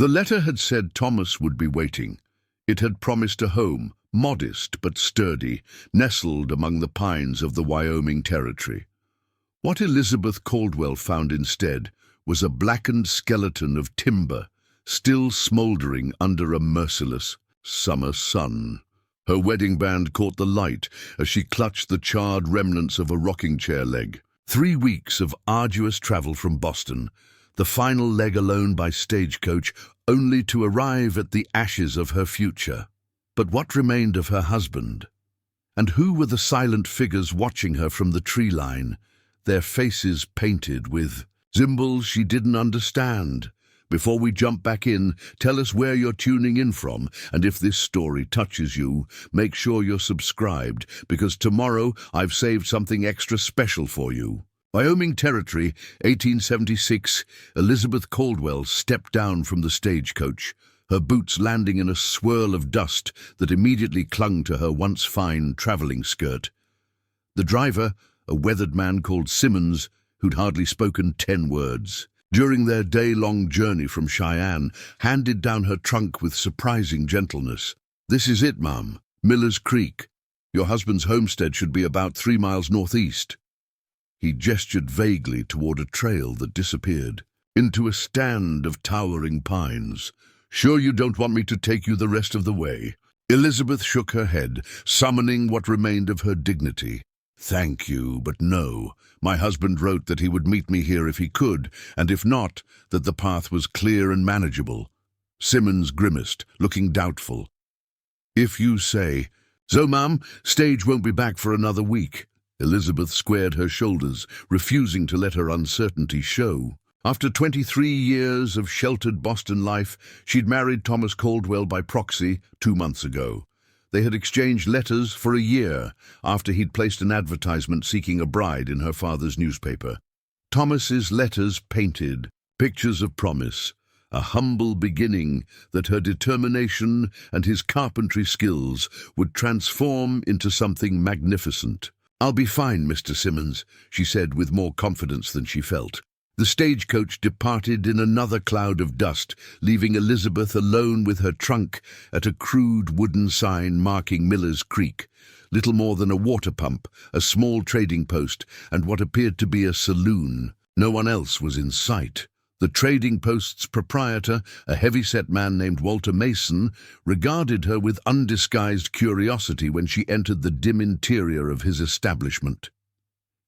The letter had said Thomas would be waiting. It had promised a home, modest but sturdy, nestled among the pines of the Wyoming Territory. What Elizabeth Caldwell found instead was a blackened skeleton of timber, still smoldering under a merciless summer sun. Her wedding band caught the light as she clutched the charred remnants of a rocking chair leg. 3 weeks of arduous travel from Boston, the final leg alone by stagecoach, only to arrive at the ashes of her future. But what remained of her husband? And who were the silent figures watching her from the tree line, their faces painted with symbols she didn't understand? Before we jump back in, tell us where you're tuning in from, and if this story touches you, make sure you're subscribed, because tomorrow I've saved something extra special for you. Wyoming Territory, 1876, Elizabeth Caldwell stepped down from the stagecoach, her boots landing in a swirl of dust that immediately clung to her once fine traveling skirt. The driver, a weathered man called Simmons, who'd hardly spoken 10 words, during their day-long journey from Cheyenne, handed down her trunk with surprising gentleness. "This is it, Ma'am. Miller's Creek. Your husband's homestead should be about 3 miles northeast." He gestured vaguely toward a trail that disappeared into a stand of towering pines. "Sure you don't want me to take you the rest of the way?" Elizabeth shook her head, summoning what remained of her dignity. "Thank you, but no. My husband wrote that he would meet me here if he could, and if not, that the path was clear and manageable." Simmons grimaced, looking doubtful. "If you say so, ma'am, stage won't be back for another week." Elizabeth squared her shoulders, refusing to let her uncertainty show. After 23 years of sheltered Boston life, she'd married Thomas Caldwell by proxy 2 months ago. They had exchanged letters for a year after he'd placed an advertisement seeking a bride in her father's newspaper. Thomas's letters painted pictures of promise, a humble beginning that her determination and his carpentry skills would transform into something magnificent. "I'll be fine, Mr. Simmons," she said with more confidence than she felt. The stagecoach departed in another cloud of dust, leaving Elizabeth alone with her trunk at a crude wooden sign marking Miller's Creek, little more than a water pump, a small trading post, and what appeared to be a saloon. No one else was in sight. The trading post's proprietor, a heavy-set man named Walter Mason, regarded her with undisguised curiosity when she entered the dim interior of his establishment.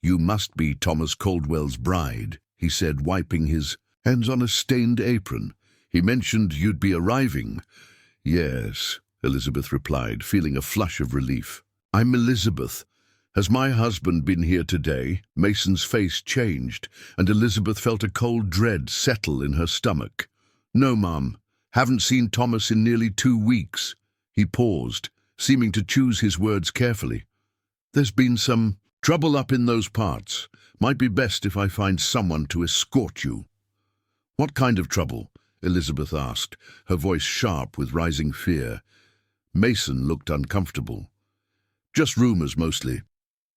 "You must be Thomas Caldwell's bride," he said, wiping his hands on a stained apron. "He mentioned you'd be arriving." "Yes," Elizabeth replied, feeling a flush of relief. "I'm Elizabeth. Has my husband been here today?" Mason's face changed, and Elizabeth felt a cold dread settle in her stomach. "No, ma'am. Haven't seen Thomas in nearly 2 weeks." He paused, seeming to choose his words carefully. "There's been some trouble up in those parts. Might be best if I find someone to escort you." "What kind of trouble?" Elizabeth asked, her voice sharp with rising fear. Mason looked uncomfortable. "Just rumors, mostly.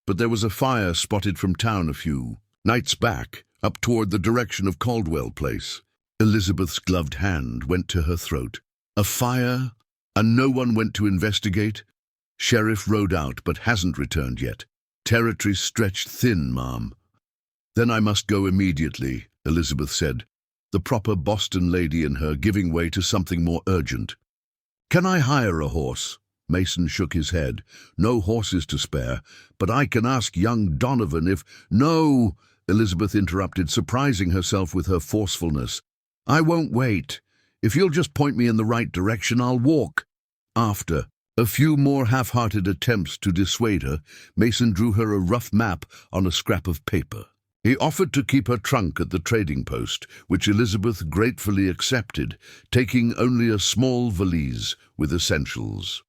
But there was a fire spotted from town a few nights back, up toward the direction of Caldwell Place." Elizabeth's gloved hand went to her throat. "A fire? And no one went to investigate?" "Sheriff rode out, but hasn't returned yet. Territory's stretched thin, ma'am." "Then I must go immediately," Elizabeth said, the proper Boston lady in her giving way to something more urgent. "Can I hire a horse?" Mason shook his head. "No horses to spare, but I can ask young Donovan if—" "No," Elizabeth interrupted, surprising herself with her forcefulness. "I won't wait. If you'll just point me in the right direction, I'll walk." After a few more half-hearted attempts to dissuade her, Mason drew her a rough map on a scrap of paper. He offered to keep her trunk at the trading post, which Elizabeth gratefully accepted, taking only a small valise with essentials.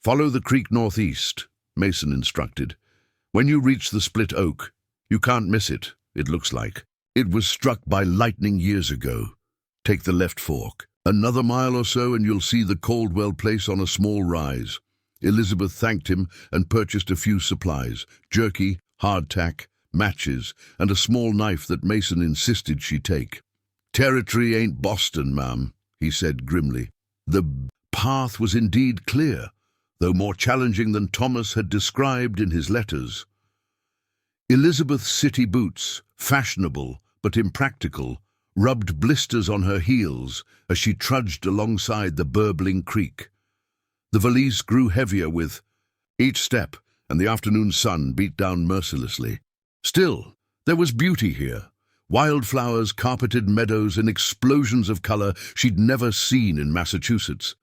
"Follow the creek northeast," Mason instructed. "When you reach the split oak, you can't miss it, it looks like. It was struck by lightning years ago. Take the left fork. Another mile or so and you'll see the Caldwell Place on a small rise." Elizabeth thanked him and purchased a few supplies: jerky, hardtack, matches, and a small knife that Mason insisted she take. "Territory ain't Boston, ma'am," he said grimly. The path was indeed clear, though more challenging than Thomas had described in his letters. Elizabeth's city boots, fashionable but impractical, rubbed blisters on her heels as she trudged alongside the burbling creek. The valise grew heavier with each step, and the afternoon sun beat down mercilessly. Still, there was beauty here. Wildflowers, carpeted meadows, and explosions of color she'd never seen in Massachusetts.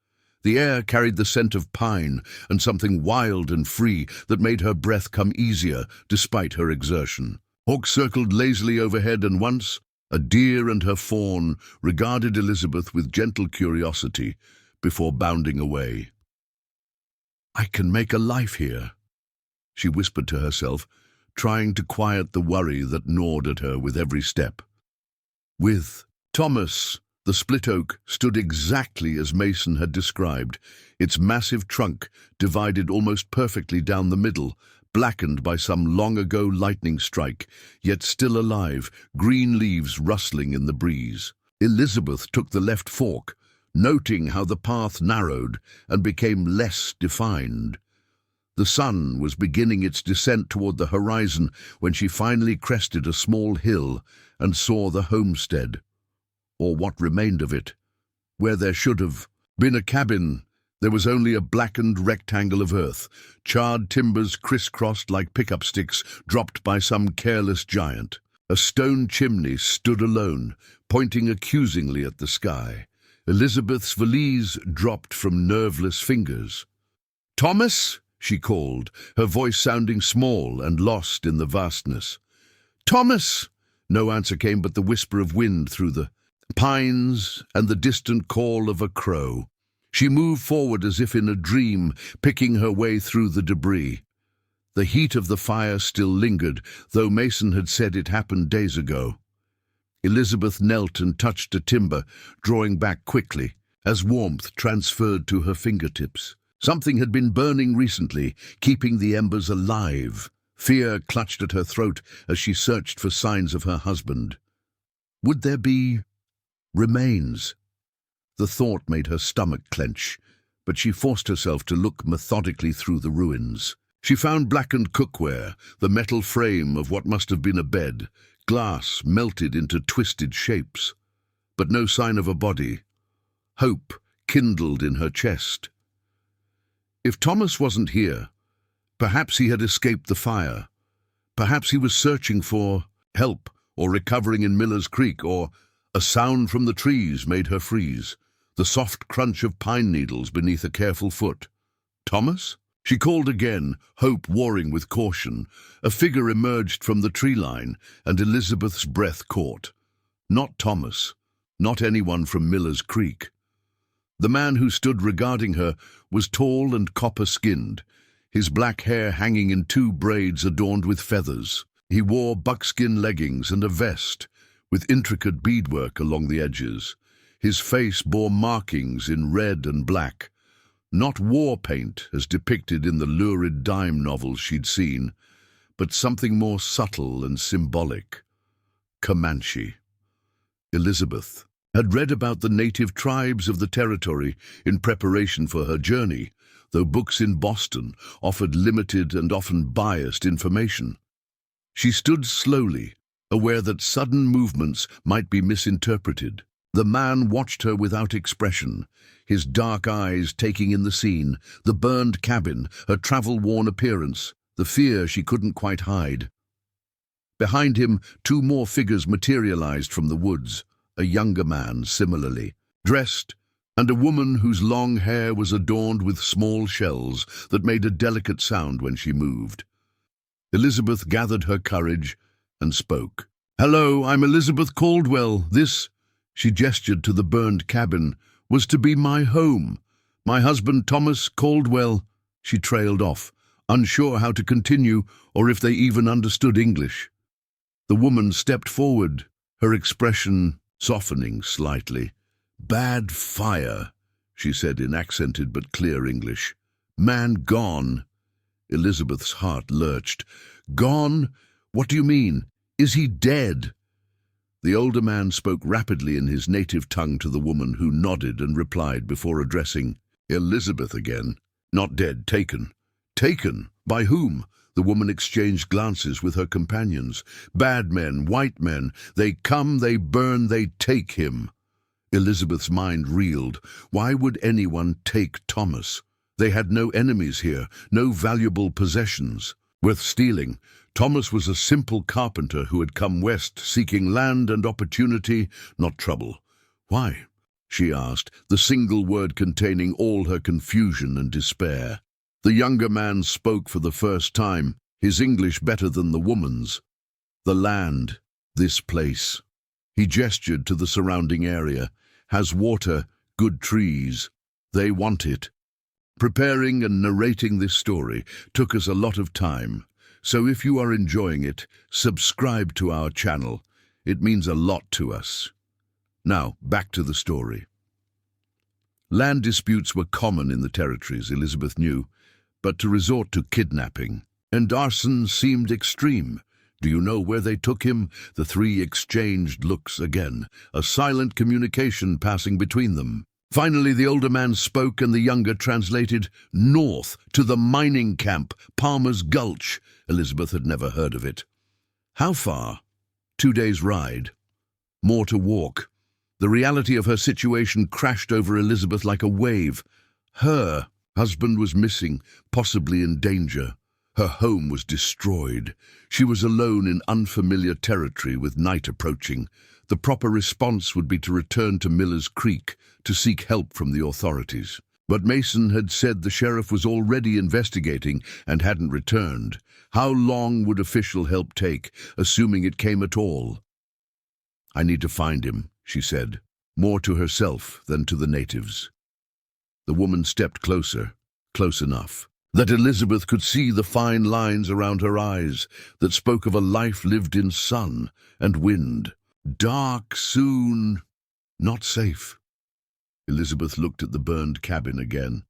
The air carried the scent of pine and something wild and free that made her breath come easier despite her exertion. Hawks circled lazily overhead, and once a deer and her fawn regarded Elizabeth with gentle curiosity before bounding away. "I can make a life here," she whispered to herself, trying to quiet the worry that gnawed at her with every step. With Thomas, the split oak stood exactly as Mason had described, its massive trunk divided almost perfectly down the middle, blackened by some long-ago lightning strike, yet still alive, green leaves rustling in the breeze. Elizabeth took the left fork, noting how the path narrowed and became less defined. The sun was beginning its descent toward the horizon when she finally crested a small hill and saw the homestead, or what remained of it. Where there should have been a cabin, there was only a blackened rectangle of earth, charred timbers crisscrossed like pickup sticks dropped by some careless giant. A stone chimney stood alone, pointing accusingly at the sky. Elizabeth's valise dropped from nerveless fingers. "Thomas?" she called, her voice sounding small and lost in the vastness. "Thomas!" No answer came but the whisper of wind through the pines and the distant call of a crow. She moved forward as if in a dream, picking her way through the debris. The heat of the fire still lingered, though Mason had said it happened days ago. Elizabeth knelt and touched a timber, drawing back quickly, as warmth transferred to her fingertips. Something had been burning recently, keeping the embers alive. Fear clutched at her throat as she searched for signs of her husband. Would there be remains? The thought made her stomach clench, but she forced herself to look methodically through the ruins. She found blackened cookware, the metal frame of what must have been a bed, glass melted into twisted shapes, but no sign of a body. Hope kindled in her chest. If Thomas wasn't here, perhaps he had escaped the fire. Perhaps he was searching for help or recovering in Miller's Creek, or a sound from the trees made her freeze, the soft crunch of pine needles beneath a careful foot. Thomas? She called again, hope warring with caution. A figure emerged from the tree line, and Elizabeth's breath caught. Not Thomas, not anyone from Miller's Creek. The man who stood regarding her was tall and copper-skinned, his black hair hanging in 2 braids adorned with feathers. He wore buckskin leggings and a vest, with intricate beadwork along the edges. His face bore markings in red and black, not war paint as depicted in the lurid dime novels she'd seen, but something more subtle and symbolic. Comanche. Elizabeth had read about the native tribes of the territory in preparation for her journey, though books in Boston offered limited and often biased information. She stood slowly, aware that sudden movements might be misinterpreted. The man watched her without expression, his dark eyes taking in the scene, the burned cabin, her travel-worn appearance, the fear she couldn't quite hide. Behind him, 2 more figures materialized from the woods, a younger man similarly dressed, and a woman whose long hair was adorned with small shells that made a delicate sound when she moved. Elizabeth gathered her courage and spoke. "Hello, I'm Elizabeth Caldwell. This," she gestured to the burned cabin, "was to be my home. My husband Thomas Caldwell." She trailed off, unsure how to continue or if they even understood English. The woman stepped forward, her expression softening slightly. "Bad fire," she said in accented but clear English. "Man gone." Elizabeth's heart lurched. "Gone? What do you mean? Is he dead?" The older man spoke rapidly in his native tongue to the woman, who nodded and replied before addressing Elizabeth again. Not dead, taken. Taken? By whom? The woman exchanged glances with her companions. Bad men, white men, they come, they burn, they take him. Elizabeth's mind reeled. Why would anyone take Thomas? They had no enemies here, no valuable possessions worth stealing. Thomas was a simple carpenter who had come west seeking land and opportunity, not trouble. Why? She asked, the single word containing all her confusion and despair. The younger man spoke for the first time, his English better than the woman's. The land, this place. He gestured to the surrounding area. Has water, good trees. They want it. Preparing and narrating this story took us a lot of time, so if you are enjoying it, subscribe to our channel. It means a lot to us. Now, back to the story. Land disputes were common in the territories, Elizabeth knew, but to resort to kidnapping and arson seemed extreme. Do you know where they took him? The three exchanged looks again, a silent communication passing between them. Finally, the older man spoke and the younger translated, north, to the mining camp, Palmer's Gulch. Elizabeth had never heard of it. How far? 2 days' ride. More to walk. The reality of her situation crashed over Elizabeth like a wave. Her husband was missing, possibly in danger. Her home was destroyed. She was alone in unfamiliar territory with night approaching. The proper response would be to return to Miller's Creek to seek help from the authorities. But Mason had said the sheriff was already investigating and hadn't returned. How long would official help take, assuming it came at all? I need to find him, she said, more to herself than to the natives. The woman stepped closer, close enough, that Elizabeth could see the fine lines around her eyes that spoke of a life lived in sun and wind. Dark soon, not safe. Elizabeth looked at the burned cabin again.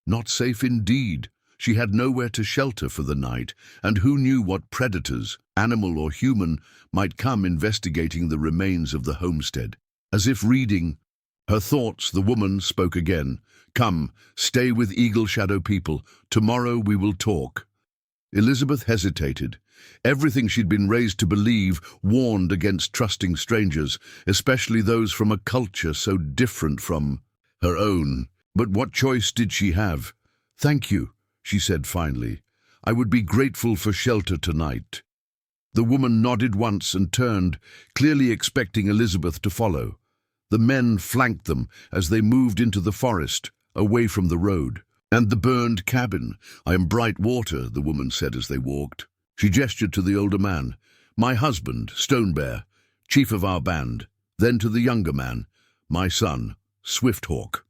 Not safe indeed. She had nowhere to shelter for the night, and who knew what predators, animal or human, might come investigating the remains of the homestead. As if reading her thoughts, the woman spoke again. Come, stay with Eagle Shadow people. Tomorrow we will talk. Elizabeth hesitated. Everything she'd been raised to believe warned against trusting strangers, especially those from a culture so different from her own. But what choice did she have? Thank you, she said finally. I would be grateful for shelter tonight. The woman nodded once and turned, clearly expecting Elizabeth to follow. The men flanked them as they moved into the forest, away from the road. And the burned cabin. I am Bright Water, the woman said as they walked. She gestured to the older man. My husband, Stone Bear, chief of our band. Then to the younger man. My son, Swifthawk.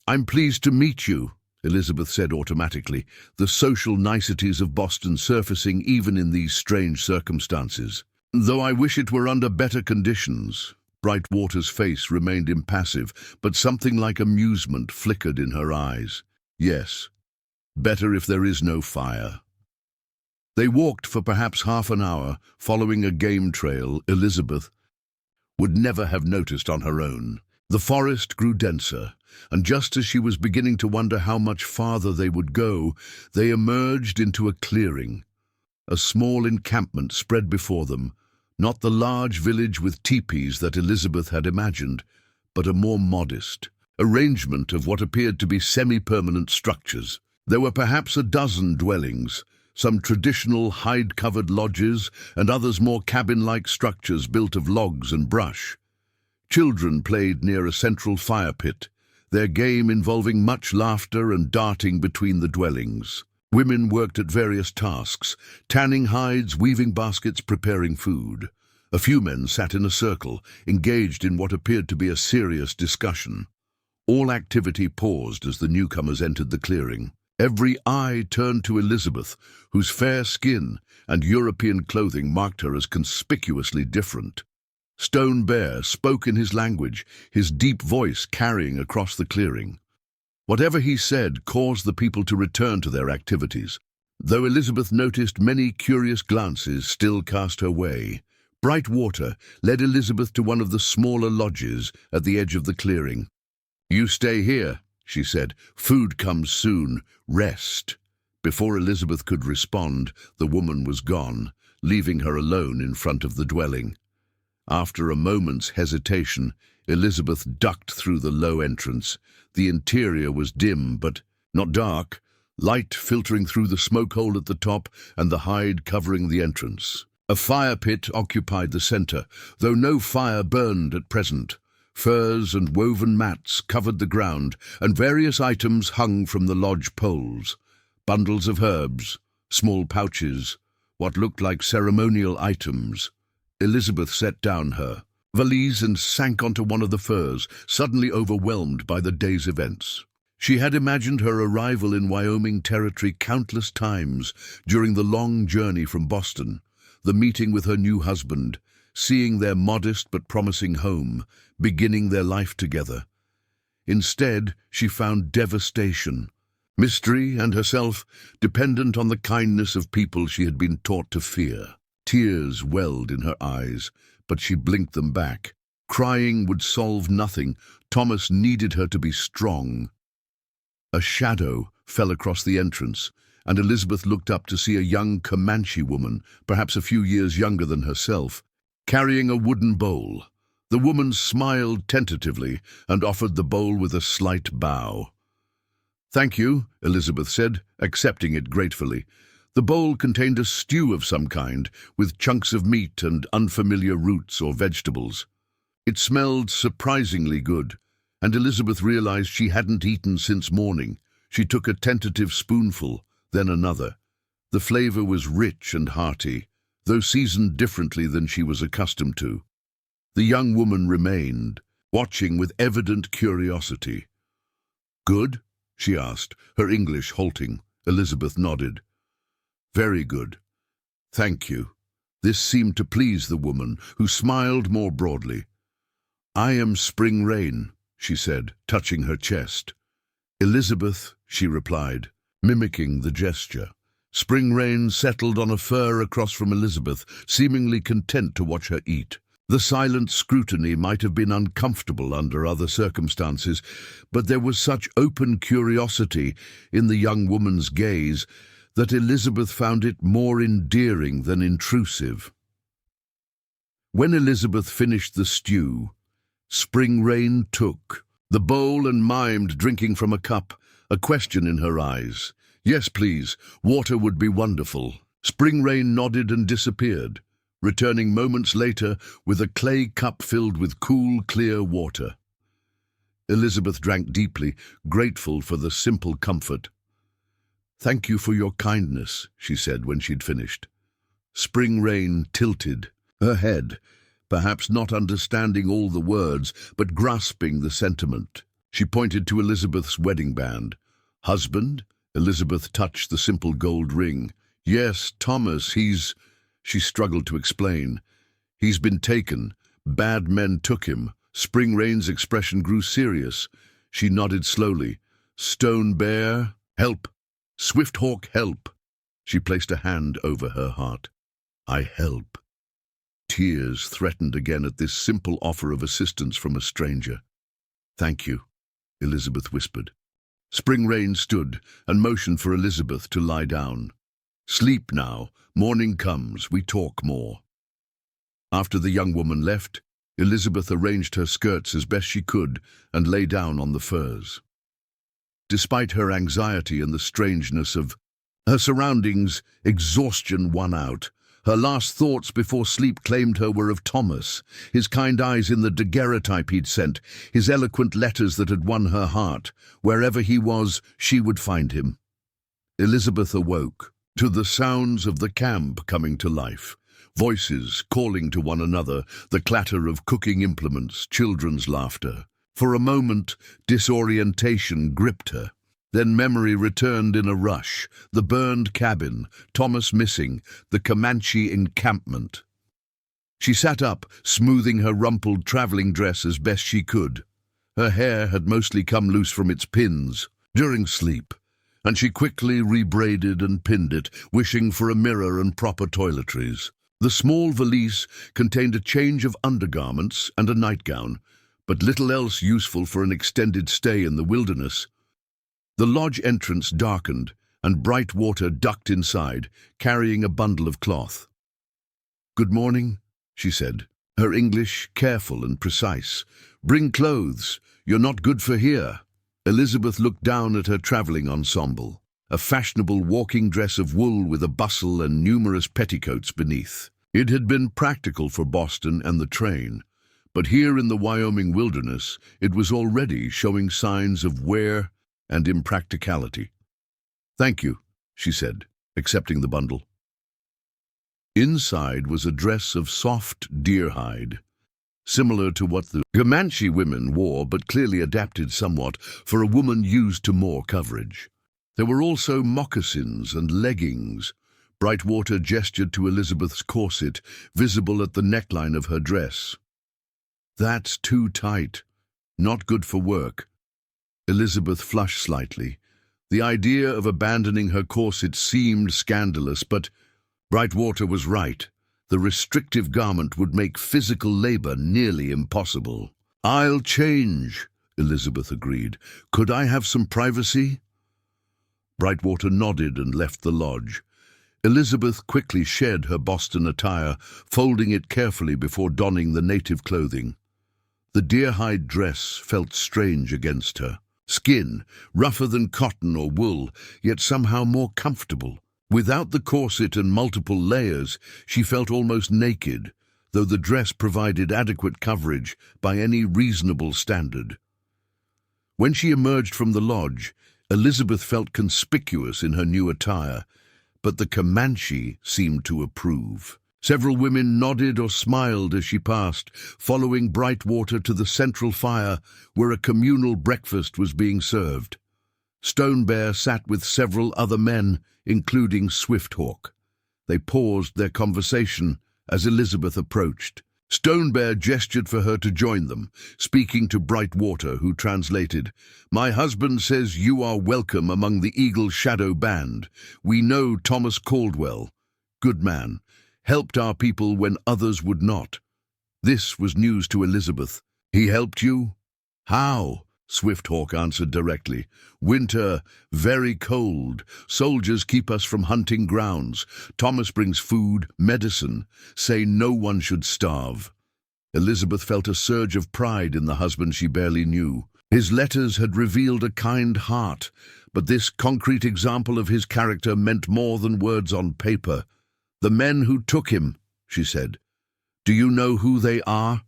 I'm pleased to meet you, Elizabeth said automatically, the social niceties of Boston surfacing even in these strange circumstances. Though I wish it were under better conditions. Brightwater's face remained impassive, but something like amusement flickered in her eyes. Yes, better if there is no fire. They walked for perhaps half an hour, following a game trail Elizabeth would never have noticed on her own. The forest grew denser, and just as she was beginning to wonder how much farther they would go, they emerged into a clearing. A small encampment spread before them, not the large village with teepees that Elizabeth had imagined, but a more modest arrangement of what appeared to be semi-permanent structures. There were perhaps a dozen dwellings, some traditional hide-covered lodges and others more cabin-like structures built of logs and brush. Children played near a central fire pit, their game involving much laughter and darting between the dwellings. Women worked at various tasks, tanning hides, weaving baskets, preparing food. A few men sat in a circle, engaged in what appeared to be a serious discussion. All activity paused as the newcomers entered the clearing. Every eye turned to Elizabeth, whose fair skin and European clothing marked her as conspicuously different. Stone Bear spoke in his language, his deep voice carrying across the clearing. Whatever he said caused the people to return to their activities, though Elizabeth noticed many curious glances still cast her way. Bright water led Elizabeth to one of the smaller lodges at the edge of the clearing. "You stay here," she said. "Food comes soon. Rest." Before Elizabeth could respond, the woman was gone, leaving her alone in front of the dwelling. After a moment's hesitation, Elizabeth ducked through the low entrance. The interior was dim, but not dark, light filtering through the smoke hole at the top and the hide covering the entrance. A fire pit occupied the center, though no fire burned at present. Furs and woven mats covered the ground, and various items hung from the lodge poles. Bundles of herbs, small pouches, what looked like ceremonial items. Elizabeth set down her valise and sank onto one of the furs, suddenly overwhelmed by the day's events. She had imagined her arrival in Wyoming territory countless times during the long journey from Boston, the meeting with her new husband, seeing their modest but promising home, beginning their life together. Instead, she found devastation, mystery, and herself dependent on the kindness of people she had been taught to fear. Tears welled in her eyes, but she blinked them back. Crying would solve nothing. Thomas needed her to be strong. A shadow fell across the entrance, and Elizabeth looked up to see a young Comanche woman, perhaps a few years younger than herself, carrying a wooden bowl. The woman smiled tentatively and offered the bowl with a slight bow. "Thank you," Elizabeth said, accepting it gratefully. The bowl contained a stew of some kind, with chunks of meat and unfamiliar roots or vegetables. It smelled surprisingly good, and Elizabeth realized she hadn't eaten since morning. She took a tentative spoonful, then another. The flavor was rich and hearty, though seasoned differently than she was accustomed to. The young woman remained, watching with evident curiosity. "Good?" she asked, her English halting. Elizabeth nodded. "Very good. Thank you." This seemed to please the woman, who smiled more broadly. "I am Spring Rain," she said, touching her chest. "Elizabeth," she replied, mimicking the gesture. Spring Rain settled on a fur across from Elizabeth, seemingly content to watch her eat. The silent scrutiny might have been uncomfortable under other circumstances, but there was such open curiosity in the young woman's gaze that Elizabeth found it more endearing than intrusive. When Elizabeth finished the stew, Spring Rain took the bowl and mimed drinking from a cup, a question in her eyes. "Yes, please. Water would be wonderful." Spring Rain nodded and disappeared, returning moments later with a clay cup filled with cool, clear water. Elizabeth drank deeply, grateful for the simple comfort. "Thank you for your kindness," she said when she'd finished. Spring Rain tilted her head, perhaps not understanding all the words, but grasping the sentiment. She pointed to Elizabeth's wedding band. "Husband?" Elizabeth touched the simple gold ring. "Yes, Thomas, he's—" She struggled to explain. "He's been taken. Bad men took him." Spring Rain's expression grew serious. She nodded slowly. "Stone Bear, help! Swift Hawk, help!" She placed a hand over her heart. "I help." Tears threatened again at this simple offer of assistance from a stranger. "Thank you," Elizabeth whispered. Spring Rain stood and motioned for Elizabeth to lie down. "Sleep now. Morning comes, we talk more." After the young woman left, Elizabeth arranged her skirts as best she could and lay down on the furs. Despite her anxiety and the strangeness of her surroundings, exhaustion won out. Her last thoughts before sleep claimed her were of Thomas, his kind eyes in the daguerreotype he'd sent, his eloquent letters that had won her heart. Wherever he was, she would find him. Elizabeth awoke to the sounds of the camp coming to life. Voices calling to one another, the clatter of cooking implements, children's laughter. For a moment, disorientation gripped her. Then memory returned in a rush. The burned cabin, Thomas missing, the Comanche encampment. She sat up, smoothing her rumpled traveling dress as best she could. Her hair had mostly come loose from its pins during sleep, and she quickly rebraided and pinned it, wishing for a mirror and proper toiletries. The small valise contained a change of undergarments and a nightgown, but little else useful for an extended stay in the wilderness. The lodge entrance darkened, and Brightwater ducked inside, carrying a bundle of cloth. "Good morning," she said, her English careful and precise. "Bring clothes. You're not good for here." Elizabeth looked down at her travelling ensemble, a fashionable walking dress of wool with a bustle and numerous petticoats beneath. It had been practical for Boston and the train, but here in the Wyoming wilderness it was already showing signs of wear and impracticality. "Thank you," she said, accepting the bundle. Inside was a dress of soft deer hide, similar to what the Comanche women wore, but clearly adapted somewhat for a woman used to more coverage. There were also moccasins and leggings. Brightwater gestured to Elizabeth's corset, visible at the neckline of her dress. "That's too tight. Not good for work." Elizabeth flushed slightly. The idea of abandoning her corset seemed scandalous, but Brightwater was right. The restrictive garment would make physical labor nearly impossible. "I'll change," Elizabeth agreed. "Could I have some privacy?" Brightwater nodded and left the lodge. Elizabeth quickly shed her Boston attire, folding it carefully before donning the native clothing. The deer-hide dress felt strange against her. Skin, rougher than cotton or wool, yet somehow more comfortable. Without the corset and multiple layers, she felt almost naked, though the dress provided adequate coverage by any reasonable standard. When she emerged from the lodge, Elizabeth felt conspicuous in her new attire, but the Comanche seemed to approve. Several women nodded or smiled as she passed, following Brightwater to the central fire where a communal breakfast was being served. Stone Bear sat with several other men, including Swifthawk. They paused their conversation as Elizabeth approached. Stone Bear gestured for her to join them, speaking to Brightwater, who translated. "My husband says you are welcome among the Eagle Shadow Band. We know Thomas Caldwell. Good man. Helped our people when others would not." This was news to Elizabeth. "He helped you?" "How?" Swifthawk answered directly. "Winter, very cold. Soldiers keep us from hunting grounds. Thomas brings food, medicine. Say no one should starve." Elizabeth felt a surge of pride in the husband she barely knew. His letters had revealed a kind heart, but this concrete example of his character meant more than words on paper. "The men who took him," she said. "Do you know who they are?"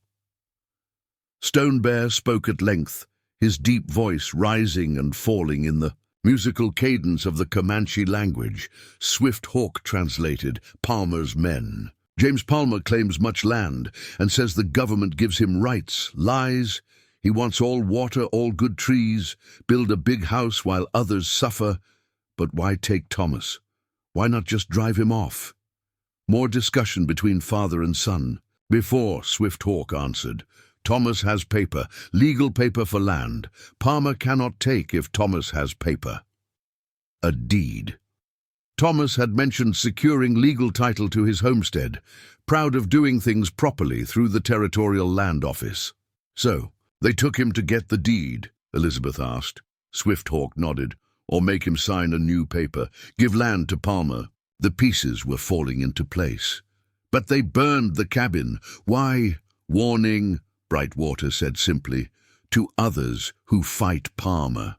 Stone Bear spoke at length, his deep voice rising and falling in the musical cadence of the Comanche language. Swifthawk translated, "Palmer's men. James Palmer claims much land and says the government gives him rights. Lies. He wants all water, all good trees, build a big house while others suffer. But why take Thomas? Why not just drive him off?" More discussion between father and son. "Before," Swifthawk answered. "Thomas has paper, legal paper for land. Palmer cannot take if Thomas has paper." A deed. Thomas had mentioned securing legal title to his homestead, proud of doing things properly through the Territorial Land Office. "So, they took him to get the deed?" Elizabeth asked. Swifthawk nodded. "Or make him sign a new paper, give land to Palmer." The pieces were falling into place. "But they burned the cabin. Why?" "Warning," Brightwater said simply, "to others who fight Palmer."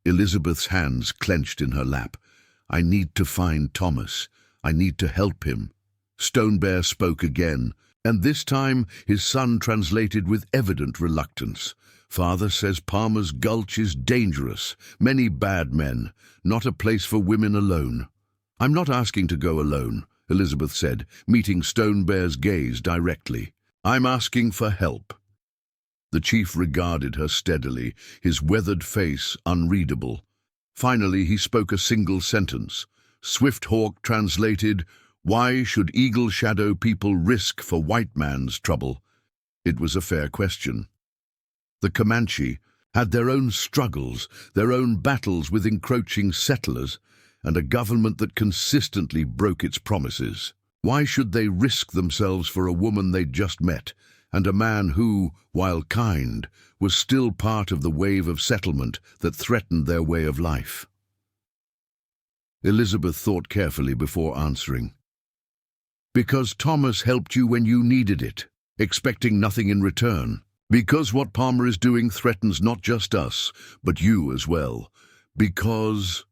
Elizabeth's hands clenched in her lap. "I need to find Thomas. I need to help him." Stone Bear spoke again, and this time his son translated with evident reluctance. "Father says Palmer's Gulch is dangerous. Many bad men. Not a place for women alone." "I'm not asking to go alone," Elizabeth said, meeting Stone Bear's gaze directly. "I'm asking for help." The chief regarded her steadily, his weathered face unreadable. Finally, he spoke a single sentence. Swifthawk translated, "Why should Eagle Shadow people risk for white man's trouble?" It was a fair question. The Comanche had their own struggles, their own battles with encroaching settlers, and a government that consistently broke its promises. Why should they risk themselves for a woman they'd just met, and a man who, while kind, was still part of the wave of settlement that threatened their way of life? Elizabeth thought carefully before answering. Because Thomas helped you when you needed it, expecting nothing in return. Because what Palmer is doing threatens not just us, but you as well. Because...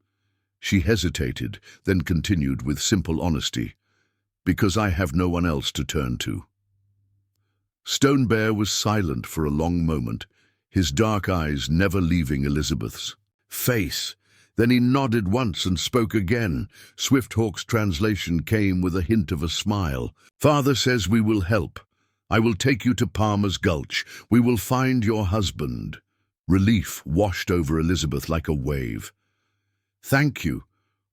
She hesitated, then continued with simple honesty. Because I have no one else to turn to. Stone Bear was silent for a long moment, his dark eyes never leaving Elizabeth's face. Then he nodded once and spoke again. Swifthawk's translation came with a hint of a smile. Father says we will help. I will take you to Palmer's Gulch. We will find your husband. Relief washed over Elizabeth like a wave. Thank you.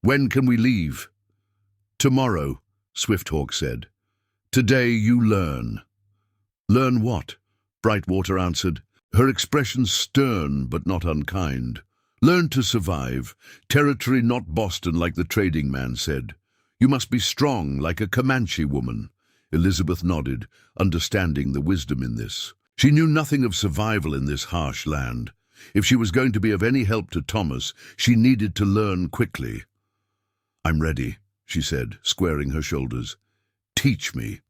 When can we leave? Tomorrow, Swifthawk said. Today you learn. Learn what? Brightwater answered, her expression stern but not unkind. Learn to survive. Territory not Boston, like the trading man said. You must be strong like a Comanche woman. Elizabeth nodded, understanding the wisdom in this. She knew nothing of survival in this harsh land. If she was going to be of any help to Thomas, she needed to learn quickly. I'm ready, she said, squaring her shoulders. Teach me.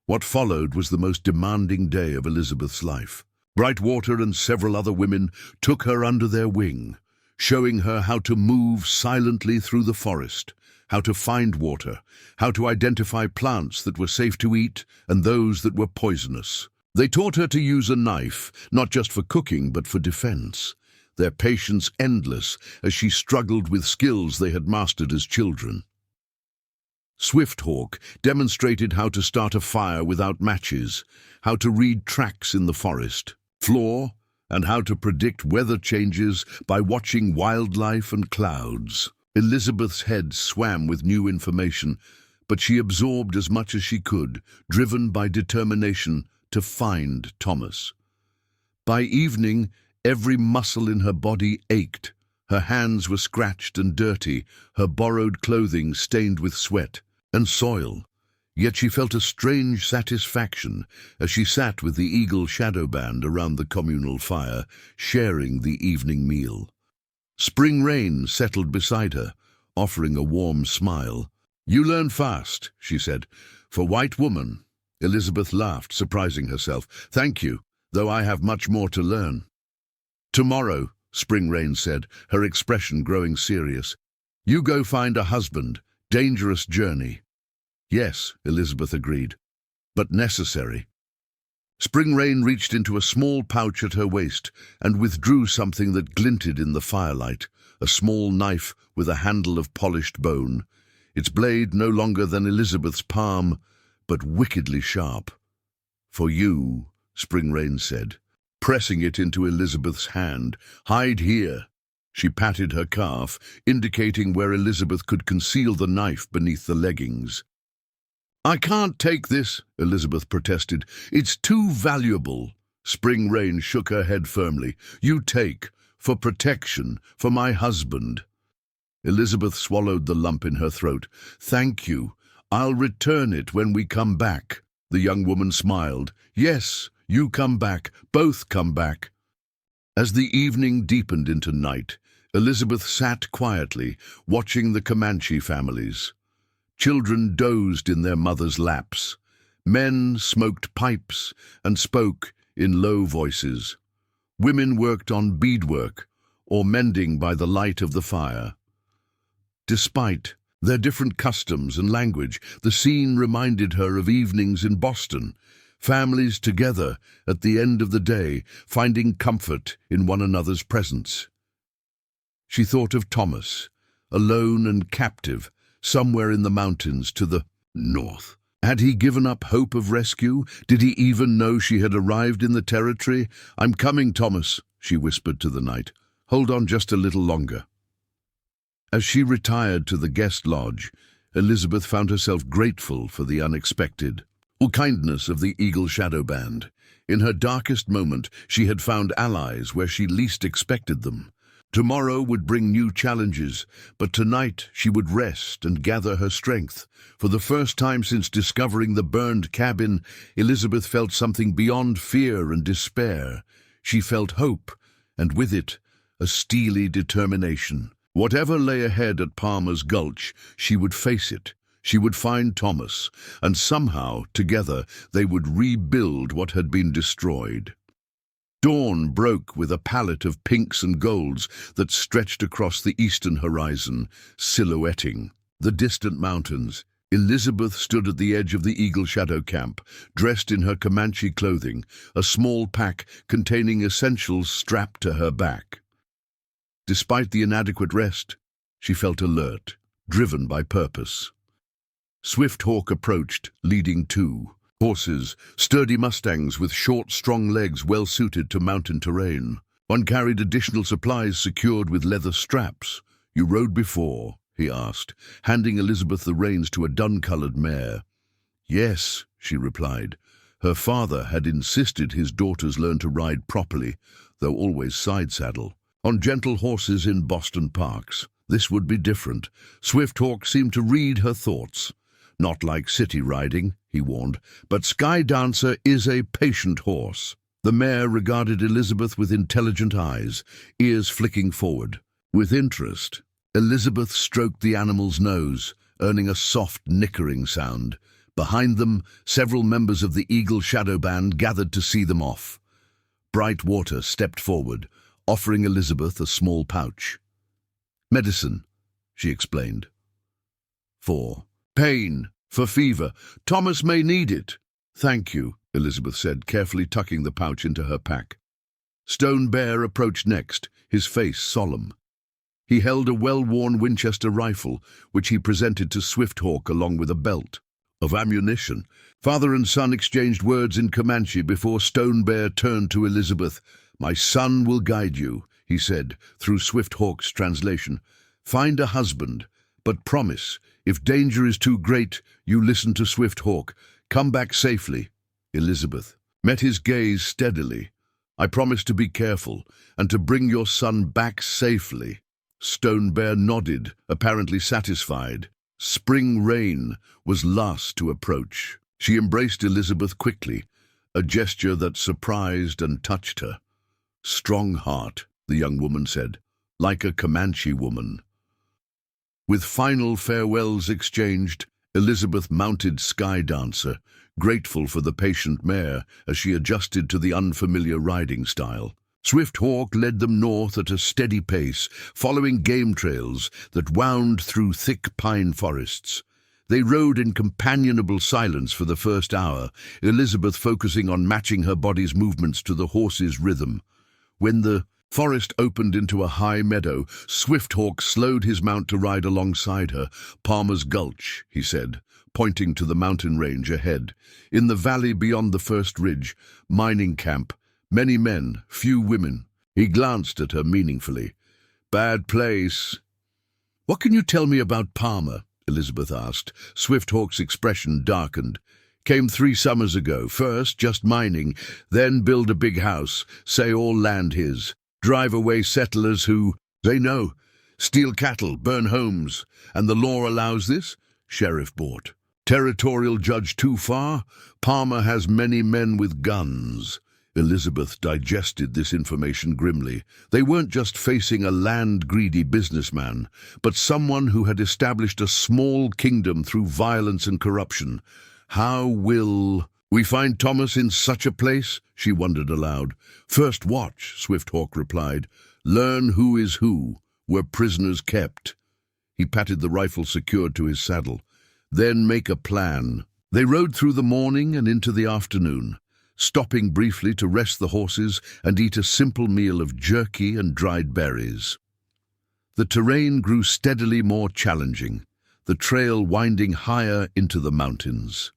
What followed was the most demanding day of Elizabeth's life. Brightwater and several other women took her under their wing, showing her how to move silently through the forest, how to find water, how to identify plants that were safe to eat and those that were poisonous. They taught her to use a knife, not just for cooking but for defense, their patience endless as she struggled with skills they had mastered as children. Swifthawk demonstrated how to start a fire without matches, how to read tracks in the forest floor, and how to predict weather changes by watching wildlife and clouds. Elizabeth's head swam with new information, but she absorbed as much as she could, driven by determination to find Thomas. By evening, every muscle in her body ached. Her hands were scratched and dirty, her borrowed clothing stained with sweat and soil. Yet she felt a strange satisfaction as she sat with the eagle shadow band around the communal fire, sharing the evening meal. Spring Rain settled beside her, offering a warm smile. You learn fast, she said. For white woman. Elizabeth laughed, surprising herself. Thank you, though I have much more to learn. Tomorrow, Spring Rain said, her expression growing serious. You go find a husband. Dangerous journey. Yes, Elizabeth agreed, but necessary. Spring Rain reached into a small pouch at her waist and withdrew something that glinted in the firelight, a small knife with a handle of polished bone, its blade no longer than Elizabeth's palm, but wickedly sharp. For you, Spring Rain said, pressing it into Elizabeth's hand. Hide here. She patted her calf, indicating where Elizabeth could conceal the knife beneath the leggings. I can't take this, Elizabeth protested. It's too valuable. Spring Rain shook her head firmly. You take, for protection, for my husband. Elizabeth swallowed the lump in her throat. Thank you. I'll return it when we come back. The young woman smiled. Yes, you come back, both come back. As the evening deepened into night, Elizabeth sat quietly, watching the Comanche families. Children dozed in their mothers' laps. Men smoked pipes and spoke in low voices. Women worked on beadwork or mending by the light of the fire. Despite their different customs and language, the scene reminded her of evenings in Boston, families together at the end of the day, finding comfort in one another's presence. She thought of Thomas, alone and captive, somewhere in the mountains to the north. Had he given up hope of rescue? Did he even know she had arrived in the territory? I'm coming, Thomas, she whispered to the night. Hold on just a little longer. As she retired to the guest lodge, Elizabeth found herself grateful for the unexpected kindness of the Eagle Shadow Band. In her darkest moment, she had found allies where she least expected them. Tomorrow would bring new challenges, but tonight she would rest and gather her strength. For the first time since discovering the burned cabin, Elizabeth felt something beyond fear and despair. She felt hope, and with it, a steely determination. Whatever lay ahead at Palmer's Gulch, she would face it. She would find Thomas, and somehow, together, they would rebuild what had been destroyed. Dawn broke with a palette of pinks and golds that stretched across the eastern horizon, silhouetting the distant mountains. Elizabeth stood at the edge of the Eagle Shadow camp, dressed in her Comanche clothing, a small pack containing essentials strapped to her back. Despite the inadequate rest, she felt alert, driven by purpose. Swift Hawk approached, leading two horses, sturdy mustangs with short, strong legs well suited to mountain terrain. One carried additional supplies secured with leather straps. "You rode before?" he asked, handing Elizabeth the reins to a dun-colored mare. "Yes," she replied. Her father had insisted his daughters learn to ride properly, though always side-saddle, on gentle horses in Boston parks. This would be different. Swift Hawk seemed to read her thoughts. "Not like city riding," he warned, "but Sky Dancer is a patient horse." The mare regarded Elizabeth with intelligent eyes, ears flicking forward. With interest, Elizabeth stroked the animal's nose, earning a soft nickering sound. Behind them, several members of the Eagle Shadow Band gathered to see them off. Brightwater stepped forward, offering Elizabeth a small pouch. "Medicine," she explained. "For pain, for fever. Thomas may need it." "Thank you," Elizabeth said, carefully tucking the pouch into her pack. Stone Bear approached next, his face solemn. He held a well-worn Winchester rifle, which he presented to Swift Hawk along with a belt of ammunition. Father and son exchanged words in Comanche before Stone Bear turned to Elizabeth. "My son will guide you," he said, through Swift Hawk's translation. "Find a husband, but promise, if danger is too great, you listen to Swift Hawk. Come back safely." Elizabeth met his gaze steadily. "I promise to be careful, and to bring your son back safely." Stone Bear nodded, apparently satisfied. Spring rain was last to approach. She embraced Elizabeth quickly, a gesture that surprised and touched her. "Strong heart," the young woman said, "like a Comanche woman." With final farewells exchanged, Elizabeth mounted Sky Dancer, grateful for the patient mare as she adjusted to the unfamiliar riding style. Swift Hawk led them north at a steady pace, following game trails that wound through thick pine forests. They rode in companionable silence for the first hour, Elizabeth focusing on matching her body's movements to the horse's rhythm. When the forest opened into a high meadow, Swift Hawk slowed his mount to ride alongside her. "Palmer's Gulch," he said, pointing to the mountain range ahead. "In the valley beyond the first ridge, mining camp. Many men, few women." He glanced at her meaningfully. "Bad place." "What can you tell me about Palmer?" Elizabeth asked. Swift Hawk's expression darkened. "Came 3 summers ago. First, just mining, then build a big house, say all land his. Drive away settlers who, they know, steal cattle, burn homes. And the law allows this? Sheriff bought. Territorial judge too far? Palmer has many men with guns." Elizabeth digested this information grimly. They weren't just facing a land-greedy businessman, but someone who had established a small kingdom through violence and corruption. "How will we find Thomas in such a place?" she wondered aloud. "First watch," Swift Hawk replied. "Learn who is who, where prisoners kept." He patted the rifle secured to his saddle. "Then make a plan." They rode through the morning and into the afternoon, stopping briefly to rest the horses and eat a simple meal of jerky and dried berries. The terrain grew steadily more challenging, the trail winding higher into the mountains.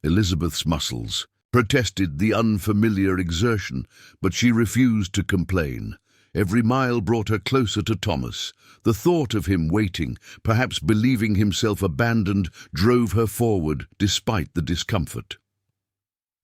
Elizabeth's muscles protested the unfamiliar exertion, but she refused to complain. Every mile brought her closer to Thomas. The thought of him waiting, perhaps believing himself abandoned, drove her forward despite the discomfort.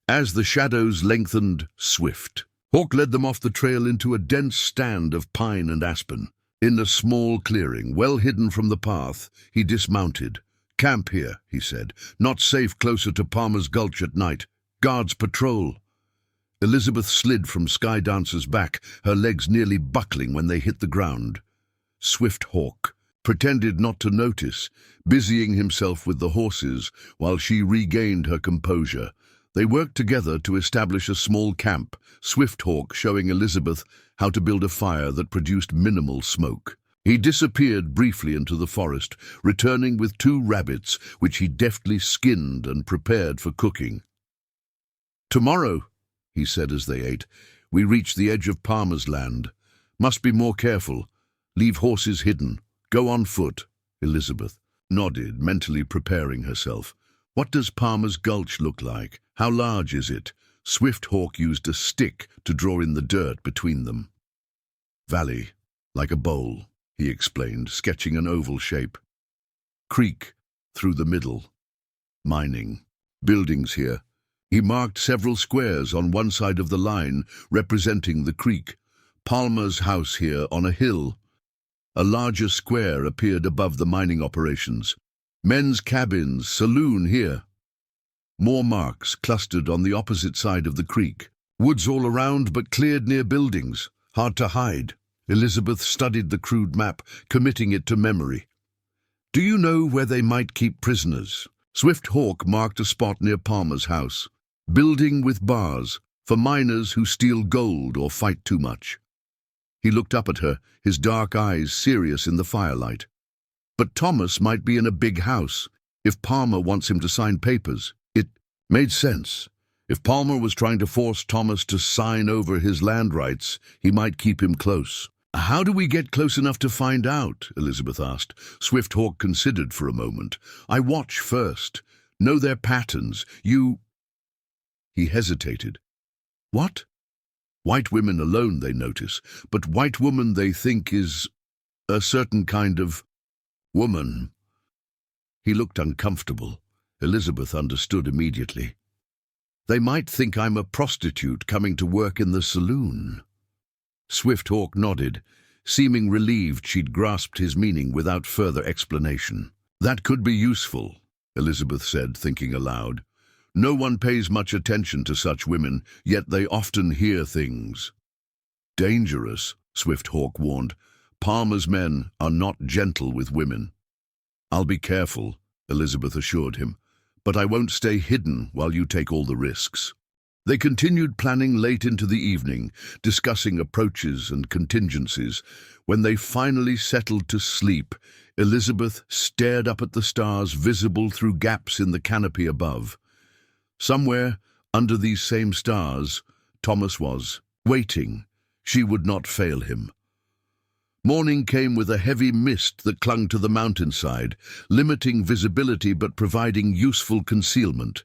As the shadows lengthened, Swift Hawk led them off the trail into a dense stand of pine and aspen. In a small clearing, well hidden from the path, he dismounted. "Camp here," he said. "Not safe closer to Palmer's Gulch at night. Guards patrol." Elizabeth slid from Skydancer's back, her legs nearly buckling when they hit the ground. Swift Hawk pretended not to notice, busying himself with the horses while she regained her composure. They worked together to establish a small camp, Swift Hawk showing Elizabeth how to build a fire that produced minimal smoke. He disappeared briefly into the forest, returning with 2 rabbits, which he deftly skinned and prepared for cooking. "Tomorrow," he said as they ate, "we reach the edge of Palmer's land. Must be more careful. Leave horses hidden. Go on foot." Elizabeth nodded, mentally preparing herself. "What does Palmer's Gulch look like? How large is it?" Swift Hawk used a stick to draw in the dirt between them. "Valley, like a bowl," he explained, sketching an oval shape. "Creek, through the middle. Mining. Buildings here." He marked several squares on one side of the line, representing the creek. Palmer's house here on a hill. A larger square appeared above the mining operations. Men's cabins, saloon here. More marks clustered on the opposite side of the creek. Woods all around, but cleared near buildings. Hard to hide. Elizabeth studied the crude map, committing it to memory. "Do you know where they might keep prisoners?" Swift Hawk marked a spot near Palmer's house. "Building with bars, for miners who steal gold or fight too much." He looked up at her, his dark eyes serious in the firelight. "But Thomas might be in a big house. If Palmer wants him to sign papers." It made sense. If Palmer was trying to force Thomas to sign over his land rights, he might keep him close. "How do we get close enough to find out?" Elizabeth asked. Swift Hawk considered for a moment. "I watch first. Know their patterns. You—" He hesitated. "What?" "White women alone they notice, but white woman they think is a certain kind of woman." He looked uncomfortable. Elizabeth understood immediately. "They might think I'm a prostitute coming to work in the saloon." Swift Hawk nodded, seeming relieved she'd grasped his meaning without further explanation. "That could be useful," Elizabeth said, thinking aloud. "No one pays much attention to such women, yet they often hear things." "Dangerous," Swift Hawk warned. "Palmer's men are not gentle with women." "I'll be careful," Elizabeth assured him, "but I won't stay hidden while you take all the risks." They continued planning late into the evening, discussing approaches and contingencies. When they finally settled to sleep, Elizabeth stared up at the stars visible through gaps in the canopy above. Somewhere, under these same stars, Thomas was, waiting. She would not fail him. Morning came with a heavy mist that clung to the mountainside, limiting visibility but providing useful concealment.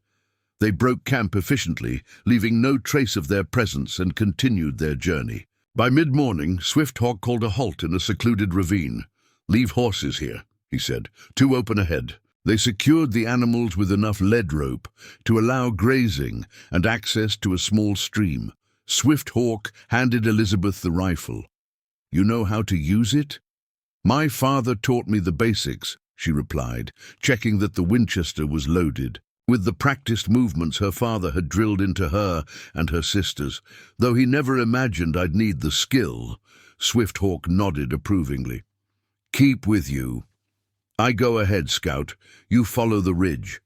They broke camp efficiently, leaving no trace of their presence, and continued their journey. By mid-morning, Swift Hawk called a halt in a secluded ravine. "Leave horses here," he said. "Two open ahead." They secured the animals with enough lead rope to allow grazing and access to a small stream. Swift Hawk handed Elizabeth the rifle. "You know how to use it?" "My father taught me the basics," she replied, checking that the Winchester was loaded. With the practiced movements her father had drilled into her and her sisters, though he never imagined I'd need the skill. Swift Hawk nodded approvingly. "Keep with you. I go ahead, Scout. You follow the ridge."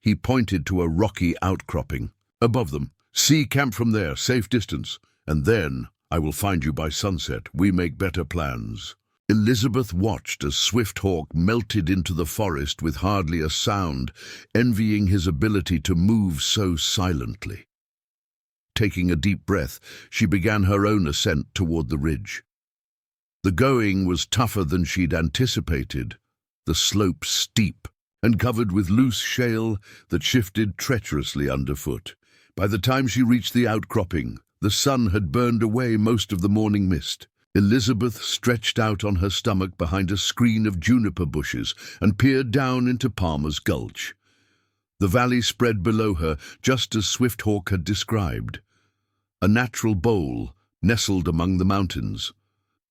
He pointed to a rocky outcropping. "Above them. See camp from there, safe distance. And then I will find you by sunset. We make better plans." Elizabeth watched as Swift Hawk melted into the forest with hardly a sound, envying his ability to move so silently. Taking a deep breath, she began her own ascent toward the ridge. The going was tougher than she'd anticipated, the slope steep and covered with loose shale that shifted treacherously underfoot. By the time she reached the outcropping, the sun had burned away most of the morning mist. Elizabeth stretched out on her stomach behind a screen of juniper bushes and peered down into Palmer's Gulch. The valley spread below her, just as Swift Hawk had described. a natural bowl nestled among the mountains.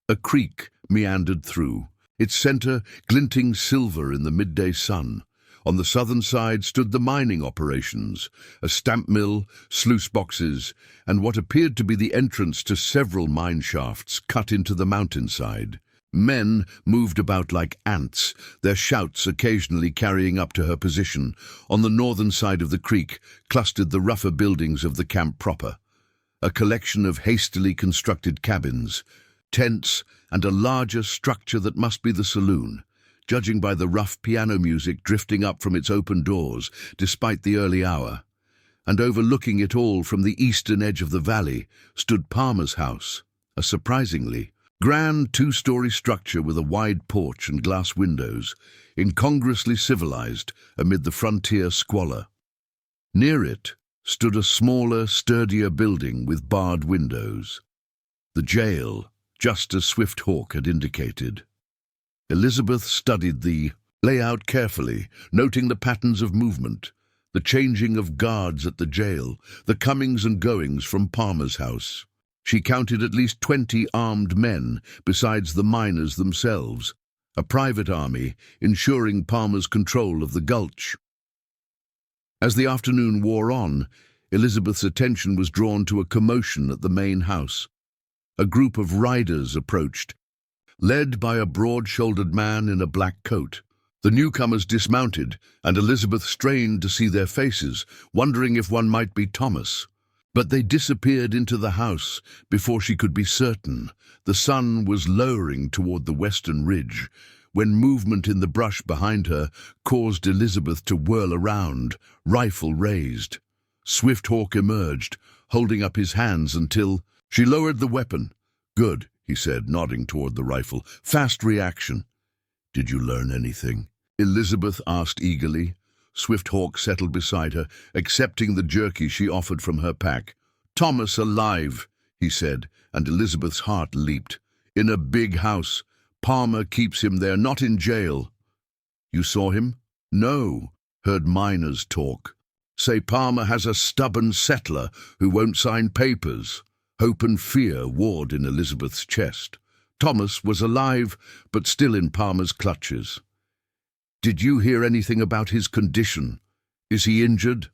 A creek meandered through, its center glinting silver in the midday sun. On the southern side stood the mining operations, a stamp mill, sluice boxes, and what appeared to be the entrance to several mine shafts cut into the mountainside. Men moved about like ants, their shouts occasionally carrying up to her position. On the northern side of the creek clustered the rougher buildings of the camp proper, a collection of hastily constructed cabins, tents, and a larger structure that must be the saloon, judging by the rough piano music drifting up from its open doors despite the early hour. And overlooking it all from the eastern edge of the valley stood Palmer's house, a surprisingly grand two-story structure with a wide porch and glass windows, incongruously civilized amid the frontier squalor. Near it stood a smaller, sturdier building with barred windows. The jail, just as Swift Hawk had indicated. Elizabeth studied the layout carefully, noting the patterns of movement, the changing of guards at the jail, the comings and goings from Palmer's house. She counted at least 20 armed men, besides the miners themselves, a private army ensuring Palmer's control of the gulch. As the afternoon wore on, Elizabeth's attention was drawn to a commotion at the main house. A group of riders approached, led by a broad-shouldered man in a black coat. The newcomers dismounted, and Elizabeth strained to see their faces, wondering if one might be Thomas. But they disappeared into the house before she could be certain. The sun was lowering toward the western ridge, when movement in the brush behind her caused Elizabeth to whirl around, rifle raised. Swift Hawk emerged, holding up his hands until she lowered the weapon. "Good," he said, nodding toward the rifle. "Fast reaction." "Did you learn anything?" Elizabeth asked eagerly. Swift Hawk settled beside her, accepting the jerky she offered from her pack. "Thomas alive," he said, and Elizabeth's heart leaped. "In a big house. Palmer keeps him there, not in jail." "You saw him?" "No. Heard miners talk. Say Palmer has a stubborn settler who won't sign papers." Hope and fear warred in Elizabeth's chest. Thomas was alive, but still in Palmer's clutches. "Did you hear anything about his condition? Is he injured?"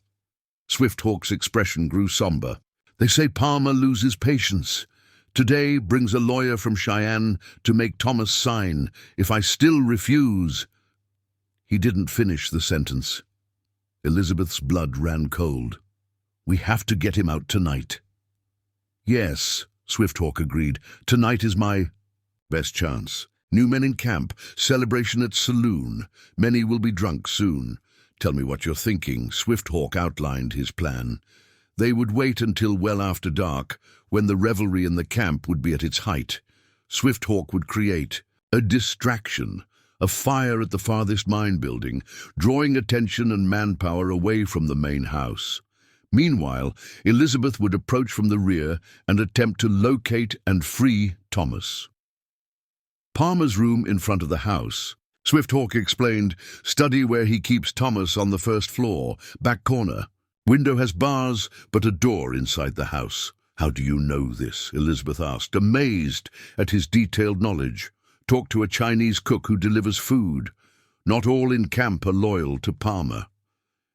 Swift Hawk's expression grew somber. "They say Palmer loses patience. Today brings a lawyer from Cheyenne to make Thomas sign. If I still refuse—" He didn't finish the sentence. Elizabeth's blood ran cold. "We have to get him out tonight." "Yes," Swift Hawk agreed. "Tonight is my best chance. New men in camp, celebration at saloon. Many will be drunk soon. Tell me what you're thinking." Swift Hawk outlined his plan. They would wait until well after dark, when the revelry in the camp would be at its height. Swift Hawk would create a distraction, a fire at the farthest mine building, drawing attention and manpower away from the main house. Meanwhile, Elizabeth would approach from the rear and attempt to locate and free Thomas. Palmer's room in front of the house. Swift Hawk explained, "Study where he keeps Thomas on the first floor, back corner. Window has bars, but a door inside the house." "How do you know this?" Elizabeth asked, amazed at his detailed knowledge. "Talk to a Chinese cook who delivers food. Not all in camp are loyal to Palmer."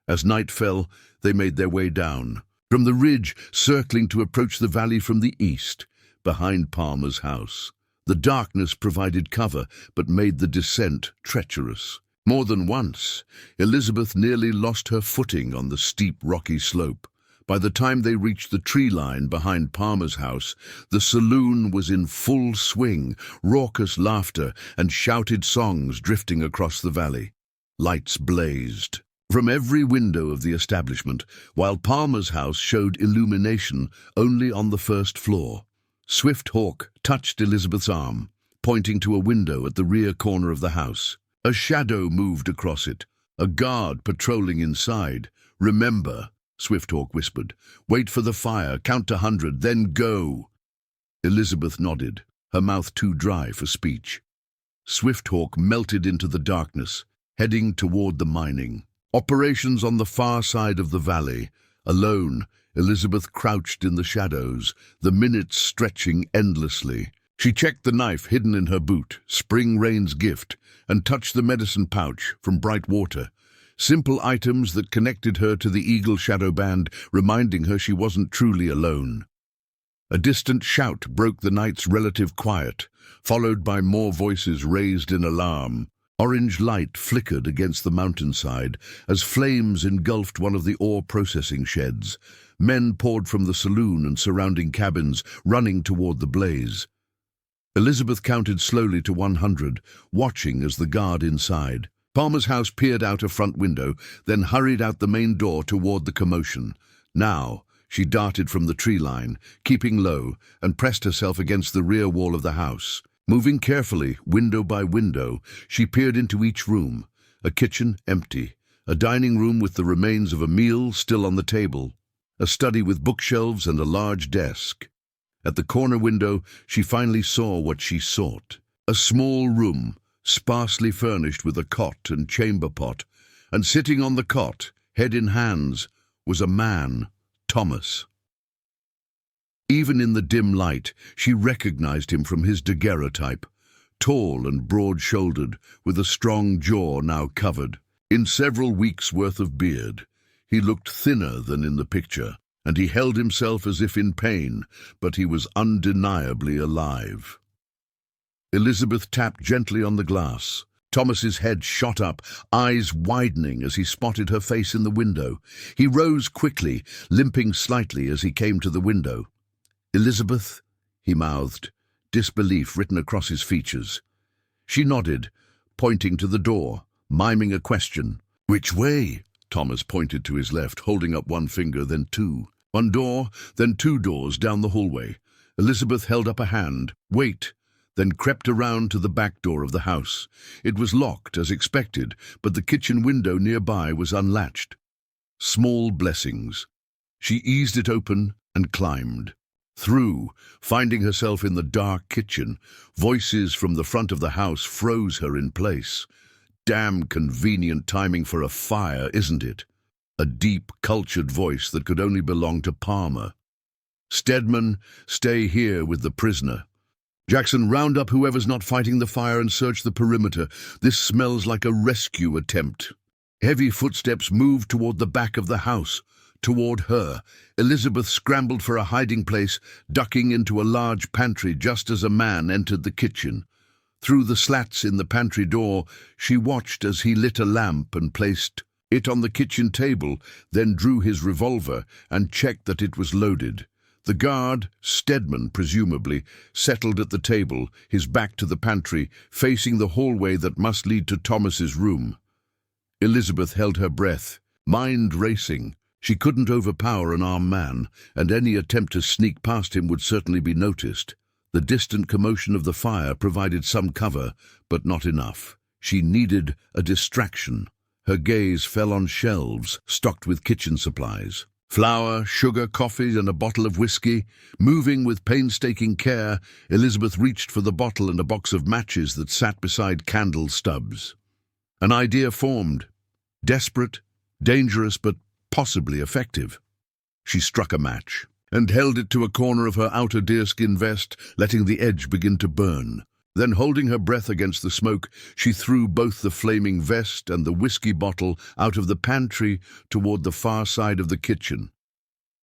As night fell, they made their way down, from the ridge circling to approach the valley from the east, behind Palmer's house. The darkness provided cover, but made the descent treacherous. More than once, Elizabeth nearly lost her footing on the steep, rocky slope. By the time they reached the tree line behind Palmer's house, the saloon was in full swing, raucous laughter and shouted songs drifting across the valley. Lights blazed from every window of the establishment, while Palmer's house showed illumination only on the first floor. Swift Hawk touched Elizabeth's arm, pointing to a window at the rear corner of the house. A shadow moved across it, a guard patrolling inside. "Remember," Swift Hawk whispered, "wait for the fire, count to 100, then go." Elizabeth nodded, her mouth too dry for speech. Swift Hawk melted into the darkness, heading toward the mining operations on the far side of the valley. Alone, Elizabeth crouched in the shadows, the minutes stretching endlessly. She checked the knife hidden in her boot, Spring Rain's gift, and touched the medicine pouch from Bright Water. Simple items that connected her to the Eagle Shadow Band, reminding her she wasn't truly alone. A distant shout broke the night's relative quiet, followed by more voices raised in alarm. Orange light flickered against the mountainside as flames engulfed one of the ore processing sheds. Men poured from the saloon and surrounding cabins, running toward the blaze. Elizabeth counted slowly to 100, watching as the guard inside. Palmer's house peered out a front window, then hurried out the main door toward the commotion. Now, she darted from the tree line, keeping low, and pressed herself against the rear wall of the house. Moving carefully, window by window, she peered into each room. A kitchen empty, a dining room with the remains of a meal still on the table, a study with bookshelves and a large desk. At the corner window, she finally saw what she sought. A small room, sparsely furnished with a cot and chamber pot, and sitting on the cot, head in hands, was a man, Thomas. Even in the dim light, she recognized him from his daguerreotype, tall and broad-shouldered, with a strong jaw now covered. In several weeks' worth of beard, he looked thinner than in the picture, and he held himself as if in pain, but he was undeniably alive. Elizabeth tapped gently on the glass. Thomas's head shot up, eyes widening as he spotted her face in the window. He rose quickly, limping slightly as he came to the window. "Elizabeth," he mouthed, disbelief written across his features. She nodded, pointing to the door, miming a question. "Which way?" Thomas pointed to his left, holding up one finger, then two. One door, then two doors down the hallway. Elizabeth held up a hand. "Wait," then crept around to the back door of the house. It was locked, as expected, but the kitchen window nearby was unlatched. Small blessings. She eased it open and climbed. Through, finding herself in the dark kitchen, voices from the front of the house froze her in place. "Damn convenient timing for a fire, isn't it?" A deep, cultured voice that could only belong to Palmer. "Stedman, stay here with the prisoner. Jackson, round up whoever's not fighting the fire and search the perimeter. This smells like a rescue attempt." Heavy footsteps moved toward the back of the house. Toward her, Elizabeth scrambled for a hiding place, ducking into a large pantry just as a man entered the kitchen. Through the slats in the pantry door, she watched as he lit a lamp and placed it on the kitchen table, then drew his revolver and checked that it was loaded. The guard, Stedman presumably, settled at the table, his back to the pantry, facing the hallway that must lead to Thomas's room. Elizabeth held her breath, mind racing. She couldn't overpower an armed man, and any attempt to sneak past him would certainly be noticed. The distant commotion of the fire provided some cover, but not enough. She needed a distraction. Her gaze fell on shelves stocked with kitchen supplies. Flour, sugar, coffee, and a bottle of whiskey. Moving with painstaking care, Elizabeth reached for the bottle and a box of matches that sat beside candle stubs. An idea formed. Desperate, dangerous, but possibly effective. She struck a match and held it to a corner of her outer deerskin vest, letting the edge begin to burn. Then, holding her breath against the smoke, she threw both the flaming vest and the whiskey bottle out of the pantry toward the far side of the kitchen.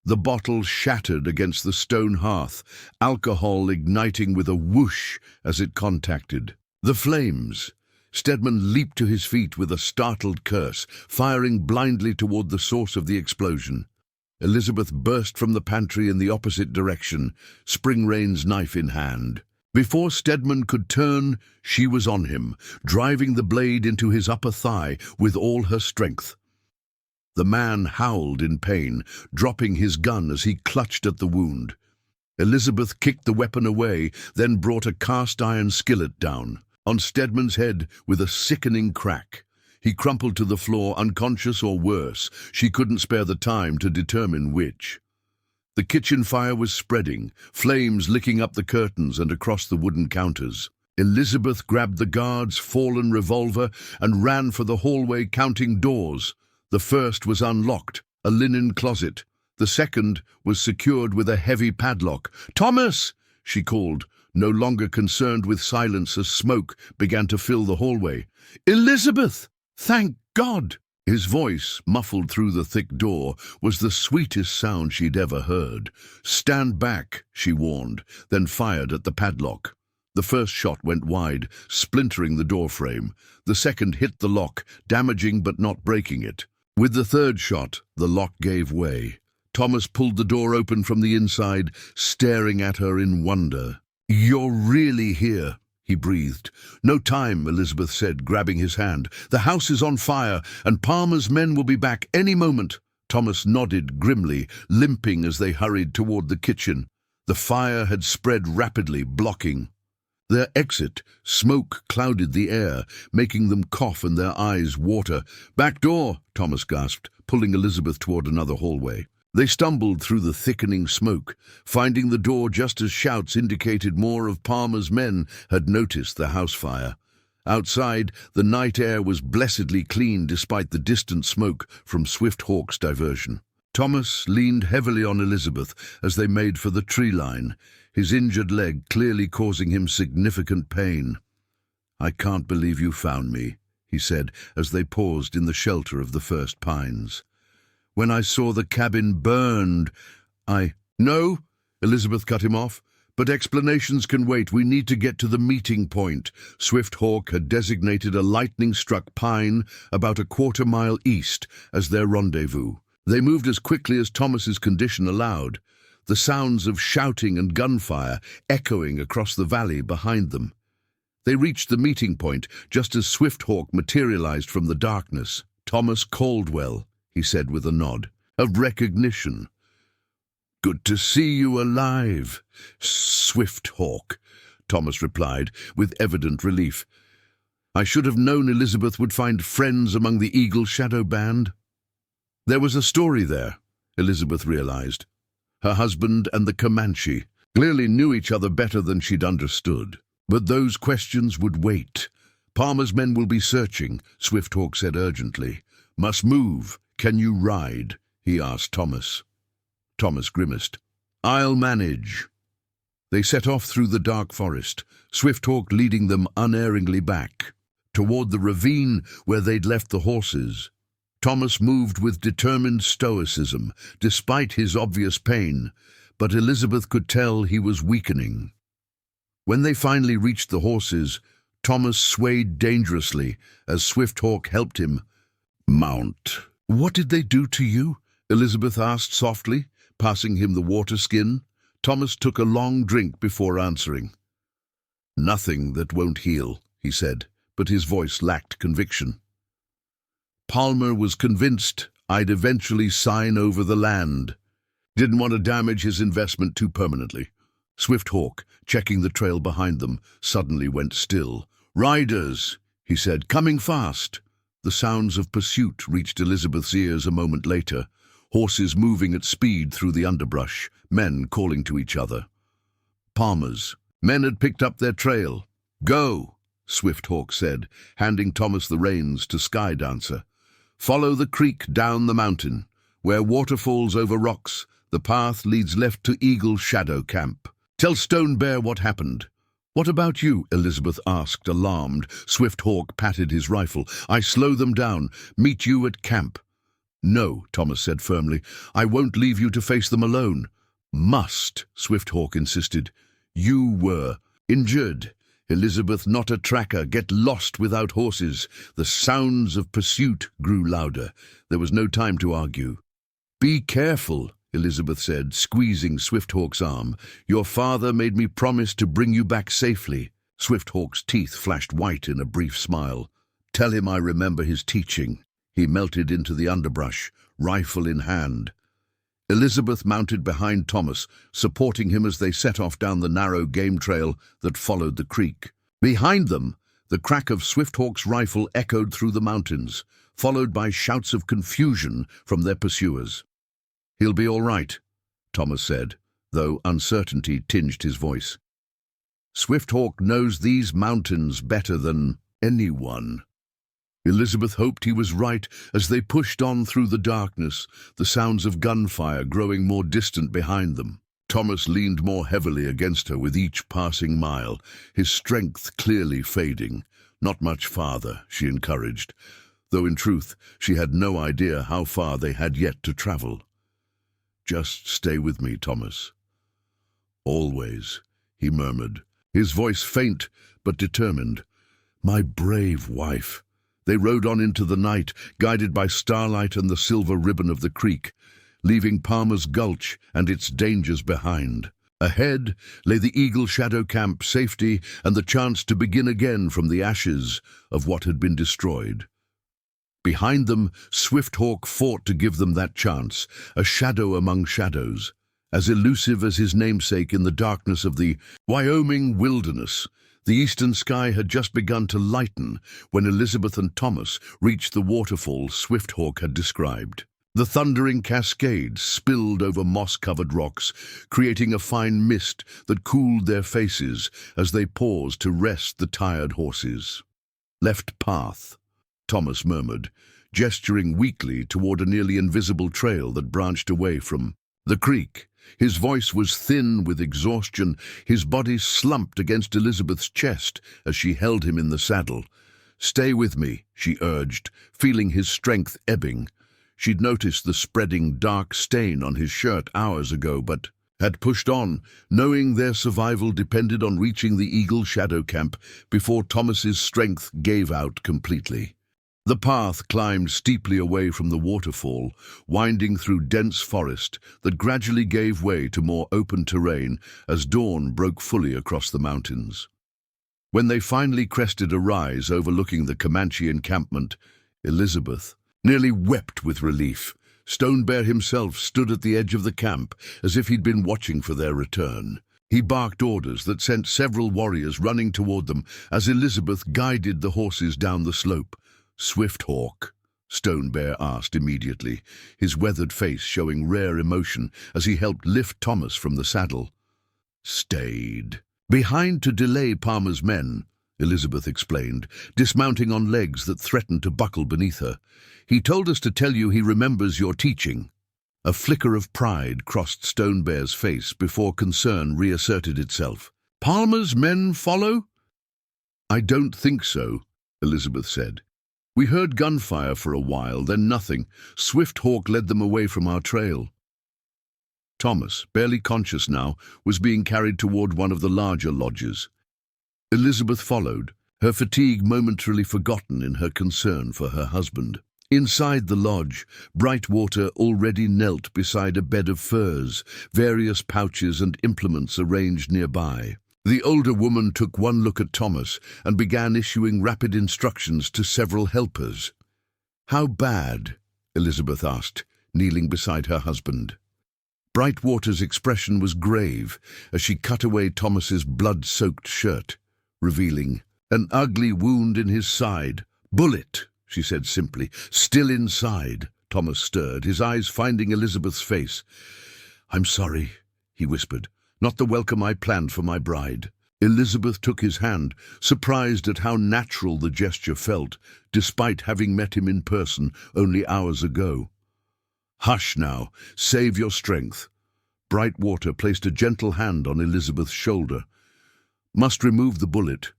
The bottle shattered against the stone hearth, alcohol igniting with a whoosh as it contacted the flames. Stedman leaped to his feet with a startled curse, firing blindly toward the source of the explosion. Elizabeth burst from the pantry in the opposite direction, Spring Rain's knife in hand. Before Stedman could turn, she was on him, driving the blade into his upper thigh with all her strength. The man howled in pain, dropping his gun as he clutched at the wound. Elizabeth kicked the weapon away, then brought a cast-iron skillet down on Stedman's head with a sickening crack. He crumpled to the floor, unconscious or worse. She couldn't spare the time to determine which. The kitchen fire was spreading, flames licking up the curtains and across the wooden counters. Elizabeth grabbed the guard's fallen revolver and ran for the hallway, counting doors. The first was unlocked, a linen closet. The second was secured with a heavy padlock. "Thomas!" she called, no longer concerned with silence as smoke began to fill the hallway. "Elizabeth! Thank God!" His voice, muffled through the thick door, was the sweetest sound she'd ever heard. "Stand back," she warned, then fired at the padlock. The first shot went wide, splintering the doorframe. The second hit the lock, damaging but not breaking it. With the third shot, the lock gave way. Thomas pulled the door open from the inside, staring at her in wonder. "You're really here," he breathed. "No time," Elizabeth said, grabbing his hand. "The house is on fire, and Palmer's men will be back any moment." Thomas nodded grimly, limping as they hurried toward the kitchen. The fire had spread rapidly, blocking their exit. Smoke clouded the air, making them cough and their eyes water. "Back door," Thomas gasped, pulling Elizabeth toward another hallway. They stumbled through the thickening smoke, finding the door just as shouts indicated more of Palmer's men had noticed the house fire. Outside, the night air was blessedly clean despite the distant smoke from Swift Hawk's diversion. Thomas leaned heavily on Elizabeth as they made for the tree line, his injured leg clearly causing him significant pain. "I can't believe you found me," he said as they paused in the shelter of the first pines. "When I saw the cabin burned, No," Elizabeth cut him off. "But explanations can wait. We need to get to the meeting point." Swift Hawk had designated a lightning-struck pine about a quarter-mile east as their rendezvous. They moved as quickly as Thomas's condition allowed, the sounds of shouting and gunfire echoing across the valley behind them. They reached the meeting point just as Swift Hawk materialized from the darkness. "Thomas Caldwell," he said with a nod of recognition. "Good to see you alive, Swift Hawk," Thomas replied with evident relief. "I should have known Elizabeth would find friends among the Eagle Shadow Band." There was a story there, Elizabeth realized. Her husband and the Comanche clearly knew each other better than she'd understood. But those questions would wait. "Palmer's men will be searching," Swift Hawk said urgently. "Must move. Can you ride?" he asked Thomas. Thomas grimaced. "I'll manage." They set off through the dark forest, Swift Hawk leading them unerringly back, toward the ravine where they'd left the horses. Thomas moved with determined stoicism, despite his obvious pain, but Elizabeth could tell he was weakening. When they finally reached the horses, Thomas swayed dangerously as Swift Hawk helped him mount. "What did they do to you?" Elizabeth asked softly, passing him the water skin. Thomas took a long drink before answering. "Nothing that won't heal," he said, but his voice lacked conviction. "Palmer was convinced I'd eventually sign over the land. Didn't want to damage his investment too permanently." Swift Hawk, checking the trail behind them, suddenly went still. "Riders," he said, "coming fast." The sounds of pursuit reached Elizabeth's ears a moment later, horses moving at speed through the underbrush, men calling to each other. Palmer's men had picked up their trail. "Go," Swift Hawk said, handing Thomas the reins to Skydancer. "Follow the creek down the mountain. Where water falls over rocks, the path leads left to Eagle Shadow Camp. Tell Stone Bear what happened." "What about you?" Elizabeth asked, alarmed. Swift Hawk patted his rifle. "I slow them down. Meet you at camp." "No," Thomas said firmly. "I won't leave you to face them alone." "Must," Swift Hawk insisted. "You were injured. Elizabeth, not a tracker. Get lost without horses." The sounds of pursuit grew louder. There was no time to argue. "Be careful," Elizabeth said, squeezing Swift Hawk's arm. "Your father made me promise to bring you back safely." Swift Hawk's teeth flashed white in a brief smile. "Tell him I remember his teaching." He melted into the underbrush, rifle in hand. Elizabeth mounted behind Thomas, supporting him as they set off down the narrow game trail that followed the creek. Behind them, the crack of Swift Hawk's rifle echoed through the mountains, followed by shouts of confusion from their pursuers. "He'll be all right," Thomas said, though uncertainty tinged his voice. "Swift Hawk knows these mountains better than anyone." Elizabeth hoped he was right as they pushed on through the darkness, the sounds of gunfire growing more distant behind them. Thomas leaned more heavily against her with each passing mile, his strength clearly fading. "Not much farther," she encouraged, though in truth she had no idea how far they had yet to travel. "Just stay with me, Thomas." "Always," he murmured, his voice faint but determined. "My brave wife." They rode on into the night, guided by starlight and the silver ribbon of the creek, leaving Palmer's Gulch and its dangers behind. Ahead lay the Eagle Shadow Camp, safety, and the chance to begin again from the ashes of what had been destroyed. Behind them, Swifthawk fought to give them that chance, a shadow among shadows, as elusive as his namesake in the darkness of the Wyoming wilderness. The eastern sky had just begun to lighten when Elizabeth and Thomas reached the waterfall Swifthawk had described. The thundering cascades spilled over moss-covered rocks, creating a fine mist that cooled their faces as they paused to rest the tired horses. "Left path," Thomas murmured, gesturing weakly toward a nearly invisible trail that branched away from the creek. His voice was thin with exhaustion, his body slumped against Elizabeth's chest as she held him in the saddle. "Stay with me," she urged, feeling his strength ebbing. She'd noticed the spreading dark stain on his shirt hours ago, but had pushed on, knowing their survival depended on reaching the Eagle Shadow Camp before Thomas's strength gave out completely. The path climbed steeply away from the waterfall, winding through dense forest that gradually gave way to more open terrain as dawn broke fully across the mountains. When they finally crested a rise overlooking the Comanche encampment, Elizabeth nearly wept with relief. Stone Bear himself stood at the edge of the camp, as if he'd been watching for their return. He barked orders that sent several warriors running toward them as Elizabeth guided the horses down the slope. "Swifthawk?" Stone Bear asked immediately, his weathered face showing rare emotion as he helped lift Thomas from the saddle. "Stayed behind to delay Palmer's men," Elizabeth explained, dismounting on legs that threatened to buckle beneath her. "He told us to tell you he remembers your teaching." A flicker of pride crossed Stone Bear's face before concern reasserted itself. "Palmer's men follow?" "I don't think so," Elizabeth said. "We heard gunfire for a while, then nothing. Swifthawk led them away from our trail." Thomas, barely conscious now, was being carried toward one of the larger lodges. Elizabeth followed, her fatigue momentarily forgotten in her concern for her husband. Inside the lodge, Brightwater already knelt beside a bed of furs, various pouches and implements arranged nearby. The older woman took one look at Thomas and began issuing rapid instructions to several helpers. "How bad?" Elizabeth asked, kneeling beside her husband. Brightwater's expression was grave as she cut away Thomas's blood-soaked shirt, revealing an ugly wound in his side. "Bullet," she said simply. "Still inside." Thomas stirred, his eyes finding Elizabeth's face. "I'm sorry," he whispered. "Not the welcome I planned for my bride." Elizabeth took his hand, surprised at how natural the gesture felt, despite having met him in person only hours ago. "Hush now, save your strength." Brightwater placed a gentle hand on Elizabeth's shoulder. "Must remove the bullet.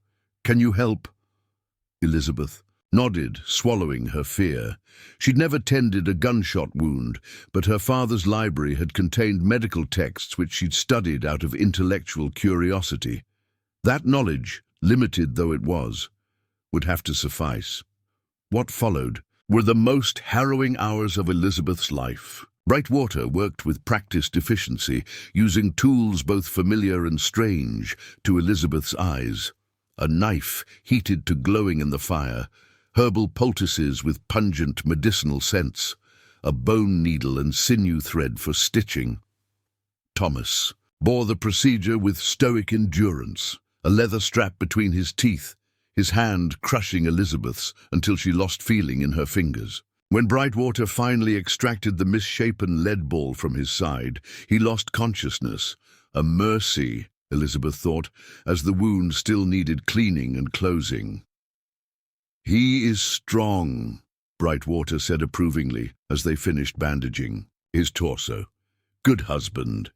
Can you help?" Elizabeth nodded, swallowing her fear. She'd never tended a gunshot wound, but her father's library had contained medical texts which she'd studied out of intellectual curiosity. That knowledge, limited though it was, would have to suffice. What followed were the most harrowing hours of Elizabeth's life. Brightwater worked with practiced efficiency, using tools both familiar and strange to Elizabeth's eyes. A knife heated to glowing in the fire, herbal poultices with pungent medicinal scents, a bone needle and sinew thread for stitching. Thomas bore the procedure with stoic endurance, a leather strap between his teeth, his hand crushing Elizabeth's until she lost feeling in her fingers. When Brightwater finally extracted the misshapen lead ball from his side, he lost consciousness. A mercy, Elizabeth thought, as the wound still needed cleaning and closing. "He is strong," Brightwater said approvingly as they finished bandaging his torso. "Good husband."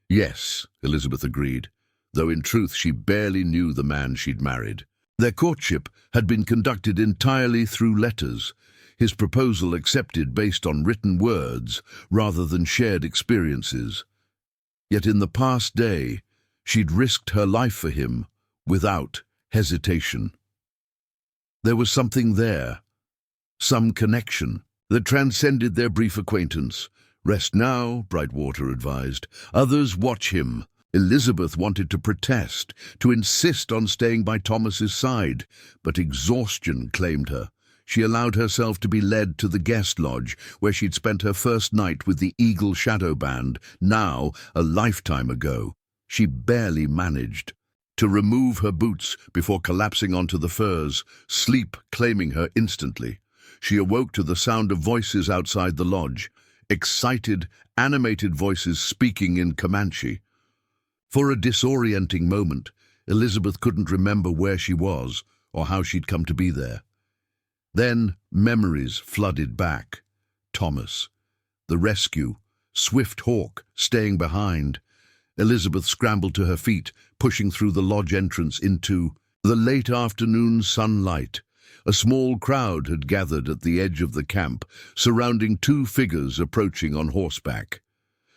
"Yes," Elizabeth agreed, though in truth she barely knew the man she'd married. Their courtship had been conducted entirely through letters, his proposal accepted based on written words rather than shared experiences. Yet in the past day, she'd risked her life for him without hesitation. There was something there, some connection, that transcended their brief acquaintance. "Rest now," Brightwater advised. "Others watch him." Elizabeth wanted to protest, to insist on staying by Thomas's side, but exhaustion claimed her. She allowed herself to be led to the guest lodge, where she'd spent her first night with the Eagle Shadow Band, now a lifetime ago. She barely managed to remove her boots before collapsing onto the furs, sleep claiming her instantly. She awoke to the sound of voices outside the lodge, excited, animated voices speaking in Comanche. For a disorienting moment, Elizabeth couldn't remember where she was or how she'd come to be there. Then memories flooded back. Thomas, the rescue, Swift Hawk staying behind. Elizabeth scrambled to her feet, pushing through the lodge entrance into the late afternoon sunlight. A small crowd had gathered at the edge of the camp, surrounding two figures approaching on horseback.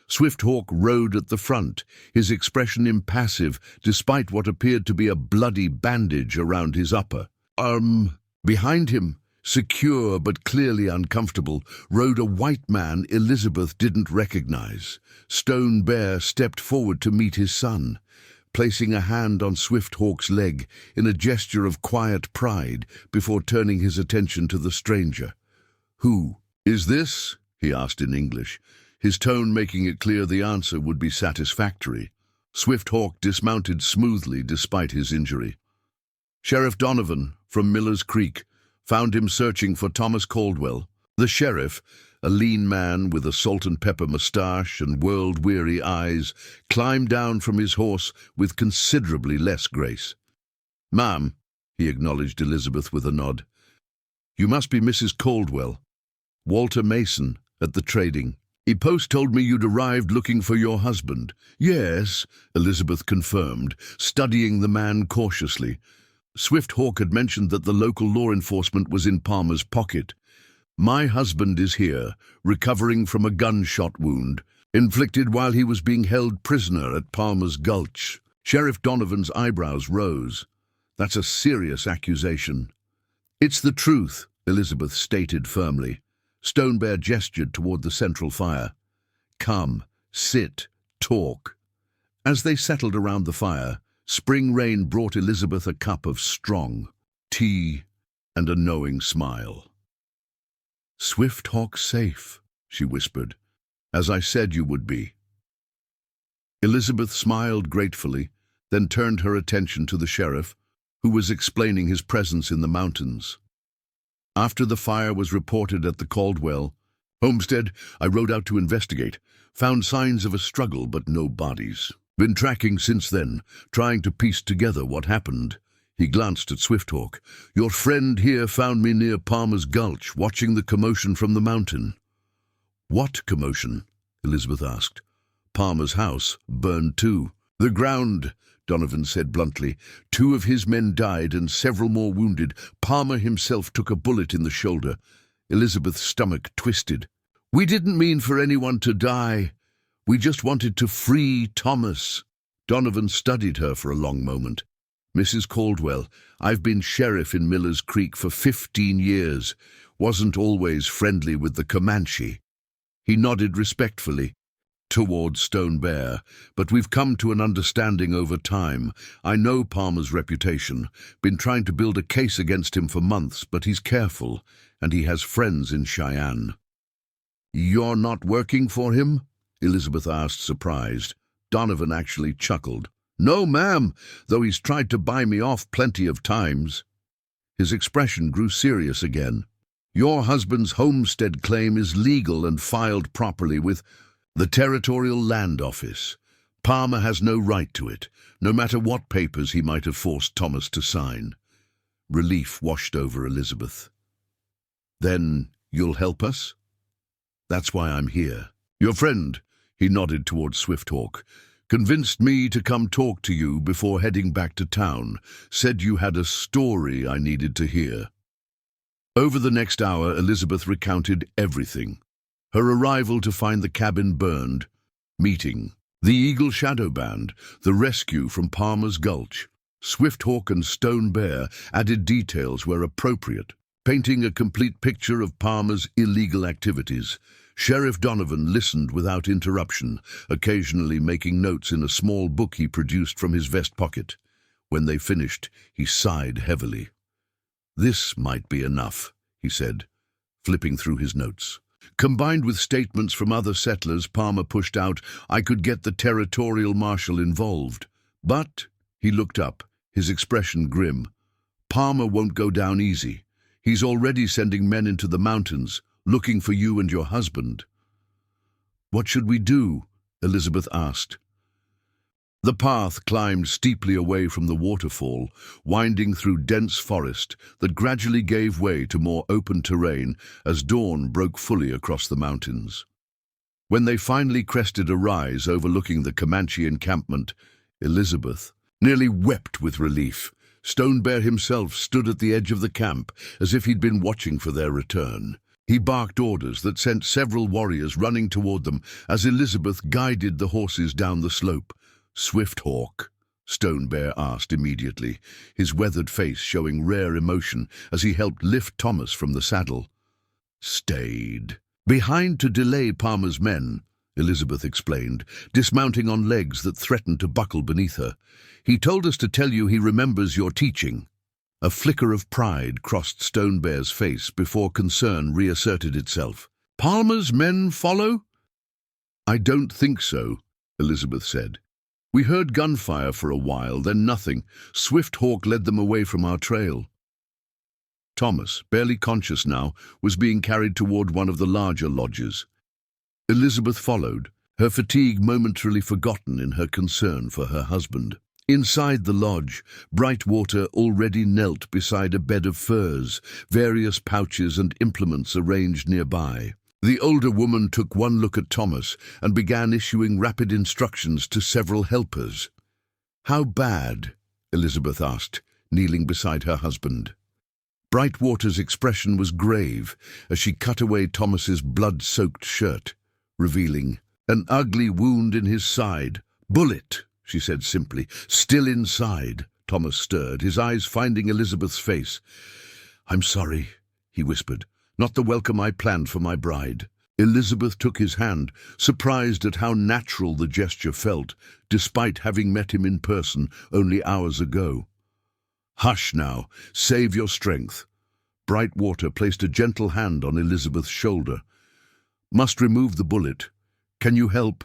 Swift Hawk rode at the front, his expression impassive despite what appeared to be a bloody bandage around his upper arm. Behind him, secure but clearly uncomfortable, rode a white man Elizabeth didn't recognize. Stone Bear stepped forward to meet his son, placing a hand on Swift Hawk's leg in a gesture of quiet pride before turning his attention to the stranger. "Who is this?" he asked in English, his tone making it clear the answer would be satisfactory. Swift Hawk dismounted smoothly despite his injury. "Sheriff Donovan, from Miller's Creek, found him searching for Thomas Caldwell." The sheriff, a lean man with a salt-and-pepper mustache and world-weary eyes, climbed down from his horse with considerably less grace. "Ma'am," he acknowledged Elizabeth with a nod. "You must be Mrs. Caldwell. Walter Mason, at the trading. Post told me you'd arrived looking for your husband." "Yes," Elizabeth confirmed, studying the man cautiously. Swift Hawk had mentioned that the local law enforcement was in Palmer's pocket. "My husband is here, recovering from a gunshot wound, inflicted while he was being held prisoner at Palmer's Gulch." Sheriff Donovan's eyebrows rose. "That's a serious accusation." "It's the truth," Elizabeth stated firmly. Stone Bear gestured toward the central fire. "Come, sit, talk." As they settled around the fire, spring rain brought Elizabeth a cup of strong tea and a knowing smile. "Swift Hawk safe," she whispered, "as I said you would be." Elizabeth smiled gratefully, then turned her attention to the sheriff, who was explaining his presence in the mountains. "After the fire was reported at the Caldwell homestead, I rode out to investigate. Found signs of a struggle, but no bodies. Been tracking since then, trying to piece together what happened." He glanced at Swift Hawk. "Your friend here found me near Palmer's Gulch, watching the commotion from the mountain." "What commotion?" Elizabeth asked. "Palmer's house burned too." "The ground," Donovan said bluntly. "2 of his men died and several more wounded. Palmer himself took a bullet in the shoulder." Elizabeth's stomach twisted. "We didn't mean for anyone to die. We just wanted to free Thomas." Donovan studied her for a long moment. "Mrs. Caldwell, I've been sheriff in Miller's Creek for 15 years. Wasn't always friendly with the Comanche." He nodded respectfully towards Stone Bear, "But we've come to an understanding over time. I know Palmer's reputation. Been trying to build a case against him for months, but he's careful, and he has friends in Cheyenne." "You're not working for him?" Elizabeth asked, surprised. Donovan actually chuckled. "No, ma'am, though he's tried to buy me off plenty of times." His expression grew serious again. "Your husband's homestead claim is legal and filed properly with the Territorial Land Office. Palmer has no right to it, no matter what papers he might have forced Thomas to sign." Relief washed over Elizabeth. "Then you'll help us?" "That's why I'm here." "Your friend," he nodded towards Swifthawk, "convinced me to come talk to you before heading back to town. Said you had a story I needed to hear." Over the next hour, Elizabeth recounted everything. Her arrival to find the cabin burned, meeting the Eagle Shadow Band, the rescue from Palmer's Gulch. Swifthawk and Stone Bear added details where appropriate, painting a complete picture of Palmer's illegal activities. Sheriff Donovan listened without interruption, occasionally making notes in a small book he produced from his vest pocket. When they finished, he sighed heavily. "This might be enough," he said, flipping through his notes. Combined with statements from other settlers, Palmer pushed out, "I could get the territorial marshal involved." But he looked up, his expression grim. "Palmer won't go down easy. He's already sending men into the mountains, looking for you and your husband." "What should we do?" Elizabeth asked. The path climbed steeply away from the waterfall, winding through dense forest that gradually gave way to more open terrain as dawn broke fully across the mountains. When they finally crested a rise overlooking the Comanche encampment, Elizabeth nearly wept with relief. Stone Bear himself stood at the edge of the camp, as if he'd been watching for their return. He barked orders that sent several warriors running toward them as Elizabeth guided the horses down the slope. "Swifthawk?" Stone Bear asked immediately, his weathered face showing rare emotion as he helped lift Thomas from the saddle. "Stayed behind to delay Palmer's men," Elizabeth explained, dismounting on legs that threatened to buckle beneath her. "He told us to tell you he remembers your teaching." A flicker of pride crossed Stone Bear's face before concern reasserted itself. "Palmer's men follow?" "I don't think so," Elizabeth said. "We heard gunfire for a while, then nothing. Swifthawk led them away from our trail." Thomas, barely conscious now, was being carried toward one of the larger lodges. Elizabeth followed, her fatigue momentarily forgotten in her concern for her husband. Inside the lodge, Brightwater already knelt beside a bed of furs, various pouches and implements arranged nearby. The older woman took one look at Thomas and began issuing rapid instructions to several helpers. "How bad?" Elizabeth asked, kneeling beside her husband. Brightwater's expression was grave as she cut away Thomas's blood-soaked shirt, revealing an ugly wound in his side. "Bullet," she said simply. "Still inside." Thomas stirred, his eyes finding Elizabeth's face. "I'm sorry," he whispered. "Not the welcome I planned for my bride." Elizabeth took his hand, surprised at how natural the gesture felt, despite having met him in person only hours ago. "Hush now, save your strength." Brightwater placed a gentle hand on Elizabeth's shoulder. "Must remove the bullet. Can you help?"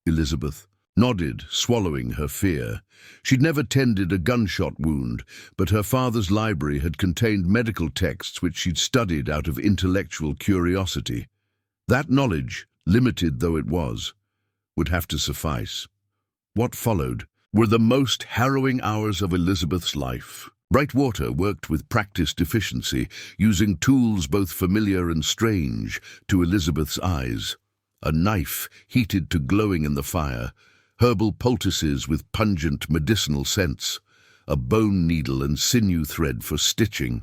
Elizabeth nodded, swallowing her fear. She'd never tended a gunshot wound, but her father's library had contained medical texts which she'd studied out of intellectual curiosity. That knowledge, limited though it was, would have to suffice. What followed were the most harrowing hours of Elizabeth's life. Brightwater worked with practiced efficiency, using tools both familiar and strange to Elizabeth's eyes. A knife heated to glowing in the fire, herbal poultices with pungent medicinal scents, a bone needle and sinew thread for stitching.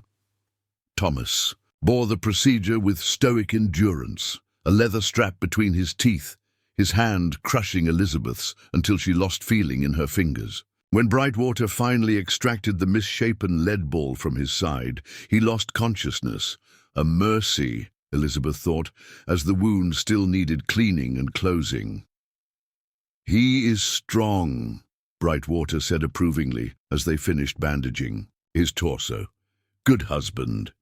Thomas bore the procedure with stoic endurance, a leather strap between his teeth, his hand crushing Elizabeth's until she lost feeling in her fingers. When Brightwater finally extracted the misshapen lead ball from his side, he lost consciousness. A mercy, Elizabeth thought, as the wound still needed cleaning and closing. "He is strong," Brightwater said approvingly as they finished bandaging his torso. "Good husband."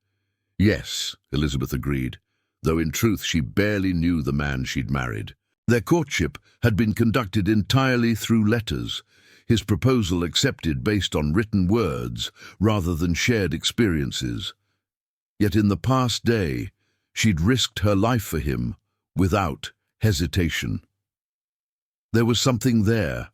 "Yes," Elizabeth agreed, though in truth she barely knew the man she'd married. Their courtship had been conducted entirely through letters, his proposal accepted based on written words rather than shared experiences. Yet in the past day, she'd risked her life for him without hesitation. There was something there,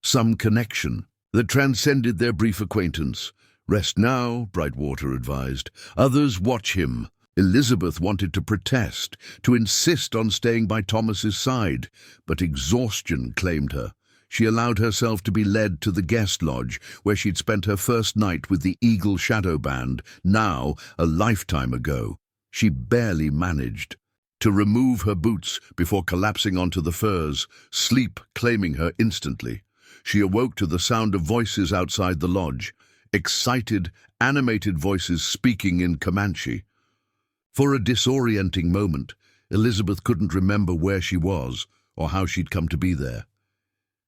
some connection that transcended their brief acquaintance. Rest now, Brightwater advised. Others watch him. Elizabeth wanted to protest, to insist on staying by Thomas's side, but exhaustion claimed her. She allowed herself to be led to the guest lodge, where she'd spent her first night with the Eagle Shadow Band, now a lifetime ago. She barely managed to remove her boots before collapsing onto the furs, sleep claiming her instantly. She awoke to the sound of voices outside the lodge, excited, animated voices speaking in Comanche. For a disorienting moment, Elizabeth couldn't remember where she was or how she'd come to be there.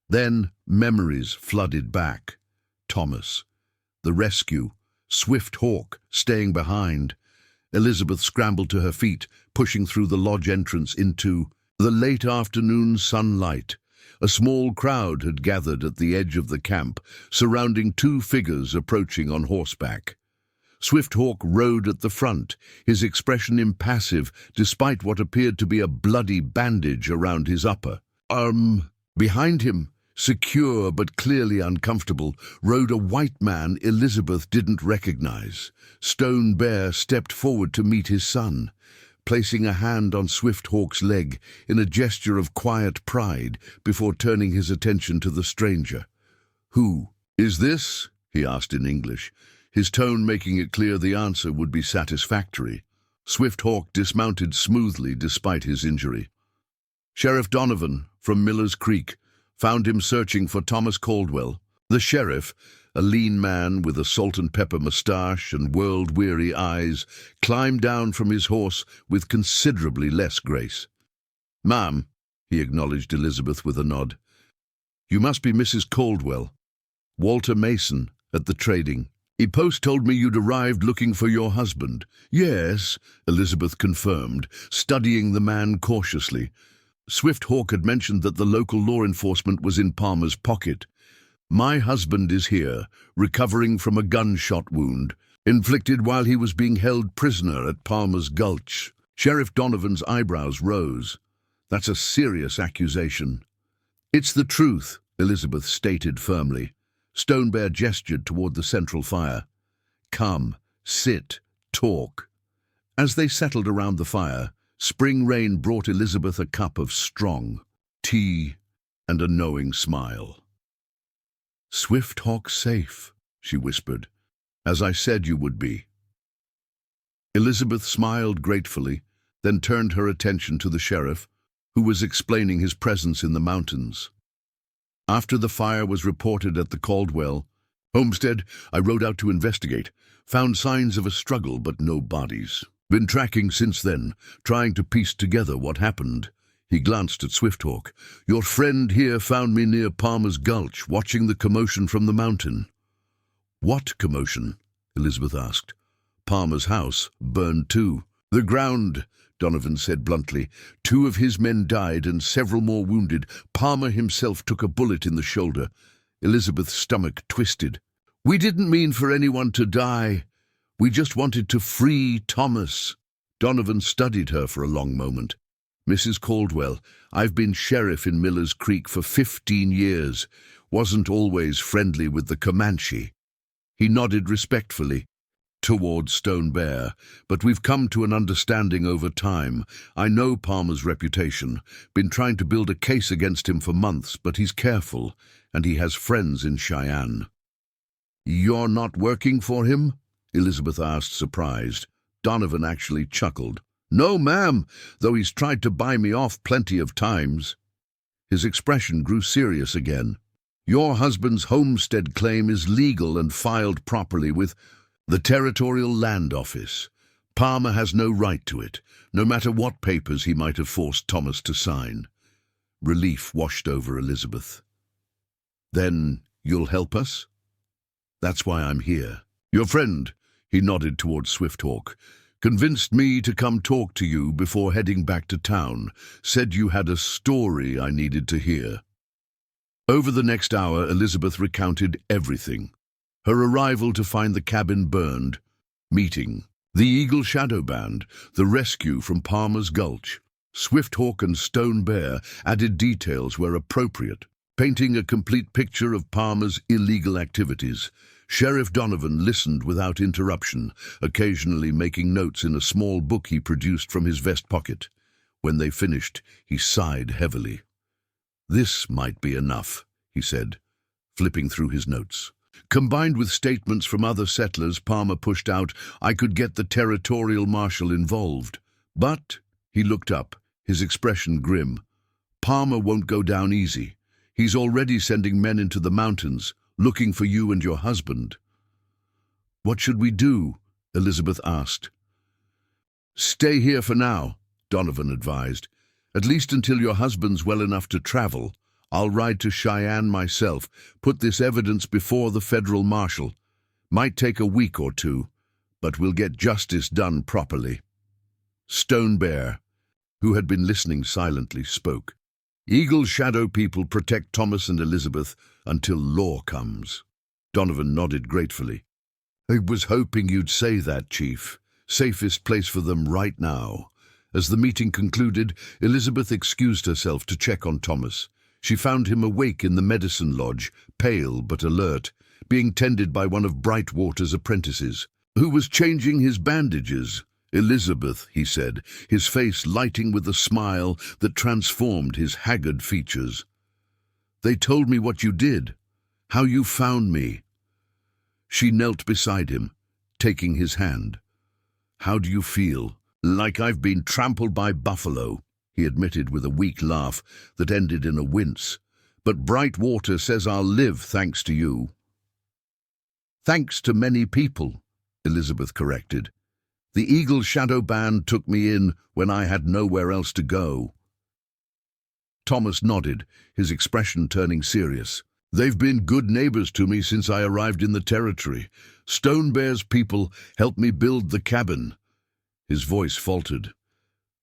Then memories flooded back. Thomas, the rescue, Swift Hawk staying behind. Elizabeth scrambled to her feet, pushing through the lodge entrance into the late afternoon sunlight. A small crowd had gathered at the edge of the camp, surrounding two figures approaching on horseback. Swift Hawk rode at the front, his expression impassive despite what appeared to be a bloody bandage around his upper arm. Behind him, secure but clearly uncomfortable, rode a white man Elizabeth didn't recognize. Stone Bear stepped forward to meet his son, placing a hand on Swift Hawk's leg in a gesture of quiet pride before turning his attention to the stranger. "Who is this?" he asked in English, his tone making it clear the answer would be satisfactory. Swift Hawk dismounted smoothly despite his injury. "Sheriff Donovan, from Miller's Creek, found him searching for Thomas Caldwell." The sheriff, a lean man with a salt-and-pepper mustache and world-weary eyes, climbed down from his horse with considerably less grace. "Ma'am," he acknowledged Elizabeth with a nod. "You must be Mrs. Caldwell. Walter Mason, at the trading. Post told me you'd arrived looking for your husband." "Yes," Elizabeth confirmed, studying the man cautiously. Swift Hawk had mentioned that the local law enforcement was in Palmer's pocket. "My husband is here, recovering from a gunshot wound, inflicted while he was being held prisoner at Palmer's Gulch." Sheriff Donovan's eyebrows rose. "That's a serious accusation." "It's the truth," Elizabeth stated firmly. Stone Bear gestured toward the central fire. "Come, sit, talk." As they settled around the fire, spring rain brought Elizabeth a cup of strong tea and a knowing smile. "Swift Hawk safe," she whispered, "as I said you would be." Elizabeth smiled gratefully, then turned her attention to the sheriff, who was explaining his presence in the mountains. "After the fire was reported at the Caldwell homestead, I rode out to investigate. Found signs of a struggle, but no bodies. Been tracking since then, trying to piece together what happened." He glanced at Swift Hawk. "Your friend here found me near Palmer's Gulch, watching the commotion from the mountain." "What commotion?" Elizabeth asked. "Palmer's house burned too." "The ground," Donovan said bluntly. "2 of his men died and several more wounded. Palmer himself took a bullet in the shoulder." Elizabeth's stomach twisted. "We didn't mean for anyone to die. We just wanted to free Thomas." Donovan studied her for a long moment. "Mrs. Caldwell, I've been sheriff in Miller's Creek for 15 years. Wasn't always friendly with the Comanche." He nodded respectfully toward Stone Bear. "But we've come to an understanding over time. I know Palmer's reputation. Been trying to build a case against him for months, but he's careful, and he has friends in Cheyenne." "You're not working for him?" Elizabeth asked, surprised. Donovan actually chuckled. "No, ma'am, though he's tried to buy me off plenty of times." His expression grew serious again. "Your husband's homestead claim is legal and filed properly with the Territorial Land Office. Palmer has no right to it, no matter what papers he might have forced Thomas to sign." Relief washed over Elizabeth. "Then you'll help us?" "That's why I'm here. Your friend," he nodded toward Swift Hawk, "convinced me to come talk to you before heading back to town. Said you had a story I needed to hear." Over the next hour, Elizabeth recounted everything. Her arrival to find the cabin burned, meeting the Eagle Shadow Band, the rescue from Palmer's Gulch. Swift Hawk and Stone Bear added details where appropriate, painting a complete picture of Palmer's illegal activities. Sheriff Donovan listened without interruption, occasionally making notes in a small book he produced from his vest pocket. When they finished, he sighed heavily. "This might be enough," he said, flipping through his notes. Combined with statements from other settlers, Palmer pushed out, "I could get the territorial marshal involved." But, he looked up, his expression grim, "Palmer won't go down easy. He's already sending men into the mountains, looking for you and your husband." "What should we do?" Elizabeth asked. "Stay here for now," Donovan advised. "At least until your husband's well enough to travel. I'll ride to Cheyenne myself, put this evidence before the federal marshal. Might take a week or two, but we'll get justice done properly." Stone Bear, who had been listening silently, spoke. "Eagle Shadow people protect Thomas and Elizabeth until law comes." Donovan nodded gratefully. "I was hoping you'd say that, Chief. Safest place for them right now." As the meeting concluded, Elizabeth excused herself to check on Thomas. She found him awake in the medicine lodge, pale but alert, being tended by one of Brightwater's apprentices, who was changing his bandages. "Elizabeth," he said, his face lighting with a smile that transformed his haggard features. "They told me what you did, how you found me." She knelt beside him, taking his hand. "How do you feel?" "Like I've been trampled by buffalo," he admitted with a weak laugh that ended in a wince. "But Brightwater says I'll live thanks to you." "Thanks to many people," Elizabeth corrected. "The Eagle Shadow Band took me in when I had nowhere else to go." Thomas nodded, his expression turning serious. "They've been good neighbors to me since I arrived in the territory. Stone Bear's people helped me build the cabin." His voice faltered.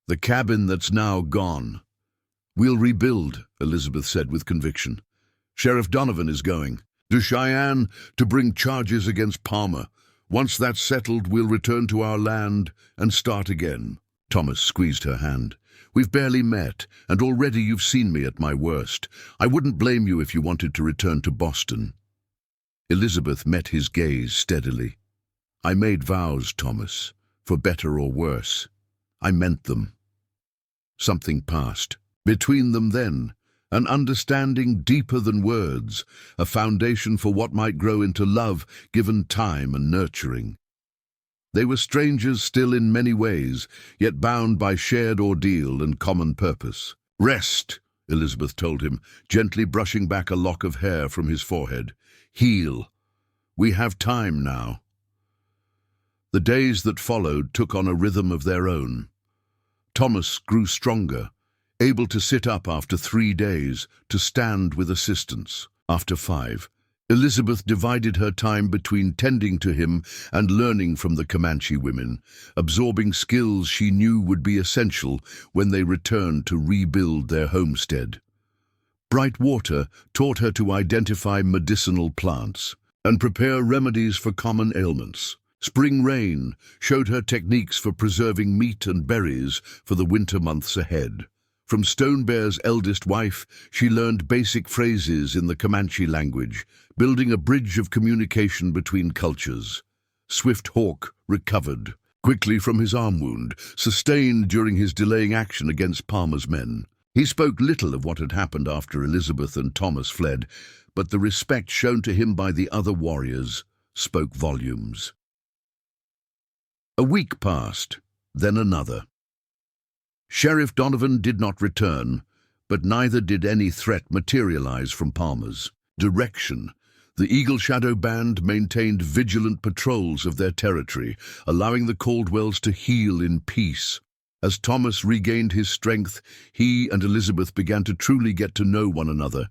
"The cabin that's now gone." "We'll rebuild," Elizabeth said with conviction. "Sheriff Donovan is going to Cheyenne to bring charges against Palmer. Once that's settled, we'll return to our land and start again." Thomas squeezed her hand. "We've barely met, and already you've seen me at my worst. I wouldn't blame you if you wanted to return to Boston." Elizabeth met his gaze steadily. "I made vows, Thomas, for better or worse. I meant them." Something passed between them then, an understanding deeper than words, a foundation for what might grow into love given time and nurturing. They were strangers still in many ways, yet bound by shared ordeal and common purpose. "Rest," Elizabeth told him, gently brushing back a lock of hair from his forehead. "Heal. We have time now." The days that followed took on a rhythm of their own. Thomas grew stronger, able to sit up after 3 days, to stand with assistance after 5. Elizabeth divided her time between tending to him and learning from the Comanche women, absorbing skills she knew would be essential when they returned to rebuild their homestead. Brightwater taught her to identify medicinal plants and prepare remedies for common ailments. Spring Rain showed her techniques for preserving meat and berries for the winter months ahead. From Stone Bear's eldest wife, she learned basic phrases in the Comanche language, building a bridge of communication between cultures. Swift Hawk recovered quickly from his arm wound, sustained during his delaying action against Palmer's men. He spoke little of what had happened after Elizabeth and Thomas fled, but the respect shown to him by the other warriors spoke volumes. A week passed, then another. Sheriff Donovan did not return, but neither did any threat materialize from Palmer's direction. The Eagle Shadow Band maintained vigilant patrols of their territory, allowing the Caldwells to heal in peace. As Thomas regained his strength, he and Elizabeth began to truly get to know one another,